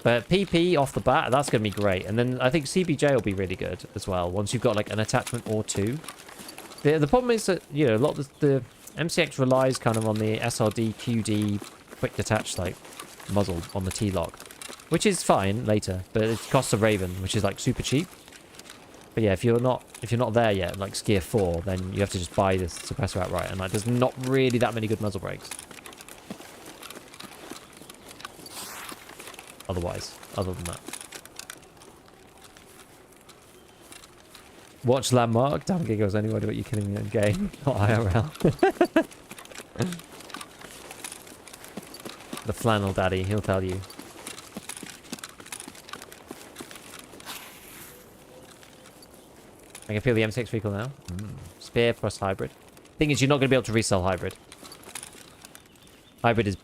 But PP off the bat, that's going to be great. And then I think CBJ will be really good as well once you've got like an attachment or 2. The problem is that, you know, a lot of the MCX relies kind of on the SRD, QD, quick detach like muzzle on the T-lock, which is fine later, but it costs a Raven, which is like super cheap. But yeah, if you're not there yet, like Skier 4, then you have to just buy this suppressor outright, and like there's not really that many good muzzle brakes. otherwise, other than that. Watch Landmark. Damn giggles. Anyway, what you're killing me in game, not IRL. The flannel daddy, he'll tell you. I can feel the M6 recoil now. Spear plus hybrid. Thing is, you're not going to be able to resell hybrid. Hybrid is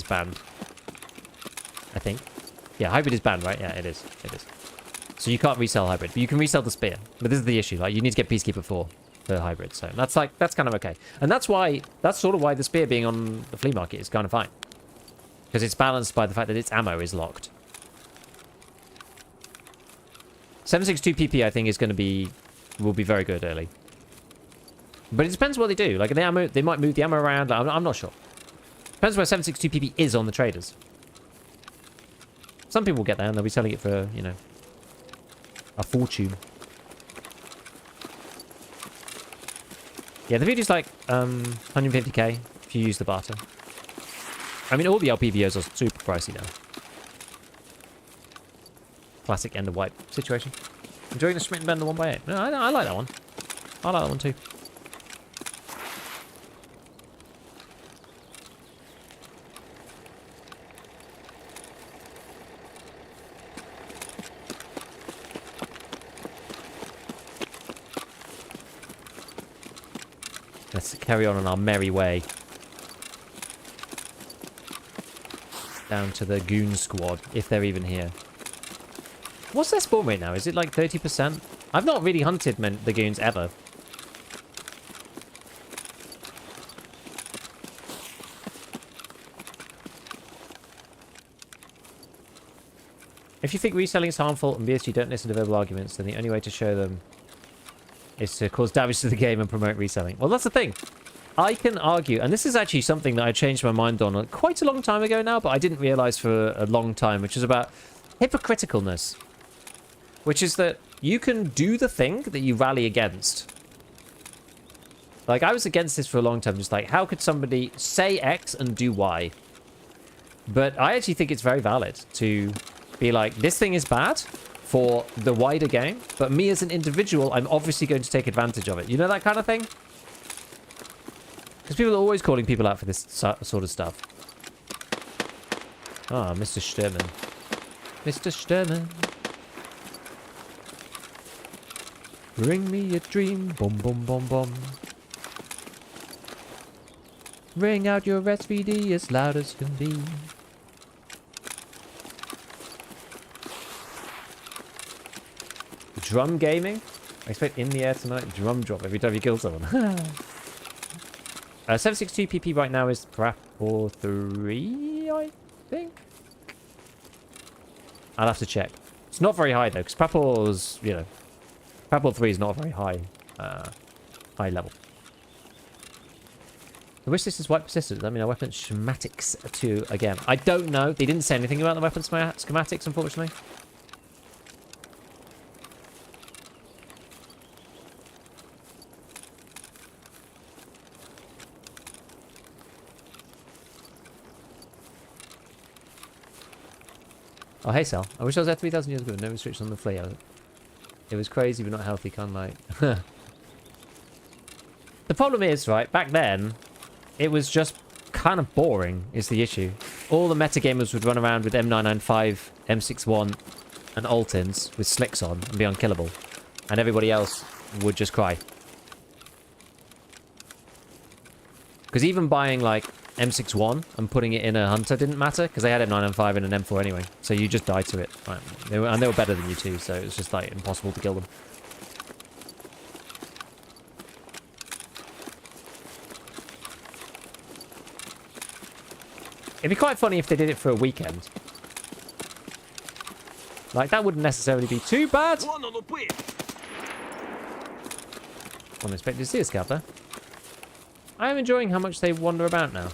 banned. I think. Yeah, hybrid is banned, right? Yeah, it is. It is. So you can't resell hybrid, but you can resell the spear. But this is the issue. Like, you need to get Peacekeeper 4 for hybrid. So that's kind of okay. And that's sort of why the spear being on the flea market is kind of fine. Because it's balanced by the fact that its ammo is locked. 7.62 PP, I think, will be very good early. But it depends what they do. Like, the ammo, they might move the ammo around. I'm not sure. Depends where 7.62 PP is on the traders. Some people will get there and they'll be selling it for, you know, a fortune. Yeah, the video's like 150k if you use the barter. I mean, all the LPVOs are super pricey now. Classic end of wipe situation. Enjoying the Schmidt Bender 1x8. No, I like that one. I like that one too. Let's carry on our merry way. Down to the Goon squad, if they're even here. What's their spawn rate now? Is it like 30%? I've not really hunted the Goons ever. If you think reselling is harmful and BSG don't listen to verbal arguments, then the only way to show them is to cause damage to the game and promote reselling. Well, that's the thing. I can argue, and this is actually something that I changed my mind on quite a long time ago now, but I didn't realize for a long time, which is about hypocriticalness. Which is that you can do the thing that you rally against. Like, I was against this for a long time, just like, how could somebody say X and do Y? But I actually think it's very valid to be like, this thing is bad for the wider game, but me as an individual, I'm obviously going to take advantage of it. You know that kind of thing? Because people are always calling people out for this sort of stuff. Ah, Mr. Sturman. Mr. Sturman. Bring me a dream. Boom, boom, boom, boom. Ring out your SVD as loud as can be. Drum gaming? I expect in the air tonight, drum drop every time you kill someone. 762 PP right now is Prapor 3, I think? I'll have to check. It's not very high though, because Prapor's, you know, Prapor 3 is not a very high level. The wish list is wipe persistent. Let me know weapon schematics 2 again. I don't know. They didn't say anything about the weapon schematics, unfortunately. Oh, hey, Sal. I wish I was there 3,000 years ago. No restrictions on the Flea. It was crazy, but not healthy. Can't lie. The problem is, right, back then, it was just kind of boring, is the issue. All the metagamers would run around with M995, M61, and Altins with slicks on and be unkillable. And everybody else would just cry. Because even buying, like, M61 and putting it in a hunter didn't matter, because they had M995 and an M4 anyway. So you just died to it. Right. And they were better than you too, so it was just, like, impossible to kill them. It'd be quite funny if they did it for a weekend. Like, that wouldn't necessarily be too bad. Wasn't expecting to see a Scav there. I am enjoying how much they wander about now.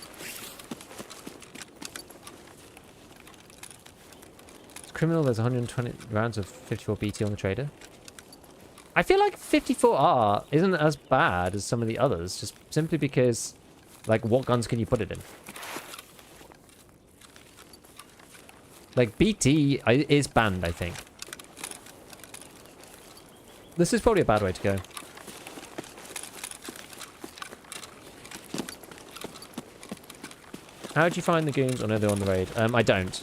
It's criminal there's 120 rounds of 54 BT on the trader. I feel like 54R isn't as bad as some of the others, just simply because, like, what guns can you put it in? Like, BT is banned, I think. This is probably a bad way to go. How do you find the goons? Oh no, they're on the raid. I don't.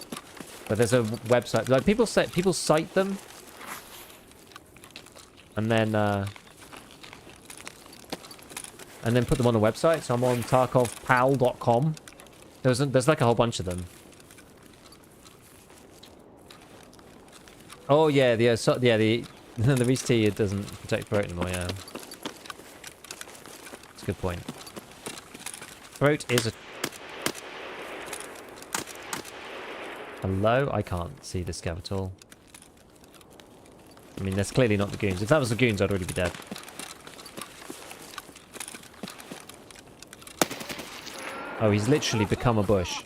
But there's a website. Like, people cite them. And then put them on the website. So I'm on tarkovpal.com. There's like a whole bunch of them. Oh yeah, the the Reese T, it doesn't protect throat anymore. Yeah, that's a good point. Throat is a... Hello? I can't see the scav at all. I mean, that's clearly not the goons. If that was the goons, I'd already be dead. Oh, he's literally become a bush.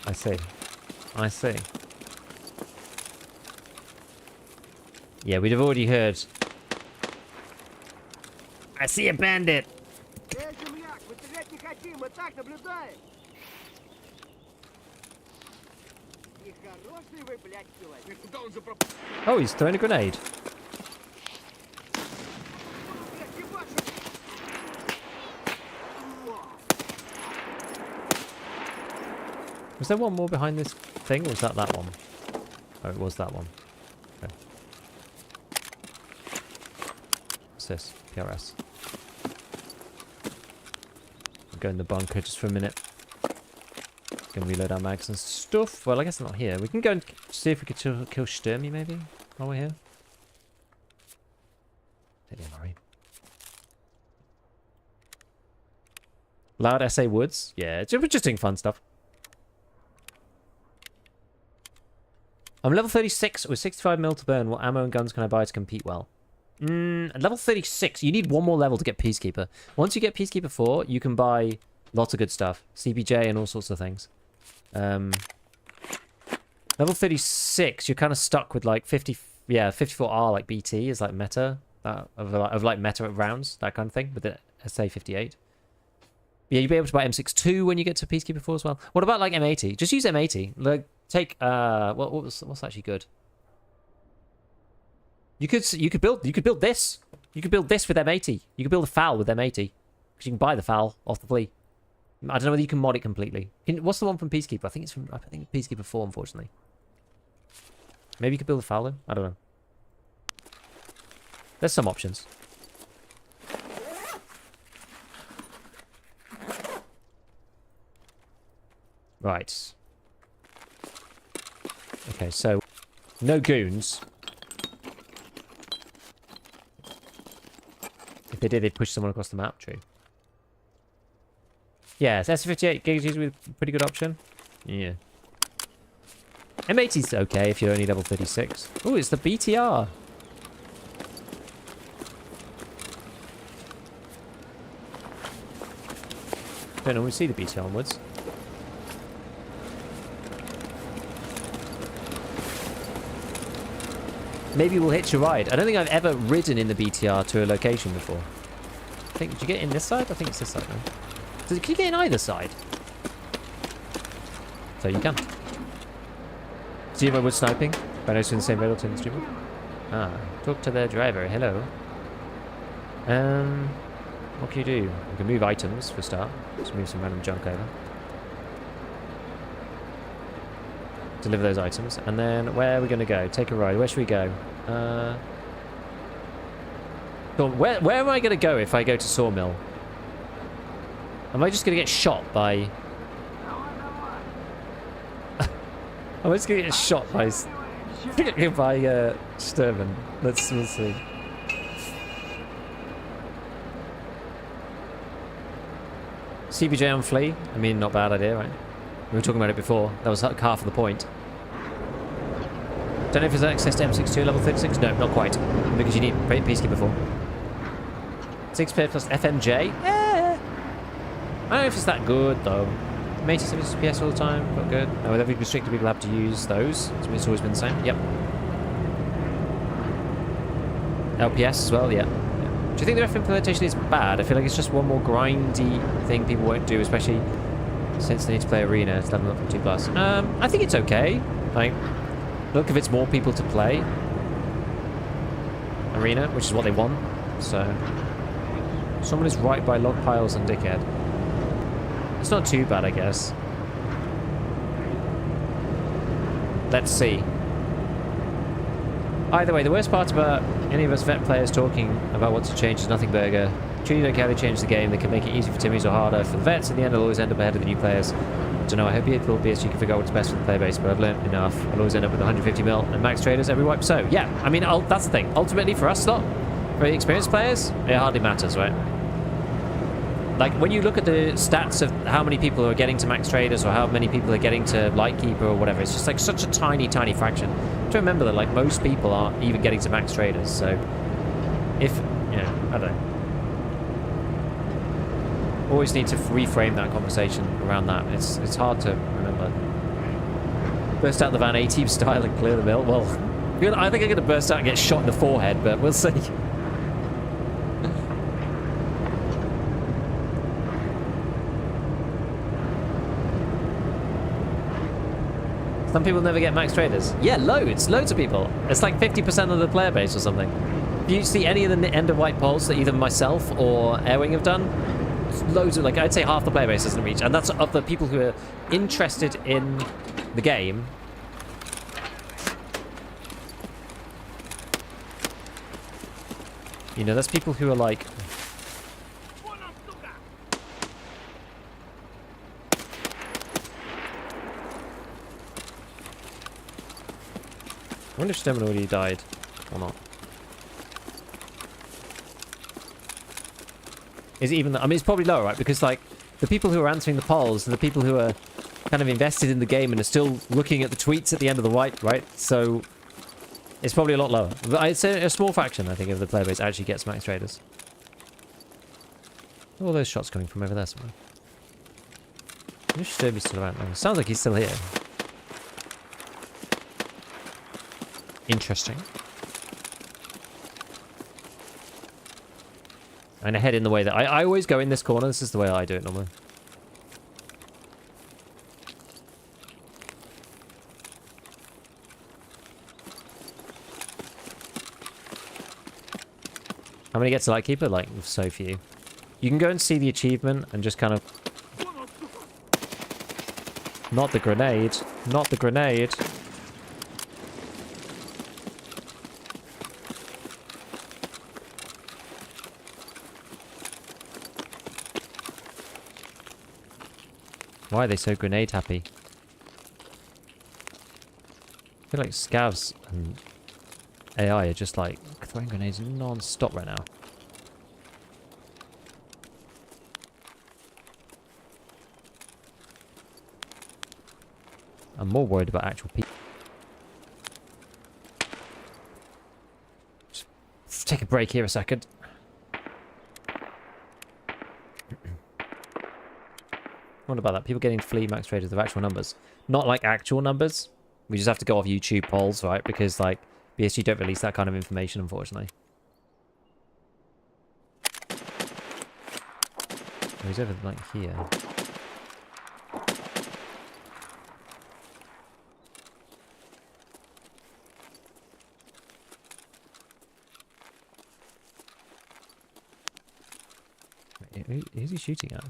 I see. I see. Yeah, we'd have already heard. I see a bandit! Oh, he's throwing a grenade. Was there one more behind this thing, or was that one? Oh, it was that one. Okay. What's this? PRS. We'll go in the bunker just for a minute. Gonna reload our mags and stuff. Well, I guess not here. We can go and see if we could kill Sturmy, maybe, while we're here. Don't worry. Loud SA Woods? Yeah, we're just doing fun stuff. I'm level 36 with 65 mil to burn. What ammo and guns can I buy to compete well? At level 36, you need one more level to get Peacekeeper. Once you get Peacekeeper 4, you can buy lots of good stuff. CBJ and all sorts of things. Level 36, you're kind of stuck with like 54R like BT is like meta. Of like meta rounds, that kind of thing, with the SA58. Yeah, you'll be able to buy M62 when you get to Peacekeeper 4 as well. What about like M80? Just use M80. Like, take what's actually good? You could build this. You could build this with M80. You could build a FAL with M80. Because you can buy the FAL off the Flea. I don't know whether you can mod it completely. What's the one from Peacekeeper? I think it's Peacekeeper 4, unfortunately. Maybe you could build a FAL then? I don't know. There's some options. Right. Okay, so no goons. If they did, they'd push someone across the map. True. Yeah, S58 gigs usually a pretty good option. Yeah. M80's okay if you're only level 36. Oh, it's the BTR. Don't normally see the BTR onwards. Maybe we'll hitch a ride. I don't think I've ever ridden in the BTR to a location before. Did you get in this side? I think it's this side now. So can you get in either side? So you can. See if I was sniping? I noticed in the same rail to the streamer. Ah, talk to the driver. Hello. What can you do? We can move items for a start. Just move some random junk over. Deliver those items. And then where are we going to go? Take a ride. Where should we go? Where am I going to go if I go to Sawmill? Am I just going to get shot by... I'm just going to get shot by... by Sturman. We'll see. CBJ on Flea? I mean, not bad idea, right? We were talking about it before. That was like half of the point. Don't know if there's access to M62 level 36. No, not quite. Because you need Peacekeeper 4. 6 player plus FMJ? Yeah. I don't know if it's that good, though. 87 PS all the time. Not good. No, with every restricted, people have to use those. It's always been the same. Yep. LPS as well, yeah. Do you think the Exfiltration is bad? I feel like it's just one more grindy thing people won't do, especially since they need to play Arena. It's leveling up from 2+. I think it's okay. Like, look, if it's more people to play Arena, which is what they want. So, someone is right by log piles and dickhead. It's not too bad, I guess. Let's see. Either way, the worst part about any of us vet players talking about what to change is nothing burger. Truly don't care if they change the game. They can make it easy for Timmies or harder. For the vets, in the end, I'll always end up ahead of the new players. I don't know, I hope you will BSG can figure out what's best for the player base, but I've learned enough. I'll always end up with 150 mil and max traders every wipe. So, yeah, I mean, that's the thing. Ultimately, for us lot, for the experienced players, it hardly matters, right? Like, when you look at the stats of how many people are getting to max traders or how many people are getting to lightkeeper or whatever, it's just like such a tiny, tiny fraction. You have to remember that, like, most people aren't even getting to max traders, so if, you know, I don't know. Always need to reframe that conversation around that. It's hard to remember. Burst out the van A-team style and clear the mill. Well, I think I'm going to burst out and get shot in the forehead, but we'll see. Some people never get max traders. Yeah, loads of people. It's like 50% of the player base or something. Do you see any of the end of white polls that either myself or Airwing have done? It's loads of, like, I'd say half the player base doesn't reach, and that's of the people who are interested in the game. You know, that's people who are like, I wonder if Sturman already died or not. Is it even? I mean, it's probably lower, right? Because like the people who are answering the polls are the people who are kind of invested in the game and are still looking at the tweets at the end of the wipe, right? So it's probably a lot lower. But I'd say a small fraction, I think, of the player base actually gets max traders. Where are all those shots coming from over there somewhere? I wish Sturby's still around. Oh, sounds like he's still here. Interesting. And I head in the way that I always go in this corner. This is the way I do it normally. How many get to Lightkeeper? Like, so few. You can go and see the achievement and just kind of... Not the grenade. Not the grenade. Why are they so grenade happy? I feel like Scavs and AI are just like throwing grenades non-stop right now. I'm more worried about actual people. Just take a break here a second. What about that? People getting Flea max traders of actual numbers. Not like actual numbers. We just have to go off YouTube polls, right? Because like BSG don't release that kind of information, unfortunately. Oh, he's over like here. Wait, who's he shooting at?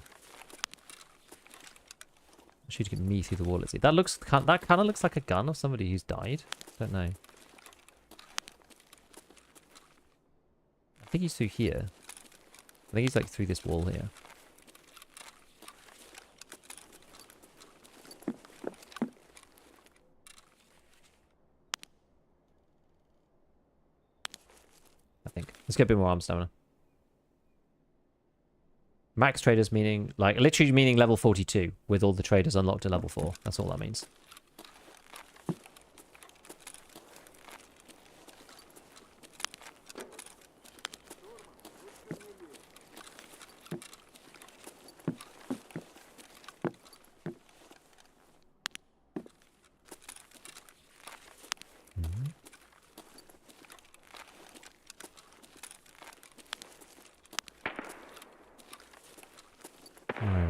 Shooting at me through the wall. Let's see. That kind of looks like a gun of somebody who's died. Don't know. I think he's through here. I think he's like through this wall here. I think. Let's get a bit more arm stamina. Max traders meaning, like, literally meaning level 42 with all the traders unlocked at level 4. That's all that means.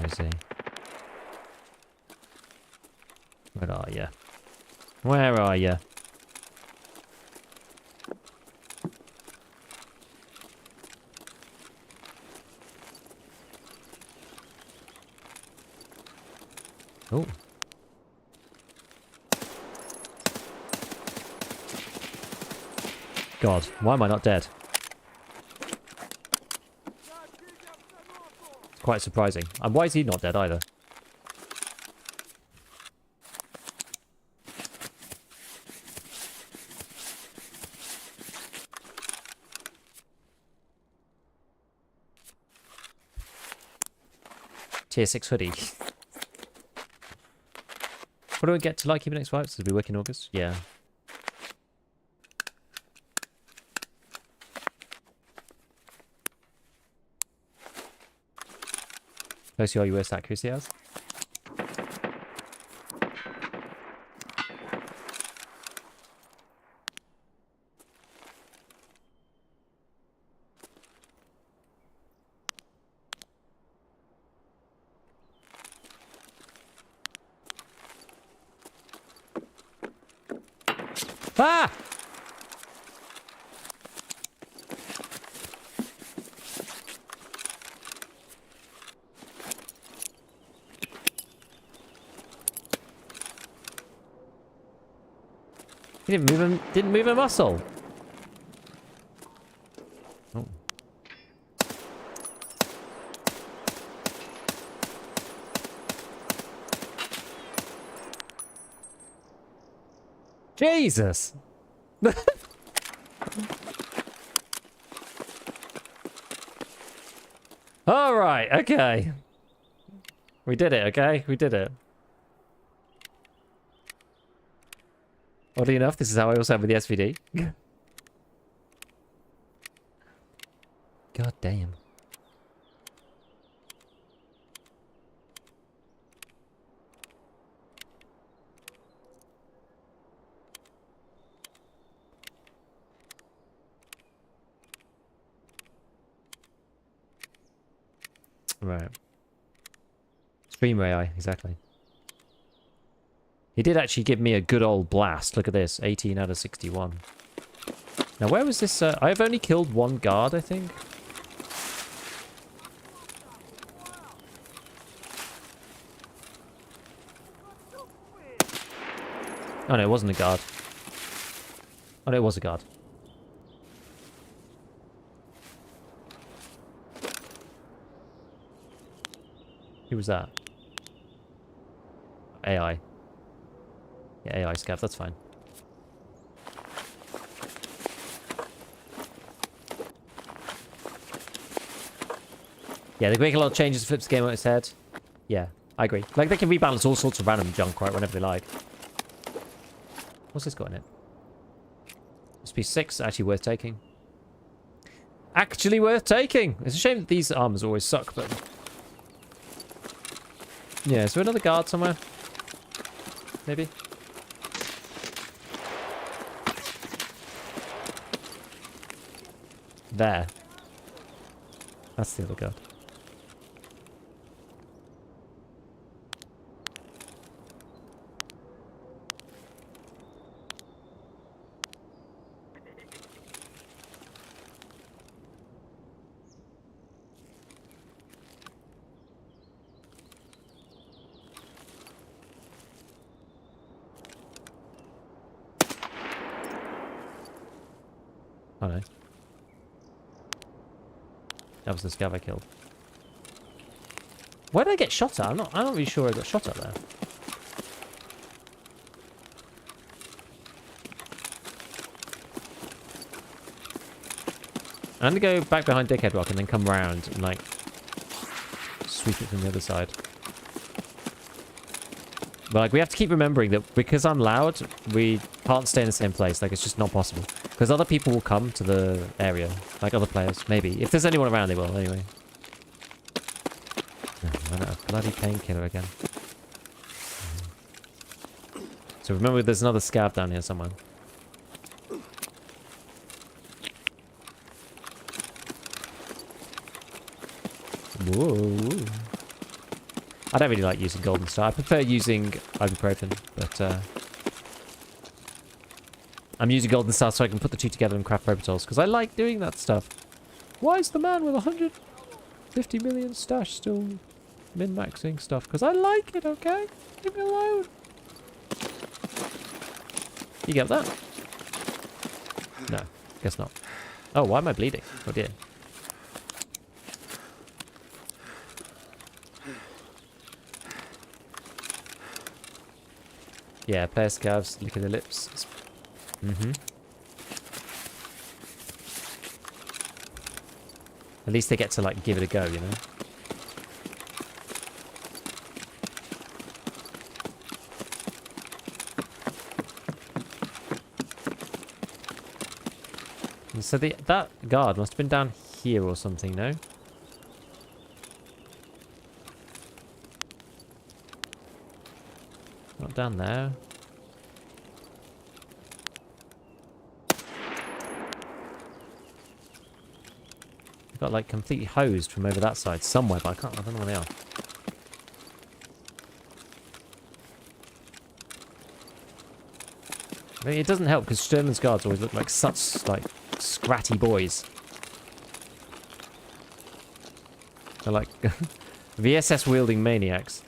Let me see. Where are you? Where are you? Oh. God, why am I not dead? It's quite surprising. And why is he not dead either? Tier 6 hoodie. What do I get to like keeping next wipes? Does we work in August? Yeah. Close your worst accuracy as? Ah! He didn't move a muscle. Oh. Jesus. All right, okay. We did it, okay? We did it. Oddly enough, this is how I also have with the SVD. God damn. Right. Streamer AI, exactly. He did actually give me a good old blast. Look at this, 18 out of 61. Now, where was this? I've only killed one guard, I think. Oh, no, it wasn't a guard. Oh, no, it was a guard. Who was that? AI. Yeah, AI Scav, that's fine. Yeah, they make a lot of changes to flip the game on its head. Yeah, I agree. Like, they can rebalance all sorts of random junk, right, whenever they like. What's this got in it? SP6, actually worth taking. Actually worth taking! It's a shame that these armors always suck, but... Yeah, is there another guard somewhere? Maybe? There. That's the other guard. Oh no. That was the scav I killed. Where did I get shot at? I'm not really sure I got shot at there. I'm gonna go back behind Dickhead Rock and then come round and like sweep it from the other side. But like we have to keep remembering that because I'm loud, we can't stay in the same place. Like it's just not possible. Because other people will come to the area. Like other players, maybe. If there's anyone around, they will, anyway. Oh, run out of bloody painkiller again. So remember, there's another scav down here somewhere. Whoa. I don't really like using Golden Star. I prefer using ibuprofen, but I'm using Golden Star so I can put the two together and craft Prototols, because I like doing that stuff. Why is the man with 150 million stash still min-maxing stuff? Because I like it, okay? Leave me alone. You get that? No, guess not. Oh, why am I bleeding? Oh dear. Yeah, player Scavs, licking their lips. At least they get to, like, give it a go, you know? And so that guard must have been down here or something, no? Not down there. Got like completely hosed from over that side somewhere, but I don't know where they are. I mean, it doesn't help because Sturman's guards always look like such like scratty boys. They're like VSS wielding maniacs.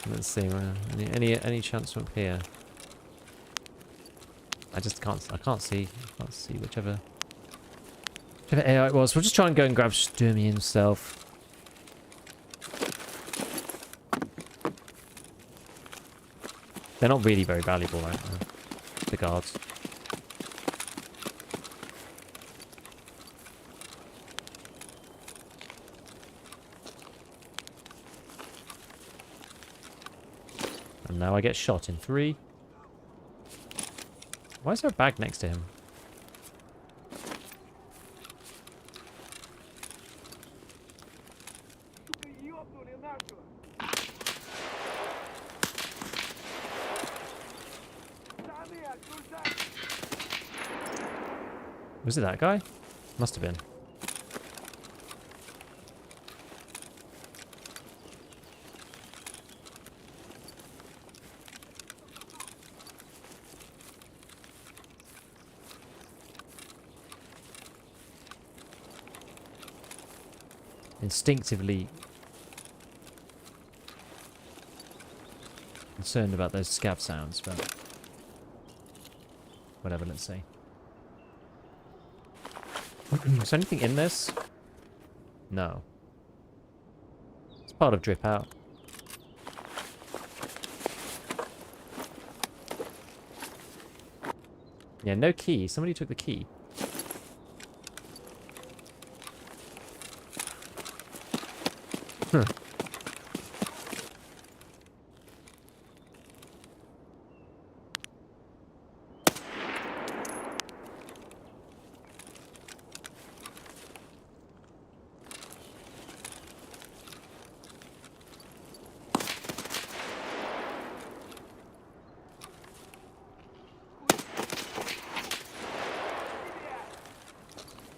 Let's see, any chance from up here? I can't see whichever AI it was. We'll just try and go and grab Sturmy himself. They're not really very valuable, right? The guards. And now I get shot in 3. Why is there a bag next to him? Was it that guy? Must have been. Instinctively concerned about those scav sounds, but whatever, let's see. Is there anything in this? No. It's part of drip out. Yeah, no key. Somebody took the key. Huh.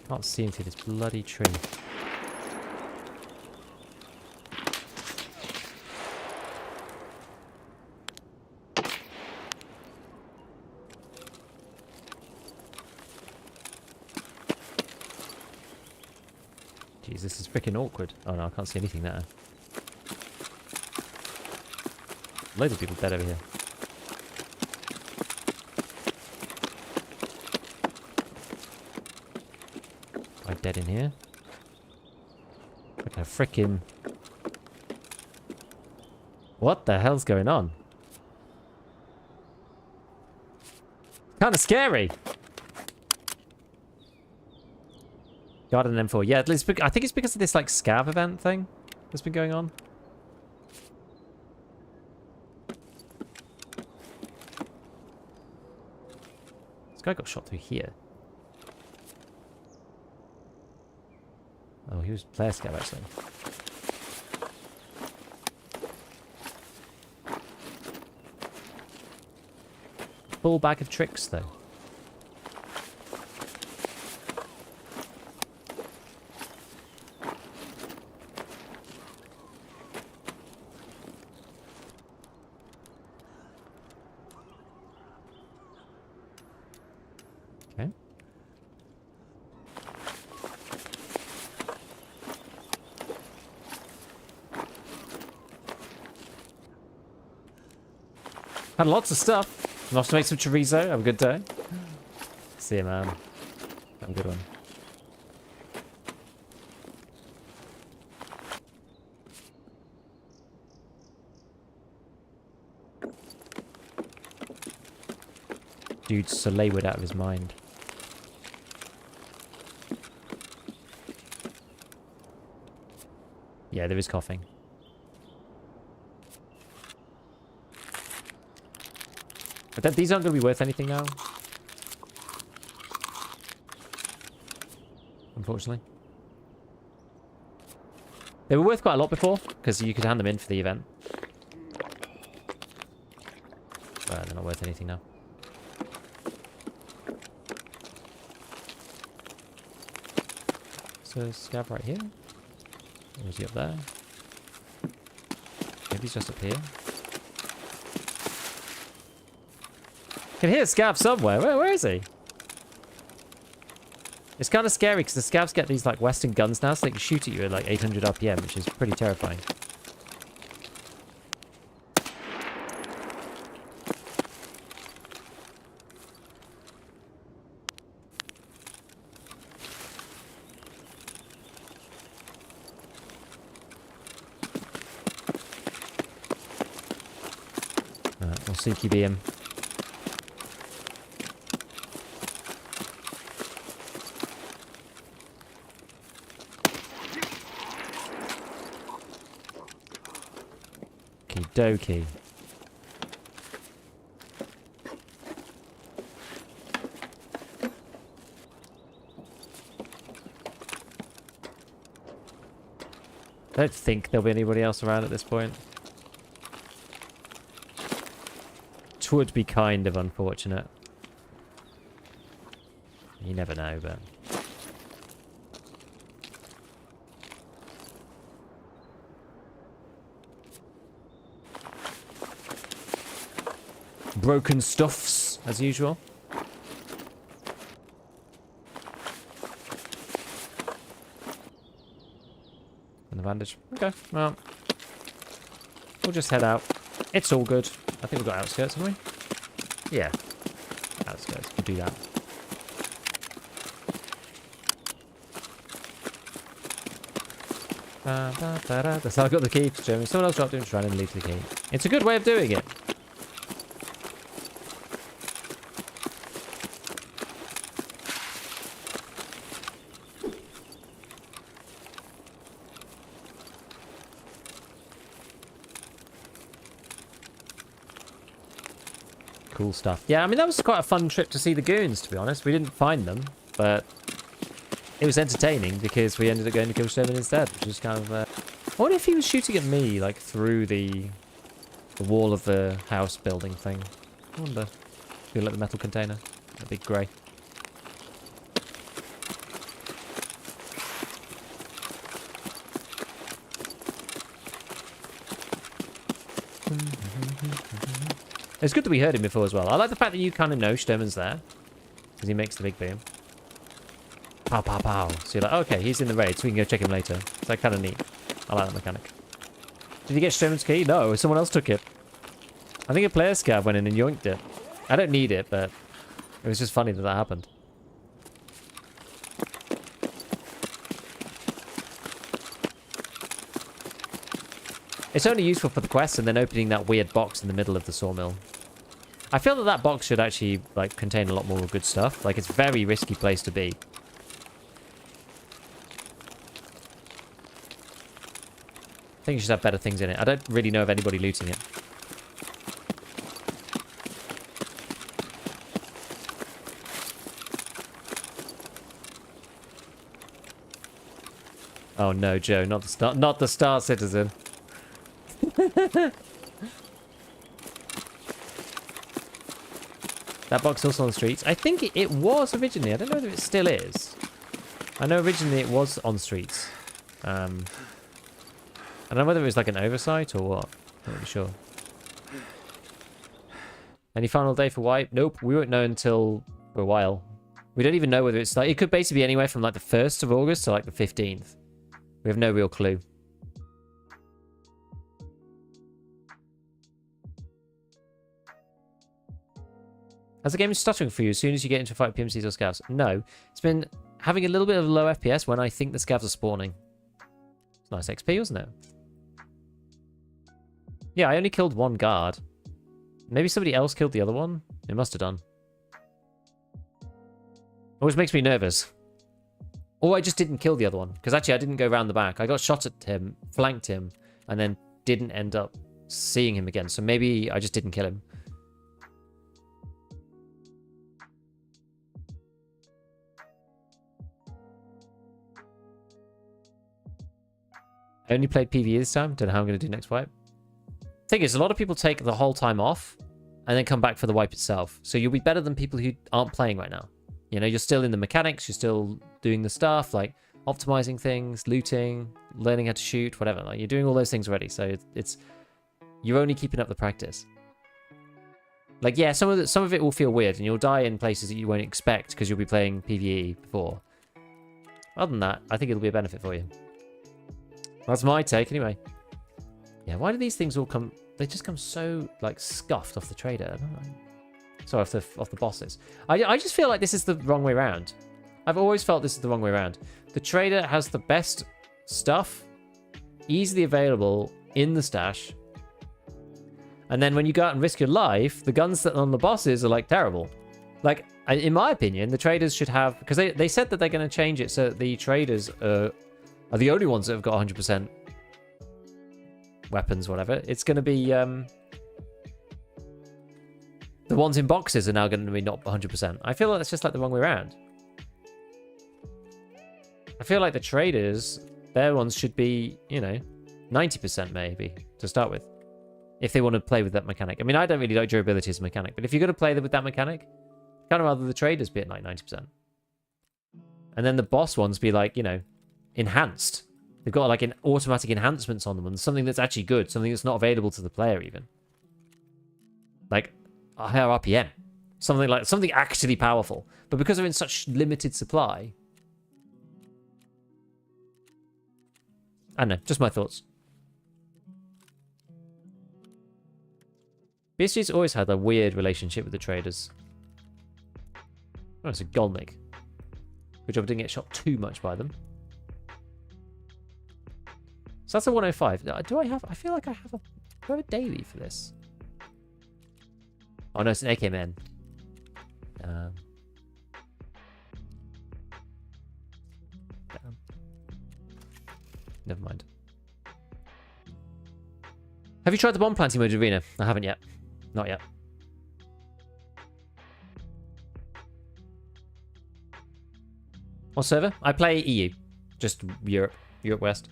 Can't see him through this bloody tree. Jeez, this is freaking awkward. Oh no, I can't see anything there. Loads of people dead over here. Dead in here. Like a freaking... What the hell's going on? Kind of scary. Garden M4. Yeah, I think it's because of this like scav event thing that's been going on. This guy got shot through here. Oh, he was player scav actually. Full bag of tricks though. Had lots of stuff. I'm off to make some chorizo. Have a good day. See you, man. Have a good one. Dude's Soleilwood out of his mind. Yeah, there is coughing. But these aren't going to be worth anything now. Unfortunately. They were worth quite a lot before, because you could hand them in for the event. But they're not worth anything now. So, Scav right here. Or is he up there? Maybe he's just up here. Can hear Scav somewhere. Where is he? It's kind of scary because the Scavs get these like Western guns now, so they can shoot at you at like 800 RPM, which is pretty terrifying. We'll CQB him. Okie dokie. I don't think there'll be anybody else around at this point. Which would be kind of unfortunate. You never know, but... Broken stuffs, as usual. And the bandage. Okay, well. We'll just head out. It's all good. I think we've got outskirts, haven't we? Yeah. Outskirts. We'll do that. That's how I got the key. Someone else dropped it and tried and leave the key. It's a good way of doing it. Cool stuff. Yeah, I mean, that was quite a fun trip to see the Goons, to be honest. We didn't find them, but it was entertaining because we ended up going to kill Sturman instead, which was kind of... I wonder if he was shooting at me, like, through the wall of the house building thing. I wonder. Feel like the metal container. A big grey. It's good that we heard him before as well. I like the fact that you kind of know Sturman's there. Because he makes the big boom. Pow, pow, pow. So you're like, okay, he's in the raid, so we can go check him later. It's like kind of neat. I like that mechanic. Did you get Sturman's key? No, someone else took it. I think a player Scav went in and yoinked it. I don't need it, but it was just funny that that happened. It's only useful for the quest and then opening that weird box in the middle of the sawmill. I feel that that box should actually like contain a lot more good stuff. Like, it's a very risky place to be. I think you should have better things in it. I don't really know of anybody looting it. Oh no, Joe, not the Star Citizen. That box also on the streets. I think it was originally. I don't know whether it still is. I know originally it was on streets. I don't know whether it was like an oversight or what. Not really sure. Any final day for wipe? Nope. We won't know until for a while. We don't even know whether it's like... It could basically be anywhere from like the 1st of August to like the 15th. We have no real clue. Has the game been stuttering for you as soon as you get into a fight with PMCs or Scavs? No. It's been having a little bit of low FPS when I think the Scavs are spawning. It's nice XP, wasn't it? Yeah, I only killed one guard. Maybe somebody else killed the other one? It must have done. Always makes me nervous. Or I just didn't kill the other one. Because actually I didn't go around the back. I got shot at him, flanked him, and then didn't end up seeing him again. So maybe I just didn't kill him. I only played PvE this time. Don't know how I'm going to do next fight. Thing is, a lot of people take the whole time off and then come back for the wipe itself. So you'll be better than people who aren't playing right now. You know, you're still in the mechanics, you're still doing the stuff like optimizing things, looting, learning how to shoot, whatever. Like you're doing all those things already. So it's you're only keeping up the practice. Like yeah, some of it will feel weird and you'll die in places that you won't expect because you'll be playing PvE before. Other than that, I think it'll be a benefit for you. That's my take anyway. Yeah, why do these things all come... They just come so, like, scuffed off the trader. I don't know. Sorry, off the bosses. I just feel like this is the wrong way around. I've always felt this is the wrong way around. The trader has the best stuff easily available in the stash. And then when you go out and risk your life, the guns that are on the bosses are, like, terrible. Like, in my opinion, the traders should have... Because they said that they're going to change it so that the traders are the only ones that have got 100% weapons, whatever. It's going to be... the ones in boxes are now going to be not 100%. I feel like that's just like the wrong way around. I feel like the traders, their ones should be, you know, 90% maybe to start with. If they want to play with that mechanic. I mean, I don't really like durability as a mechanic, but if you're going to play with that mechanic, kind of rather the traders be at like 90%. And then the boss ones be like, you know, enhanced. They've got like an automatic enhancements on them and something that's actually good, something that's not available to the player even. Like a higher RPM. Something actually powerful. But because they're in such limited supply, I don't know, just my thoughts. BSG's always had a weird relationship with the traders. Oh, it's a Golnik. Good job I didn't get shot too much by them. So that's a 105. Do I have... I feel like I have a... Do I have a daily for this? Oh no, it's an AK-Man. Damn. Never mind. Have you tried the bomb planting mode arena? I haven't yet. Not yet. What server? I play EU. Just Europe. Europe West.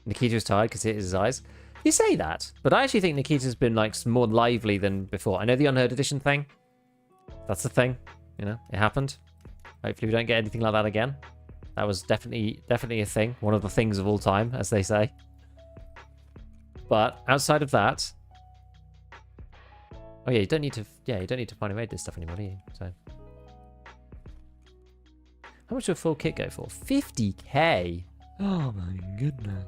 Nikita's tired because it is his eyes. You say that, but I actually think Nikita's been like more lively than before. I know the Unheard Edition thing. That's the thing. You know, it happened. Hopefully we don't get anything like that again. That was definitely a thing. One of the things of all time, as they say. But outside of that... Oh yeah, you don't need to find a way to this stuff anymore, do you? So... How much does a full kit go for? 50k! Oh my goodness.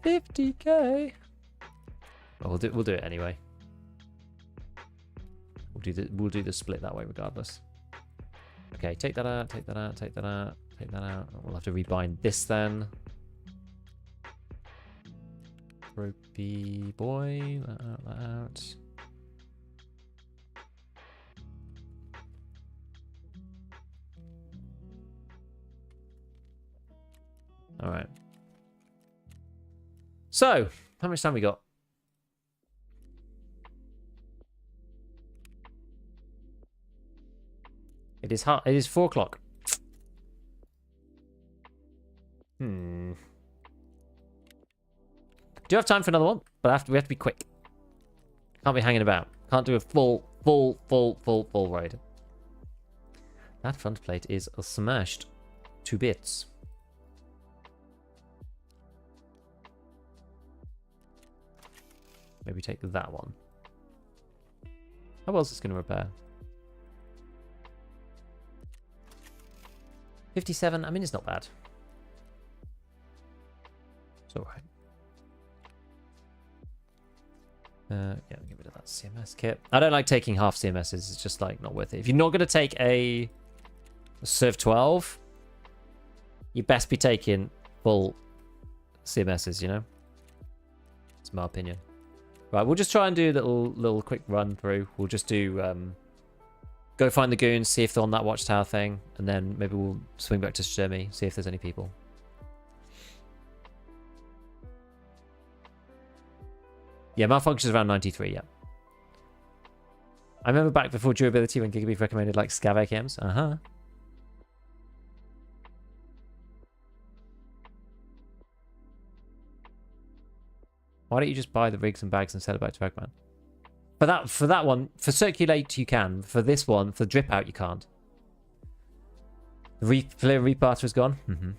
50k! Well, we'll do it anyway. We'll do the split that way regardless. Okay, take that out, take that out, take that out, take that out. We'll have to rebind this then. Ropey boy, that out, that out. Alright. So, how much time we got? It is 4 o'clock. Do you have time for another one? But we have to be quick. Can't be hanging about. Can't do a full raid. That front plate is smashed to bits. Maybe take that one. How well is this going to repair? 57. I mean, it's not bad. It's alright. Yeah, get rid of that CMS kit. I don't like taking half CMSs. It's just like not worth it. If you're not going to take a Serv 12, you best be taking full CMSs, you know? It's my opinion. Right, we'll just try and do a little quick run through. We'll just do go find the goons, see if they're on that watchtower thing, and then maybe we'll swing back to Sturmy, see if there's any people. Yeah, malfunctions around 93, yeah. I remember back before durability when Gigabeef recommended like Scav AKMs. Uh-huh. Why don't you just buy the rigs and bags and sell it back to Ragman? For that one, for circulate you can. For this one, for drip out you can't. The player reparter is gone. Mm-hmm.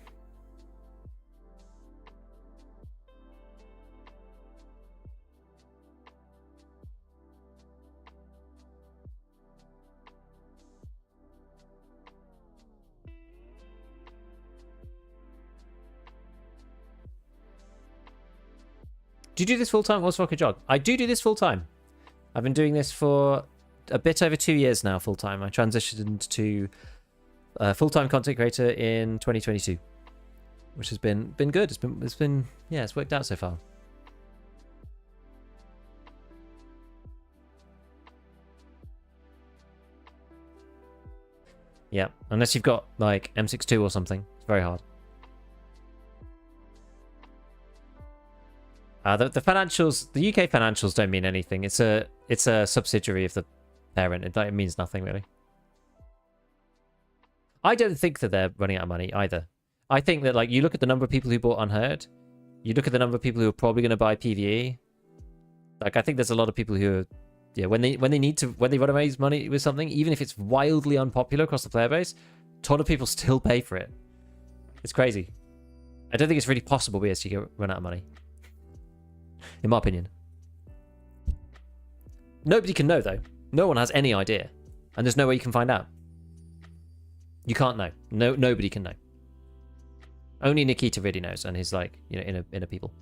Do you do this full time? What's Rocket Jog? I do this full time. I've been doing this for a bit over 2 years now, full time. I transitioned to full time content creator in 2022, which has been good. It's been yeah, it's worked out so far. Yeah, unless you've got like M62 or something, it's very hard. The financials, the UK financials don't mean anything. It's a subsidiary of the parent. It means nothing really. I don't think that they're running out of money either. I think that like you look at the number of people who bought Unheard, you look at the number of people who are probably going to buy PvE. Like I think there's a lot of people who are, yeah, when they want to raise money with something, even if it's wildly unpopular across the player base, a ton of people still pay for it. It's crazy. I don't think it's really possible BSG run out of money. In my opinion. Nobody can know, though. No one has any idea. And there's no way you can find out. You can't know. Nobody can know. Only Nikita really knows, and his, like, you know, inner people.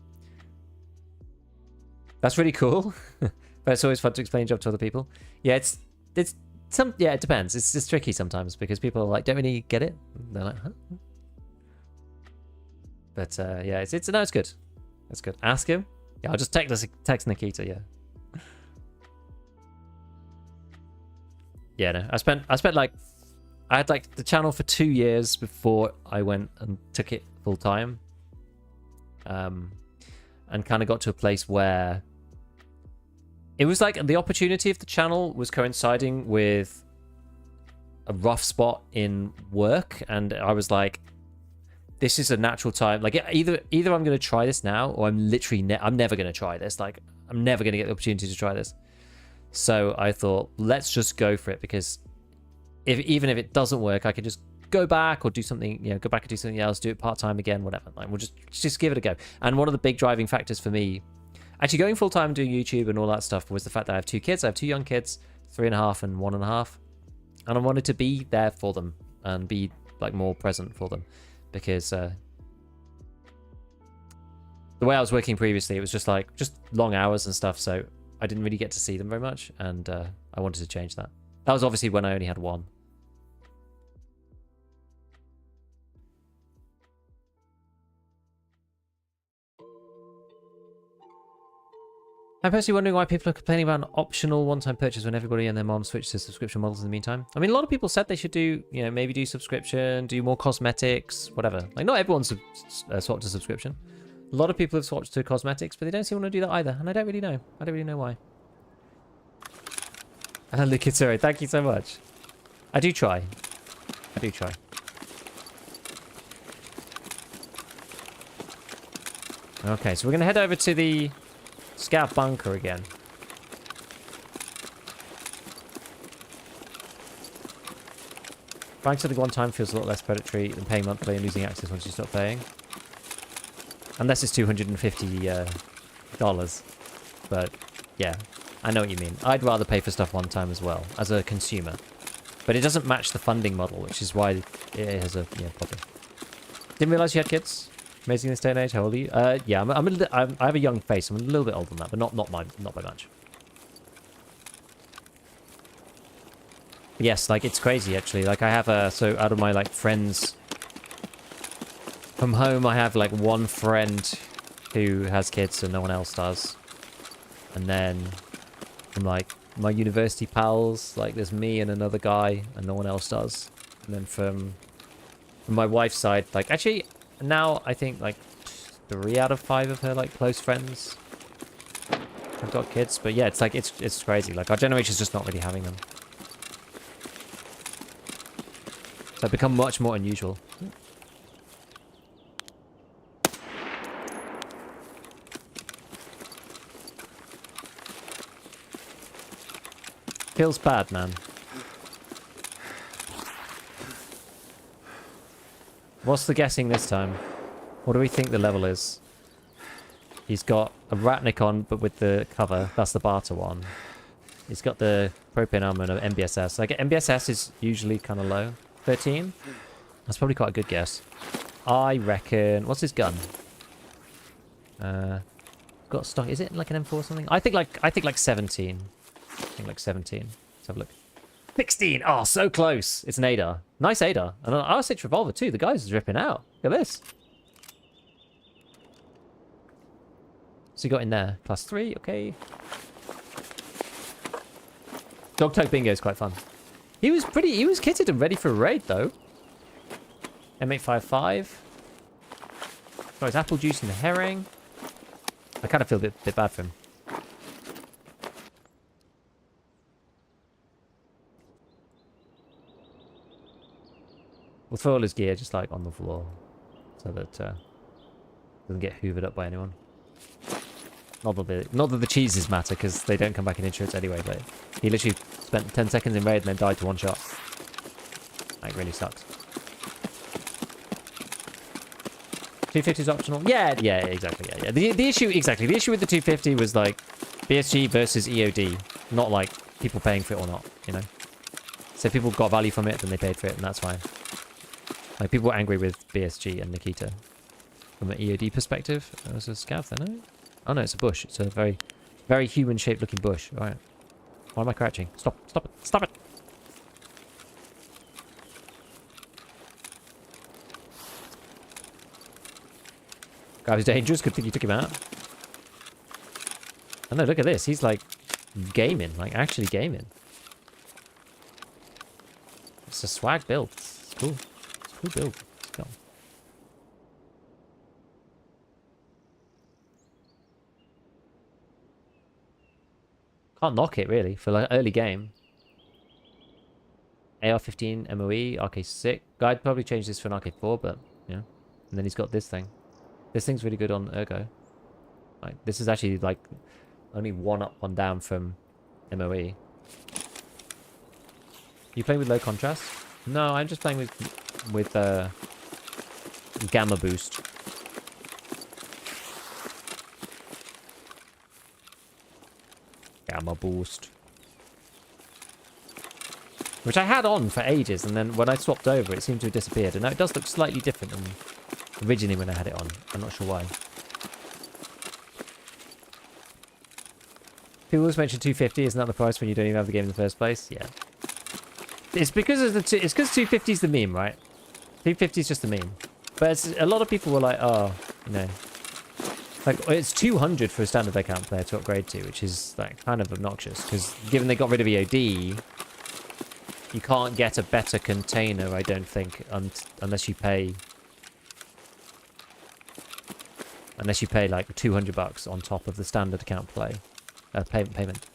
That's really cool. But it's always fun to explain job to other people. Yeah, it depends. It's just tricky sometimes, because people are like, don't really get it. They're like, huh? But, yeah, it's good. It's good. Ask him. Yeah, I'll just text Nikita, yeah. Yeah, no. I spent like I had like the channel for 2 years before I went and took it full time. And kind of got to a place where it was like the opportunity of the channel was coinciding with a rough spot in work, and I was like, this is a natural time. Like either I'm going to try this now, or I'm literally I'm never going to try this. Like I'm never going to get the opportunity to try this. So I thought, let's just go for it, because even if it doesn't work, I can just go back or do something. You know, go back and do something else, do it part time again, whatever. Like we'll just give it a go. And one of the big driving factors for me, actually going full time doing YouTube and all that stuff, was the fact that I have 2 kids. I have 2 young kids, 3.5 and 1.5, and I wanted to be there for them and be like more present for them. Because the way I was working previously, it was just long hours and stuff, so I didn't really get to see them very much, and I wanted to change that. That was obviously when I only had 1. I'm personally wondering why people are complaining about an optional one-time purchase when everybody and their mom switched to subscription models in the meantime. I mean, a lot of people said they should do, you know, maybe do subscription, do more cosmetics, whatever. Like, not everyone's swapped to subscription. A lot of people have swapped to cosmetics, but they don't seem to want to do that either, and I don't really know. I don't really know why. And look, it's alright. Thank you so much. I do try. I do try. Okay, so we're going to head over to the Scav bunker again. Buying something one time feels a lot less predatory than paying monthly and losing access once you stop paying. Unless it's $250. But yeah, I know what you mean. I'd rather pay for stuff one time as well, as a consumer. But it doesn't match the funding model, which is why it has a problem. Didn't realize you had kids. Amazing this day and age. How old are you? Yeah, I have a young face. I'm a little bit older than that, but not by much. Yes, like, it's crazy, actually. Like, I have a... So, out of my, like, friends... From home, I have, like, one friend who has kids and no one else does. And then, from, like, my university pals, like, there's me and another guy, and no one else does. And then from my wife's side, like, actually, now, I think, like, 3 out of 5 of her, like, close friends have got kids. But, yeah, it's, like, it's crazy. Like, our generation's just not really having them. So it's become much more unusual. Feels bad, man. What's the guessing this time? What do we think the level is? He's got a Ratnik on, but with the cover. That's the barter one. He's got the propane armor and an MBSS. Like, MBSS is usually kind of low. 13? That's probably quite a good guess. I reckon... What's his gun? Got stock. Is it like an M4 or something? I think like 17. I think like 17. Let's have a look. 16! Oh, so close. It's an ADAR. Nice ADAR. And an R6 revolver too. The guy's dripping out. Look at this. So you got in there. Class 3. Okay. Dog tag bingo is quite fun. He was kitted and ready for a raid though. M855. Got his apple juice and the herring. I kind of feel a bit bad for him. We'll throw all his gear just like on the floor. So that doesn't get hoovered up by anyone. Not that the cheeses matter, because they don't come back in insurance anyway, but he literally spent 10 seconds in raid and then died to one shot. That really sucks. 250 is optional. Yeah, exactly. Yeah. The issue with the 250 was like BSG versus EOD, not like people paying for it or not, you know. So if people got value from it, then they paid for it, and that's fine. Like, people were angry with BSG and Nikita from an EOD perspective. It was a scav there, no? Oh no, it's a bush. It's a very, very human-shaped looking bush. All right. Why am I crouching? Stop it! Stop it! Guy was dangerous. Good thing you took him out. Oh no, look at this. He's like gaming, like actually gaming. It's a swag build. It's cool. It's a cool build. Let's go. Can't knock it really for like early game. AR-15 MOE, RK6. I'd probably change this for an RK4, but yeah. And then he's got this thing. This thing's really good on Ergo. Like, this is actually like only 1 up, 1 down from MOE. You playing with low contrast? No, I'm just playing with gamma boost. Gamma boost. Which I had on for ages, and then when I swapped over, it seemed to have disappeared. And now it does look slightly different than originally when I had it on. I'm not sure why. People always mention 250. Isn't that the price when you don't even have the game in the first place? Yeah. It's because of it's because 250 is the meme, right? 250 is just the meme. But a lot of people were like, oh, you know, like it's 200 for a standard account player to upgrade to, which is like kind of obnoxious because given they got rid of EOD, you can't get a better container, I don't think, unless you pay. Unless you pay like $200 on top of the standard account play payment.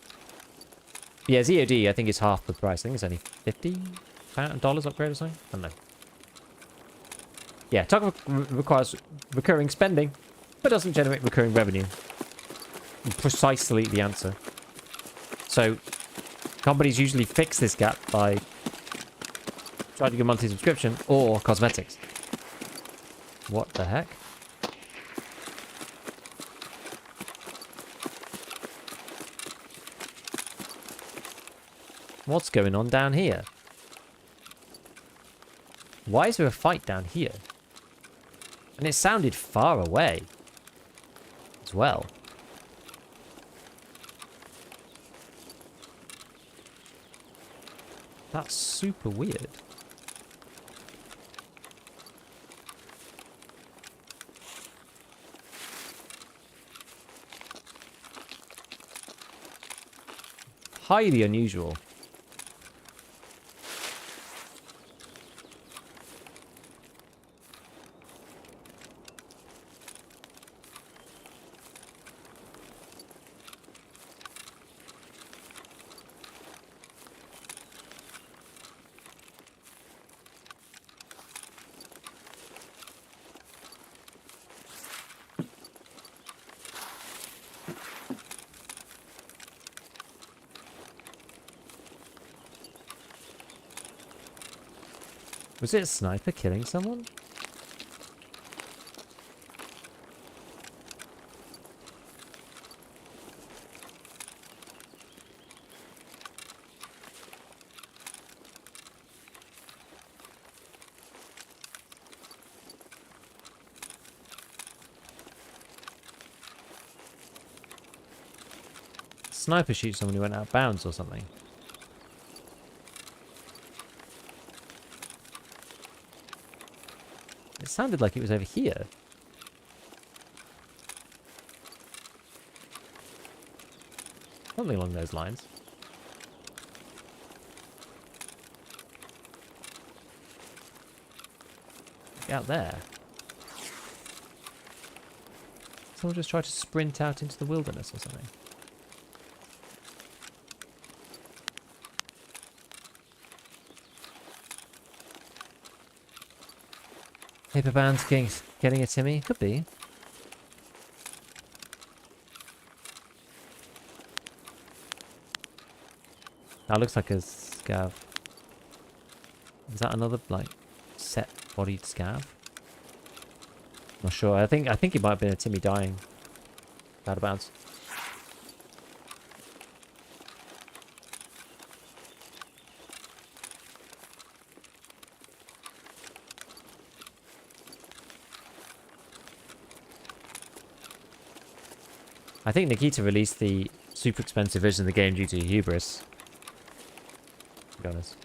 Yeah, ZOD I think is half the price. I think it's only $50 upgrade or something. I don't know. Yeah, Tarkov requires recurring spending, but doesn't generate recurring revenue. Precisely the answer. So companies usually fix this gap by charging a monthly subscription or cosmetics. What the heck? What's going on down here? Why is there a fight down here? And it sounded far away as well. That's super weird. Highly unusual. Was it a sniper killing someone? Sniper shoots someone who went out of bounds or something. It sounded like it was over here. Something along those lines. Out there. Someone just tried to sprint out into the wilderness or something. Paper band's getting a Timmy? Could be. That looks like a scav. Is that another, like, set-bodied scav? Not sure. I think it might have been a Timmy dying. Out of bounds. I think Nikita released the super expensive version of the game due to hubris. To be honest.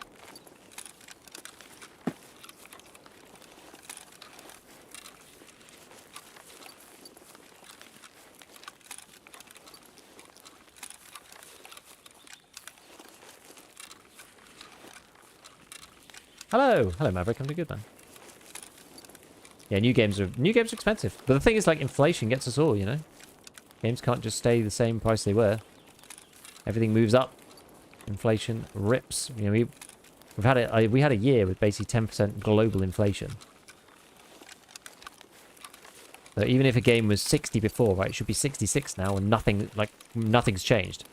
Hello! Hello, Maverick. I'm doing good, man. Yeah, new games are expensive. But the thing is, like, inflation gets us all, you know? Games can't just stay the same price they were. Everything moves up. Inflation rips. You know, we had a year with basically 10% global inflation. So even if a game was 60 before, right, it should be 66 now, and nothing's changed.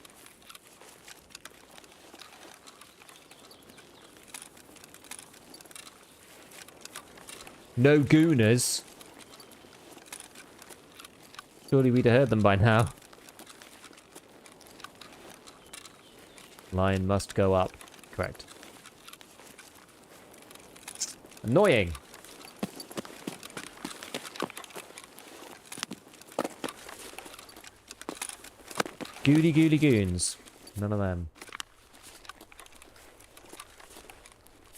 No gooners. Surely we'd have heard them by now. Line must go up. Correct. Annoying. Goody goons. None of them.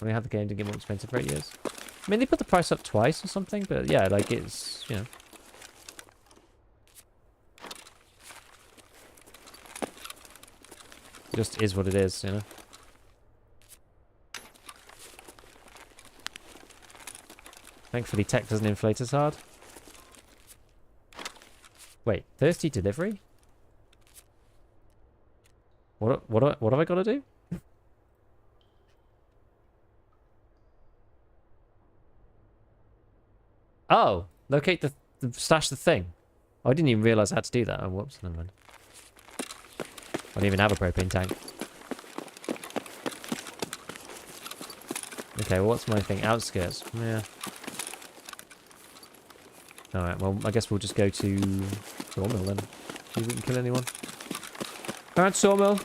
We had the game to get more expensive for 8 years. I mean, they put the price up twice or something, but yeah, like it's, you know. Just is what it is, you know. Thankfully, tech doesn't inflate as hard. Wait, thirsty delivery? What have I got to do? Oh, locate stash the thing. Oh, I didn't even realize I had to do that. Oh, whoops, never mind. I don't even have a propane tank. Okay, well, what's my thing? Outskirts. Yeah. Alright, well, I guess we'll just go to Sawmill then. See if we can kill anyone. Alright, Sawmill.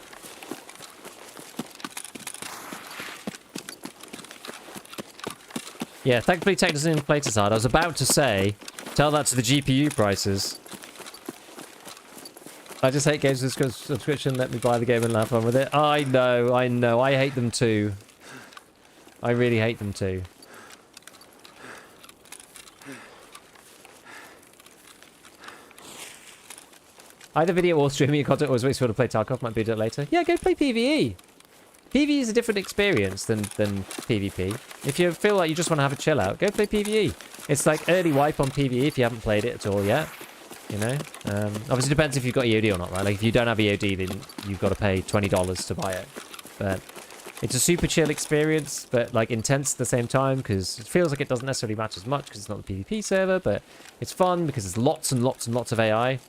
Yeah, thankfully tech doesn't inflate as hard. I was about to say, tell that to the GPU prices. I just hate games with subscription. Let me buy the game and have fun with it. I know. I hate them too. I really hate them too. Either video or streaming your content always makes you want to play Tarkov. Might be a bit later. Yeah, go play PvE. PvE is a different experience than PvP. If you feel like you just want to have a chill out, go play PvE. It's like early wipe on PvE if you haven't played it at all yet. You know? Obviously it depends if you've got EOD or not, right? Like if you don't have EOD, then you've got to pay $20 to buy it. But it's a super chill experience, but like intense at the same time, because it feels like it doesn't necessarily match as much because it's not the PvP server, but it's fun because there's lots and lots and lots of AI.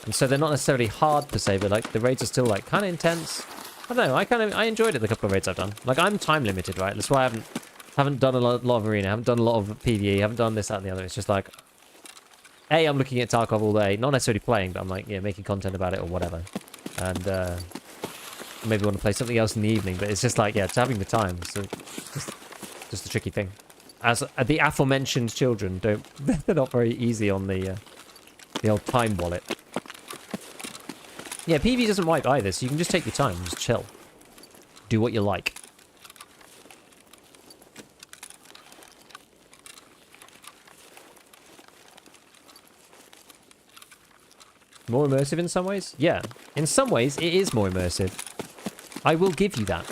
And so they're not necessarily hard per se, but like the raids are still like kind of intense. I don't know, I enjoyed it the couple of raids I've done. Like I'm time limited, right? That's why I haven't done a lot of arena, haven't done a lot of PvE, haven't done this, that, and the other. It's just like, A, I'm looking at Tarkov all day, not necessarily playing, but I'm like, yeah, making content about it or whatever. And maybe want to play something else in the evening, but it's just like, yeah, it's having the time. So just a tricky thing. As the aforementioned children, they're not very easy on the old time wallet. Yeah, PvE doesn't wipe either, so you can just take your time and just chill. Do what you like. More immersive in some ways? Yeah. In some ways, it is more immersive. I will give you that.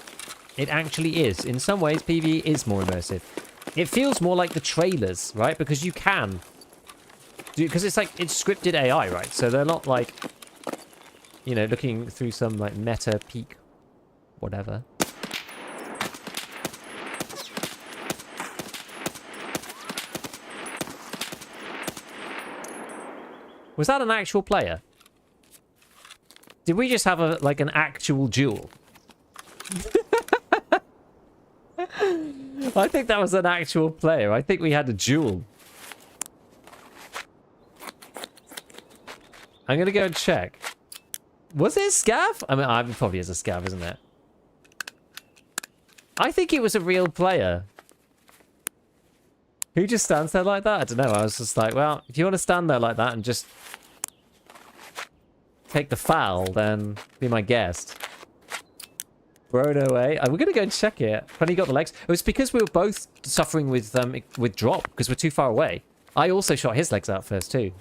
It actually is. In some ways, PvE is more immersive. It feels more like the trailers, right? Because you can. Because it's like, it's scripted AI, right? So they're not like, you know, looking through some like meta peak, whatever. Was that an actual player? Did we just have like an actual duel? I think that was an actual player. I think we had a duel. I'm going to go and check. Was it a Scav? I mean, it probably is a Scav, isn't it? I think it was a real player. Who just stands there like that? I don't know. I was just like, well, if you want to stand there like that and just take the FAL, then be my guest. Bro, no way. We're going to go and check it. When he got the legs. It was because we were both suffering with drop, because we're too far away. I also shot his legs out first, too.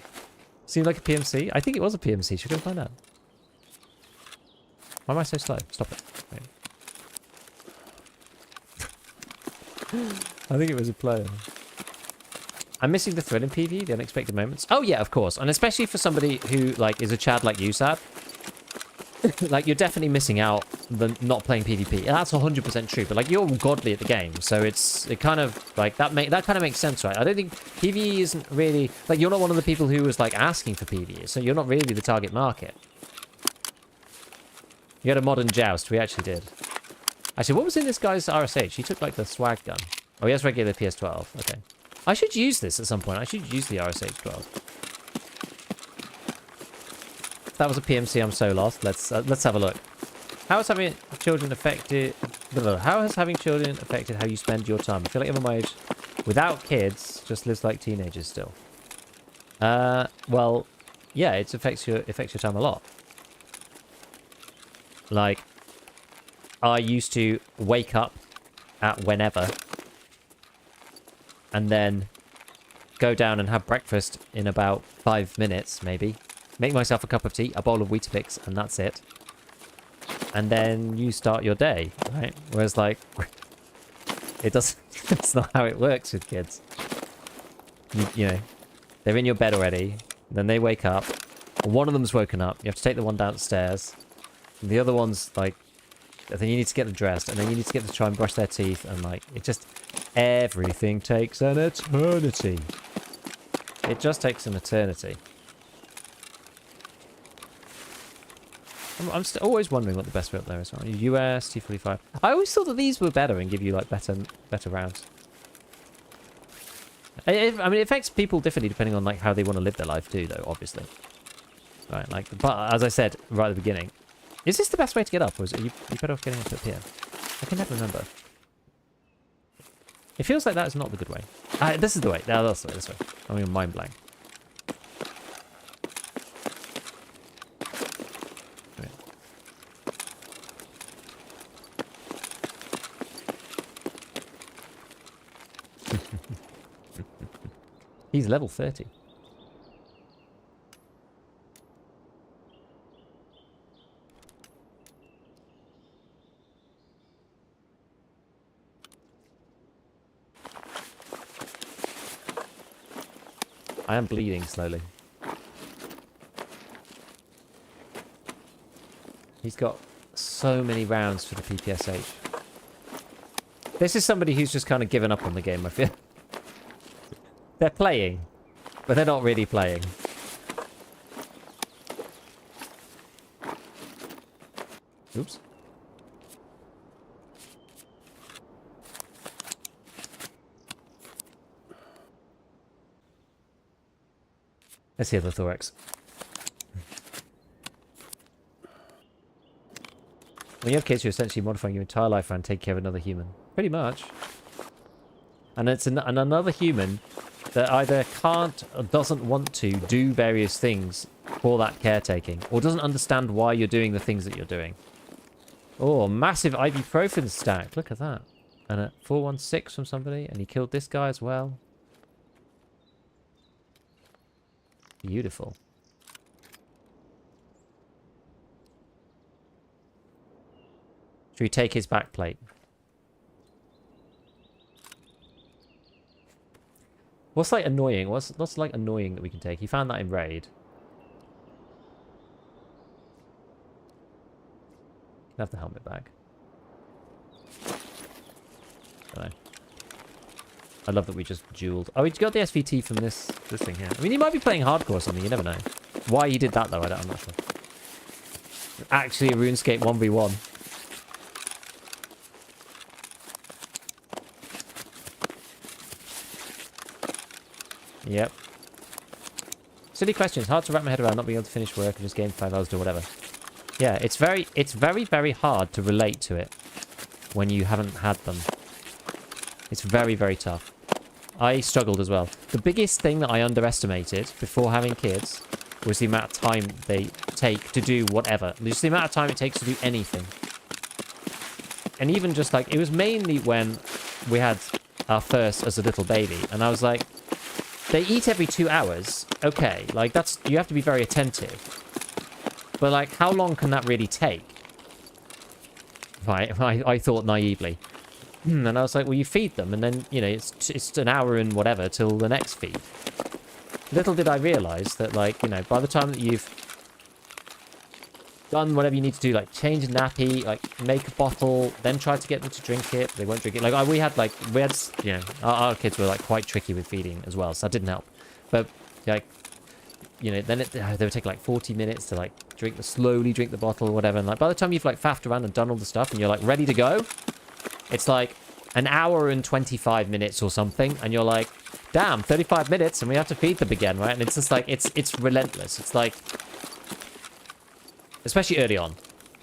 Seemed like a PMC. I think it was a PMC. Should we go find out? Why am I so slow? Stop it. Wait. I think it was a player. I'm missing the thrill in PvE, the unexpected moments. Oh yeah, of course. And especially for somebody who like is a Chad like you, Sad. Like you're definitely missing out the not playing PvP. And that's 100% true. But like you're godly at the game, so it kind of like that kind of makes sense, right? I don't think PvE isn't really like you're not one of the people who was like asking for PvE, so you're not really the target market. You had a modern joust. We actually did. Actually, what was in this guy's RSH? He took like the swag gun. Oh, he has regular PS12. Okay. I should use this at some point. I should use the RSH-12. That was a PMC. I'm so lost. Let's have a look. How has having children affected? How has having children affected how you spend your time? I feel like everyone my age, without kids, just lives like teenagers still. Well, yeah, it affects your time a lot. Like, I used to wake up at whenever. And then go down and have breakfast in about 5 minutes, maybe. Make myself a cup of tea, a bowl of Weetabix, and that's it. And then you start your day, right? Whereas, like, it doesn't... It's not how it works with kids. You know, they're in your bed already. Then they wake up. One of them's woken up. You have to take the one downstairs. And the other one's, like... Then you need to get them dressed. And then you need to get them to try and brush their teeth. And, like, it just... Everything takes an eternity. It just takes an eternity. I'm always wondering what the best build there is. US, T45. I always thought that these were better and give you like better rounds. I mean, it affects people differently depending on like how they want to live their life too, though. Obviously, right? Like, but as I said right at the beginning, is this the best way to get up, or is it, are you better off getting up here? I can never remember. It feels like that is not the good way. This is the way. No, that's the way. This way. I'm in mind blank. He's level 30. I am bleeding slowly. He's got so many rounds for the PPSH. This is somebody who's just kind of given up on the game, I feel. They're playing, but they're not really playing. Oops. Let's hear the thorax. When you have kids, you're essentially modifying your entire life around taking care of another human. Pretty much. And it's another human that either can't or doesn't want to do various things for that caretaking, or doesn't understand why you're doing the things that you're doing. Oh, massive ibuprofen stack. Look at that. And a 416 from somebody, and he killed this guy as well. Beautiful. Should we take his back plate? What's like annoying? What's like annoying that we can take? He found that in raid. Can have the helmet back. I love that we just dueled. Oh, we got the SVT from this thing here. I mean, he might be playing hardcore or something. You never know. Why he did that though, I'm not sure. Actually, a RuneScape 1v1. Yep. Silly questions. Hard to wrap my head around not being able to finish work and just game for 5 hours or whatever. Yeah, it's very, very hard to relate to it when you haven't had them. It's very, very tough. I struggled as well. The biggest thing that I underestimated before having kids was the amount of time they take to do whatever. Just the amount of time it takes to do anything. And even just like, it was mainly when we had our first as a little baby. And I was like, they eat every 2 hours. Okay, like that's, you have to be very attentive. But like, how long can that really take? Right, I thought naively. And I was like, well, you feed them, and then, you know, it's an hour and whatever till the next feed. Little did I realise that, like, you know, by the time that you've done whatever you need to do, like change a nappy, like make a bottle, then try to get them to drink it, they won't drink it. Like, we had, you know, our kids were, like, quite tricky with feeding as well, so that didn't help. But, like, you know, then they would take, like, 40 minutes to, like, slowly drink the bottle or whatever. And, like, by the time you've, like, faffed around and done all the stuff and you're, like, ready to go, it's like an hour and 25 minutes or something, and you're like, damn, 35 minutes, and we have to feed them again, right? And it's just like, it's relentless. It's like, especially early on.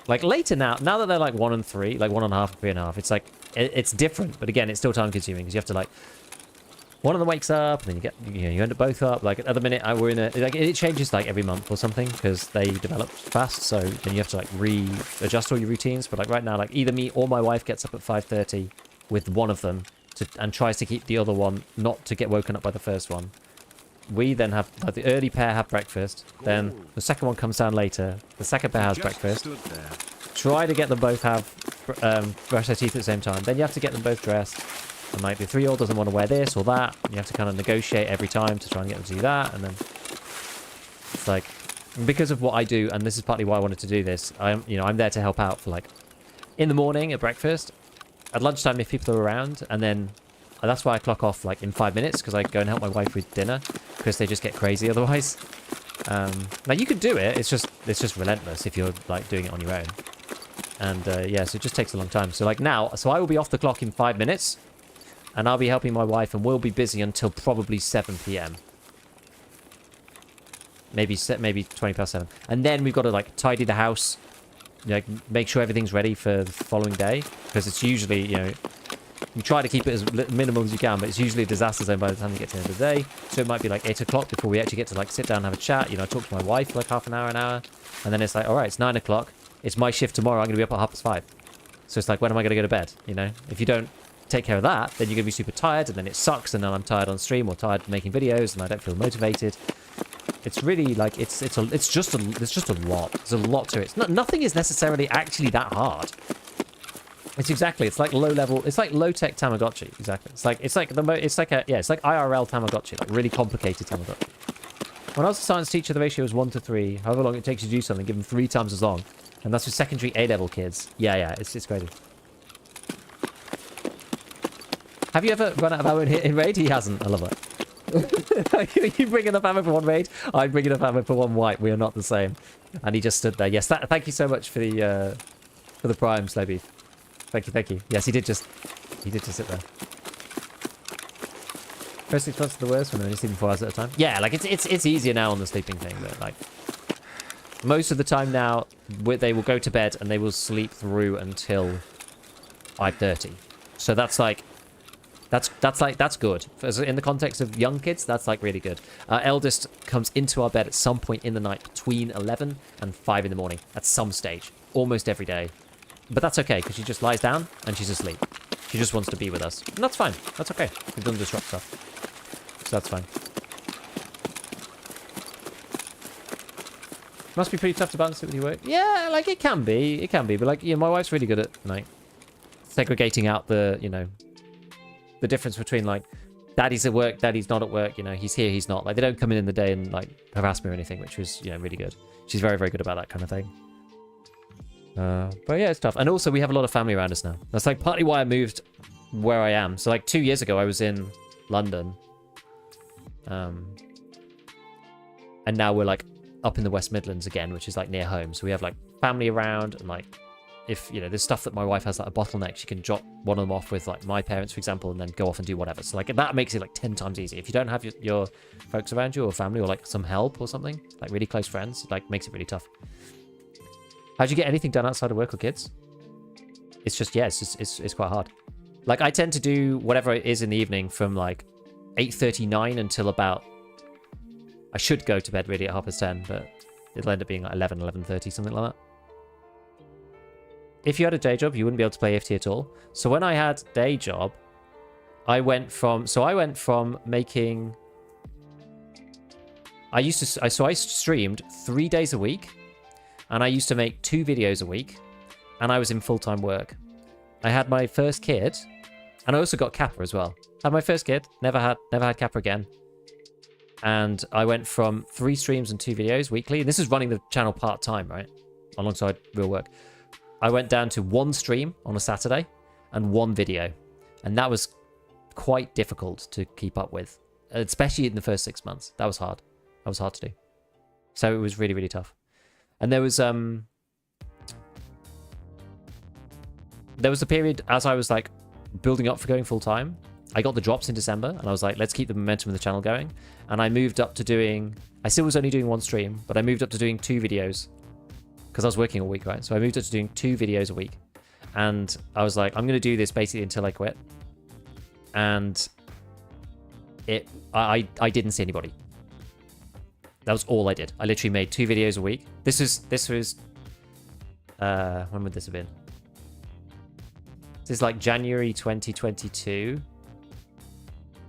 Like later now that they're like 1 and 3, like 1.5 and 3.5, it's like, it's different. But again, it's still time consuming because you have to like, one of them wakes up, and then you end up both up. Like at the minute, we're in like, it changes like every month or something because they develop fast. So then you have to like readjust all your routines. But like right now, like either me or my wife gets up at 5:30 with one of them and tries to keep the other one not to get woken up by the first one. We then have like, the early pair have breakfast. Then the second one comes down later. The second pair has breakfast. Try to get them both have brush their teeth at the same time. Then you have to get them both dressed. And like the 3-year-old doesn't want to wear this or that. You have to kind of negotiate every time to try and get them to do that. And then it's like, because of what I do, and this is partly why I wanted to do this, I'm there to help out for like in the morning at breakfast, at lunchtime if people are around, and then that's why I clock off like in 5 minutes, because I go and help my wife with dinner because they just get crazy otherwise. Now you could do it, it's just relentless if you're like doing it on your own. And yeah, so it just takes a long time. So like now, so I will be off the clock in 5 minutes. And I'll be helping my wife, and we'll be busy until probably 7 p.m. Maybe 20 past 7. And then we've got to, like, tidy the house. Like, make sure everything's ready for the following day. Because it's usually, you know, you try to keep it as minimal as you can, but it's usually a disaster zone by the time you get to the end of the day. So it might be, like, 8 o'clock before we actually get to, like, sit down and have a chat. You know, talk to my wife for, like, half an hour. And then it's like, all right, it's 9 o'clock. It's my shift tomorrow. I'm going to be up at 5:30. So it's like, when am I going to go to bed? You know, if you don't take care of that, then you're gonna be super tired, and then it sucks, and then I'm tired on stream or tired making videos, and I don't feel motivated. It's really like it's just a lot. There's a lot to it. Nothing is necessarily actually that hard. It's like low level. It's like low tech Tamagotchi. Exactly. It's like IRL Tamagotchi, like really complicated Tamagotchi. When I was a science teacher, the ratio was 1 to 3. However long it takes you to do something, give them 3 times as long, and that's for secondary A-level kids. Yeah, it's crazy. Have you ever run out of ammo in raid? He hasn't. I love it. You bring enough ammo for one raid, I bring enough ammo for one wipe. We are not the same. And he just stood there. Yes, thank you so much for the prime, Slow Beef. Thank you. Yes, he did just sit there. First 6 months are the worst when they're only sleeping 4 hours at a time. Yeah, like it's easier now on the sleeping thing, but like most of the time now, they will go to bed and they will sleep through until 5:30. So that's good. In the context of young kids, that's like really good. Our eldest comes into our bed at some point in the night between 11 and 5 in the morning at some stage, almost every day. But that's okay, because she just lies down and she's asleep. She just wants to be with us. And that's fine. That's okay. It doesn't disrupt stuff. So that's fine. Must be pretty tough to balance it with your work. Yeah, like it can be. It can be. But like, yeah, my wife's really good at like segregating out the, the difference between like daddy's at work, daddy's not at work, he's here, he's not. Like they don't come in the day and like harass me or anything, which was, really good. She's very, very good about that kind of thing. But yeah, it's tough. And also we have a lot of family around us now. That's like partly why I moved where I am. So like 2 years ago I was in London. And now we're like up in the West Midlands again, which is like near home. So we have like family around, and like if there's stuff that my wife has like a bottleneck, she can drop one of them off with like my parents, for example, and then go off and do whatever. So like that makes it like 10 times easier. If you don't have your folks around you or family or like some help or something, like really close friends, it like makes it really tough. How'd you get anything done outside of work or kids? It's just, yeah, it's quite hard. Like I tend to do whatever it is in the evening from like 8:39 until about, I should go to bed really at 10:30, but it'll end up being like 11:30, something like that. If you had a day job, you wouldn't be able to play FT at all. So when I had day job, I went from making, I streamed 3 days a week, and I used to make 2 videos a week, and I was in full-time work. I had my first kid, and I also got Kappa as well. Had my first kid, never had Kappa again. And I went from 3 streams and 2 videos weekly. And this is running the channel part-time, right? Alongside real work. I went down to 1 stream on a Saturday and 1 video. And that was quite difficult to keep up with, especially in the first 6 months. That was hard. That was hard to do. So it was really, really tough. And there was a period as I was like building up for going full time. I got the drops in December and I was like, let's keep the momentum of the channel going. And I moved up to doing, I still was only doing 1 stream, but I moved up to doing 2 videos because I was working all week, right? So I moved up to doing 2 videos a week. And I was like, I'm going to do this basically until I quit. And I didn't see anybody. That was all I did. I literally made 2 videos a week. This was when would this have been? This is like January 2022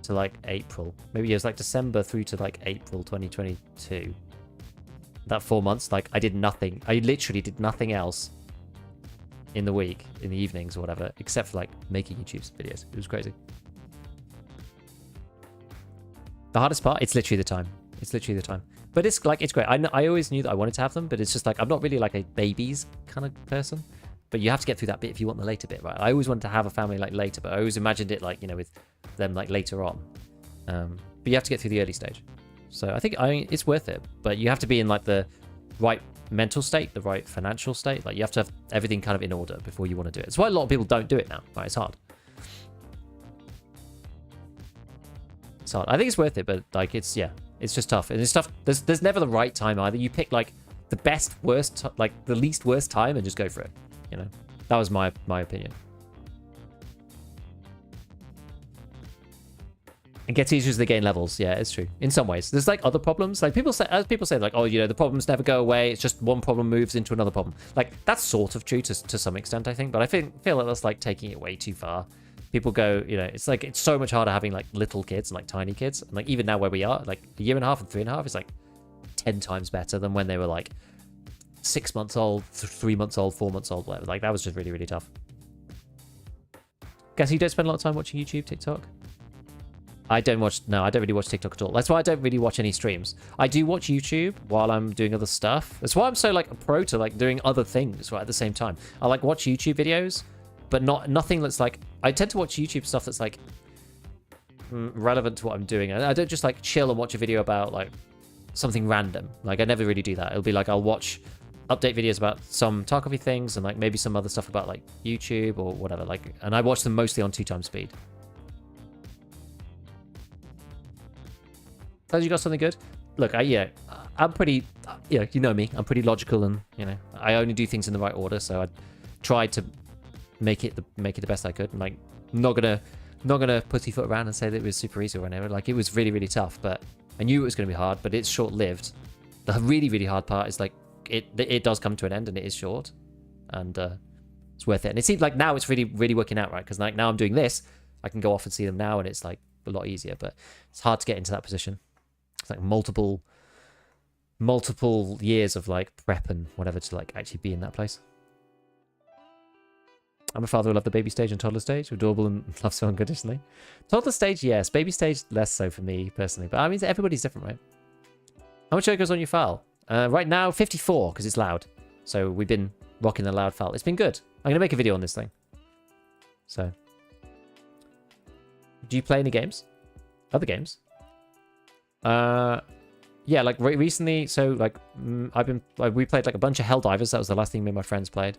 to like April. Maybe it was like December through to like April 2022. That 4 months, like I did nothing. I literally did nothing else in the week, in the evenings or whatever, except for like making YouTube videos. It was crazy. The hardest part, it's literally the time. It's literally the time. But it's like, it's great. I always knew that I wanted to have them, but it's just like, I'm not really like a babies kind of person. But you have to get through that bit if you want the later bit, right? I always wanted to have a family like later, but I always imagined it like, with them like later on. But you have to get through the early stage. So I think it's worth it, but you have to be in like the right mental state, the right financial state. Like you have to have everything kind of in order before you want to do it. That's why a lot of people don't do it now, right? It's hard. It's hard. I think it's worth it, but like it's just tough. And it's tough. There's never the right time either. You pick like the best, worst, like the least worst time and just go for it. That was my opinion. It gets easier as they gain levels. Yeah, it's true. In some ways, there's like other problems. Like people say like, oh, the problems never go away. It's just one problem moves into another problem. Like that's sort of true to some extent, I think. But I feel like that's like taking it way too far. people go, you know, it's like, it's so much harder having like little kids and like tiny kids. And like even now where we are, like a year and a half and 3.5 is like 10 times better than when they were like 6 months old, 3 months old, 4 months old, whatever. Like that was just really, really tough. Guess you don't spend a lot of time watching YouTube, TikTok? I don't really watch TikTok at all. That's why I don't really watch any streams. I do watch YouTube while I'm doing other stuff. That's why I'm so like a pro to like doing other things right at the same time. I like watch YouTube videos, but nothing that's like, I tend to watch YouTube stuff that's like relevant to what I'm doing. I don't just like chill and watch a video about like something random. Like I never really do that. It'll be like I'll watch update videos about some Tarkov things and like maybe some other stuff about like YouTube or whatever. Like, and I watch them mostly on 2x speed. Glad you got something good. Look, I'm pretty, you know me. I'm pretty logical, and you know, I only do things in the right order. So I tried to make it the best I could. And like, not gonna pussyfoot around and say that it was super easy or whatever. Like, it was really, really tough, but I knew it was gonna be hard. But it's short lived. The really, really hard part is like it does come to an end, and it is short, and it's worth it. And it seems like now it's really, really working out, right? Because like now I'm doing this, I can go off and see them now, and it's like a lot easier. But it's hard to get into that position. It's like multiple years of like prep and whatever to like actually be in that place. I'm a father who loved the baby stage and toddler stage, adorable and love so unconditionally. Toddler stage, yes. Baby stage, less so for me personally. But I mean, everybody's different, right? How much goes on your FAL? Right now, 54 because it's loud. So we've been rocking the loud FAL. It's been good. I'm gonna make a video on this thing. So, do you play any games? Other games? Yeah, like recently, so like we played like a bunch of Helldivers. That was the last thing me and my friends played.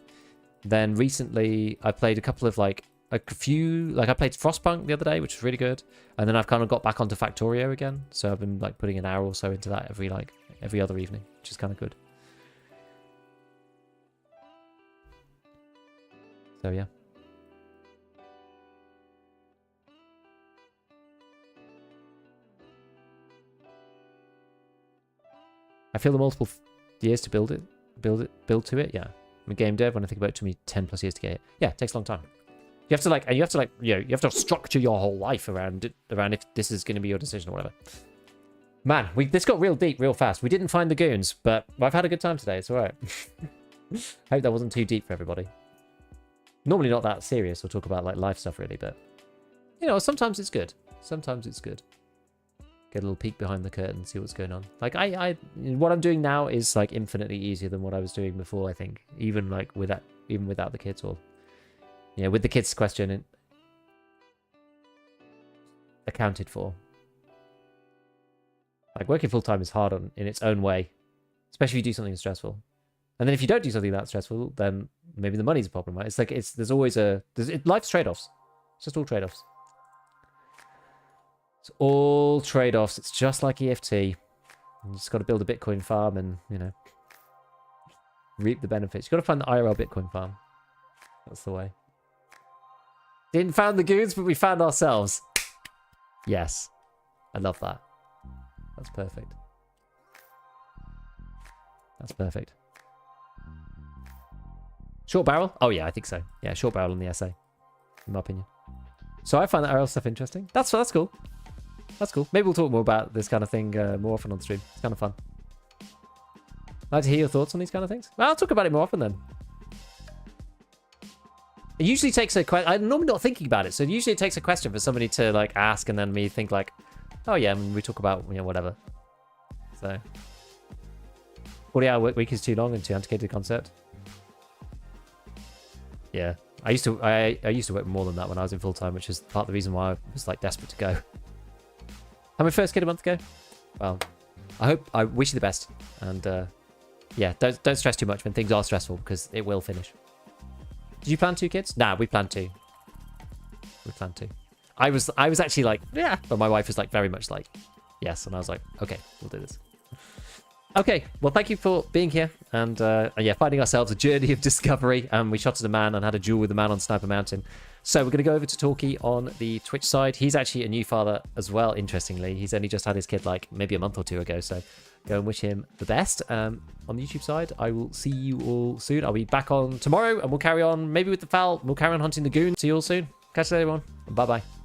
Then recently I played a couple of like a few, like I played Frostpunk the other day, which was really good. And then I've kind of got back onto Factorio again. So I've been like putting an hour or so into that every other evening, which is kind of good. So yeah. I feel the multiple years to build to it. Yeah, I'm a game dev. When I think about it, to me, 10 plus years to get it. Yeah, it takes a long time. You have to structure your whole life around if this is going to be your decision or whatever. Man, this got real deep real fast. We didn't find the goons, but I've had a good time today. It's all right. I hope that wasn't too deep for everybody. Normally not that serious. We'll talk about like life stuff really, but you know, sometimes it's good. Sometimes it's good. Get a little peek behind the curtain, see what's going on. Like what I'm doing now is like infinitely easier than what I was doing before. I think even without the kids, or you know, with the kids question accounted for. Like working full time is hard in its own way, especially if you do something stressful. And then if you don't do something that stressful, then maybe the money's a problem, right? It's like there's always life's trade-offs. It's just all trade-offs. It's all trade-offs. It's just like EFT. You just got to build a Bitcoin farm and, you know, reap the benefits. You got to find the IRL Bitcoin farm. That's the way. Didn't found the goons, but we found ourselves. Yes. I love that. That's perfect. That's perfect. Short barrel? Oh, yeah, I think so. Yeah, short barrel in the essay, in my opinion. So I find that IRL stuff interesting. That's cool. That's cool. Maybe we'll talk more about this kind of thing more often on stream. It's kind of fun. I'd like to hear your thoughts on these kind of things. Well, I'll talk about it more often then. It usually takes a question. I'm normally not thinking about it, so usually it takes a question for somebody to like ask, and then me think like, oh yeah, and we talk about, you know, whatever. So 40-hour work week is too long and too antiquated concept. Yeah, I used to work more than that when I was in full time, which is part of the reason why I was like desperate to go. Had my first kid a month ago. Well, I wish you the best, and yeah, don't stress too much when things are stressful, because it will finish. Did you plan 2 kids? Nah, we planned 2. We planned 2. I was actually like, yeah, but my wife was like very much like, yes, and I was like, okay, we'll do this. Okay, well, thank you for being here, and yeah, finding ourselves a journey of discovery. We shot at a man and had a duel with a man on Sniper Mountain. So we're going to go over to Talkie on the Twitch side. He's actually a new father as well, interestingly. He's only just had his kid like maybe a month or 2 ago, so go and wish him the best. On the YouTube side, I will see you all soon. I'll be back on tomorrow, and we'll carry on maybe with the FAL. We'll carry on hunting the goons. See you all soon. Catch you later, everyone. Bye-bye.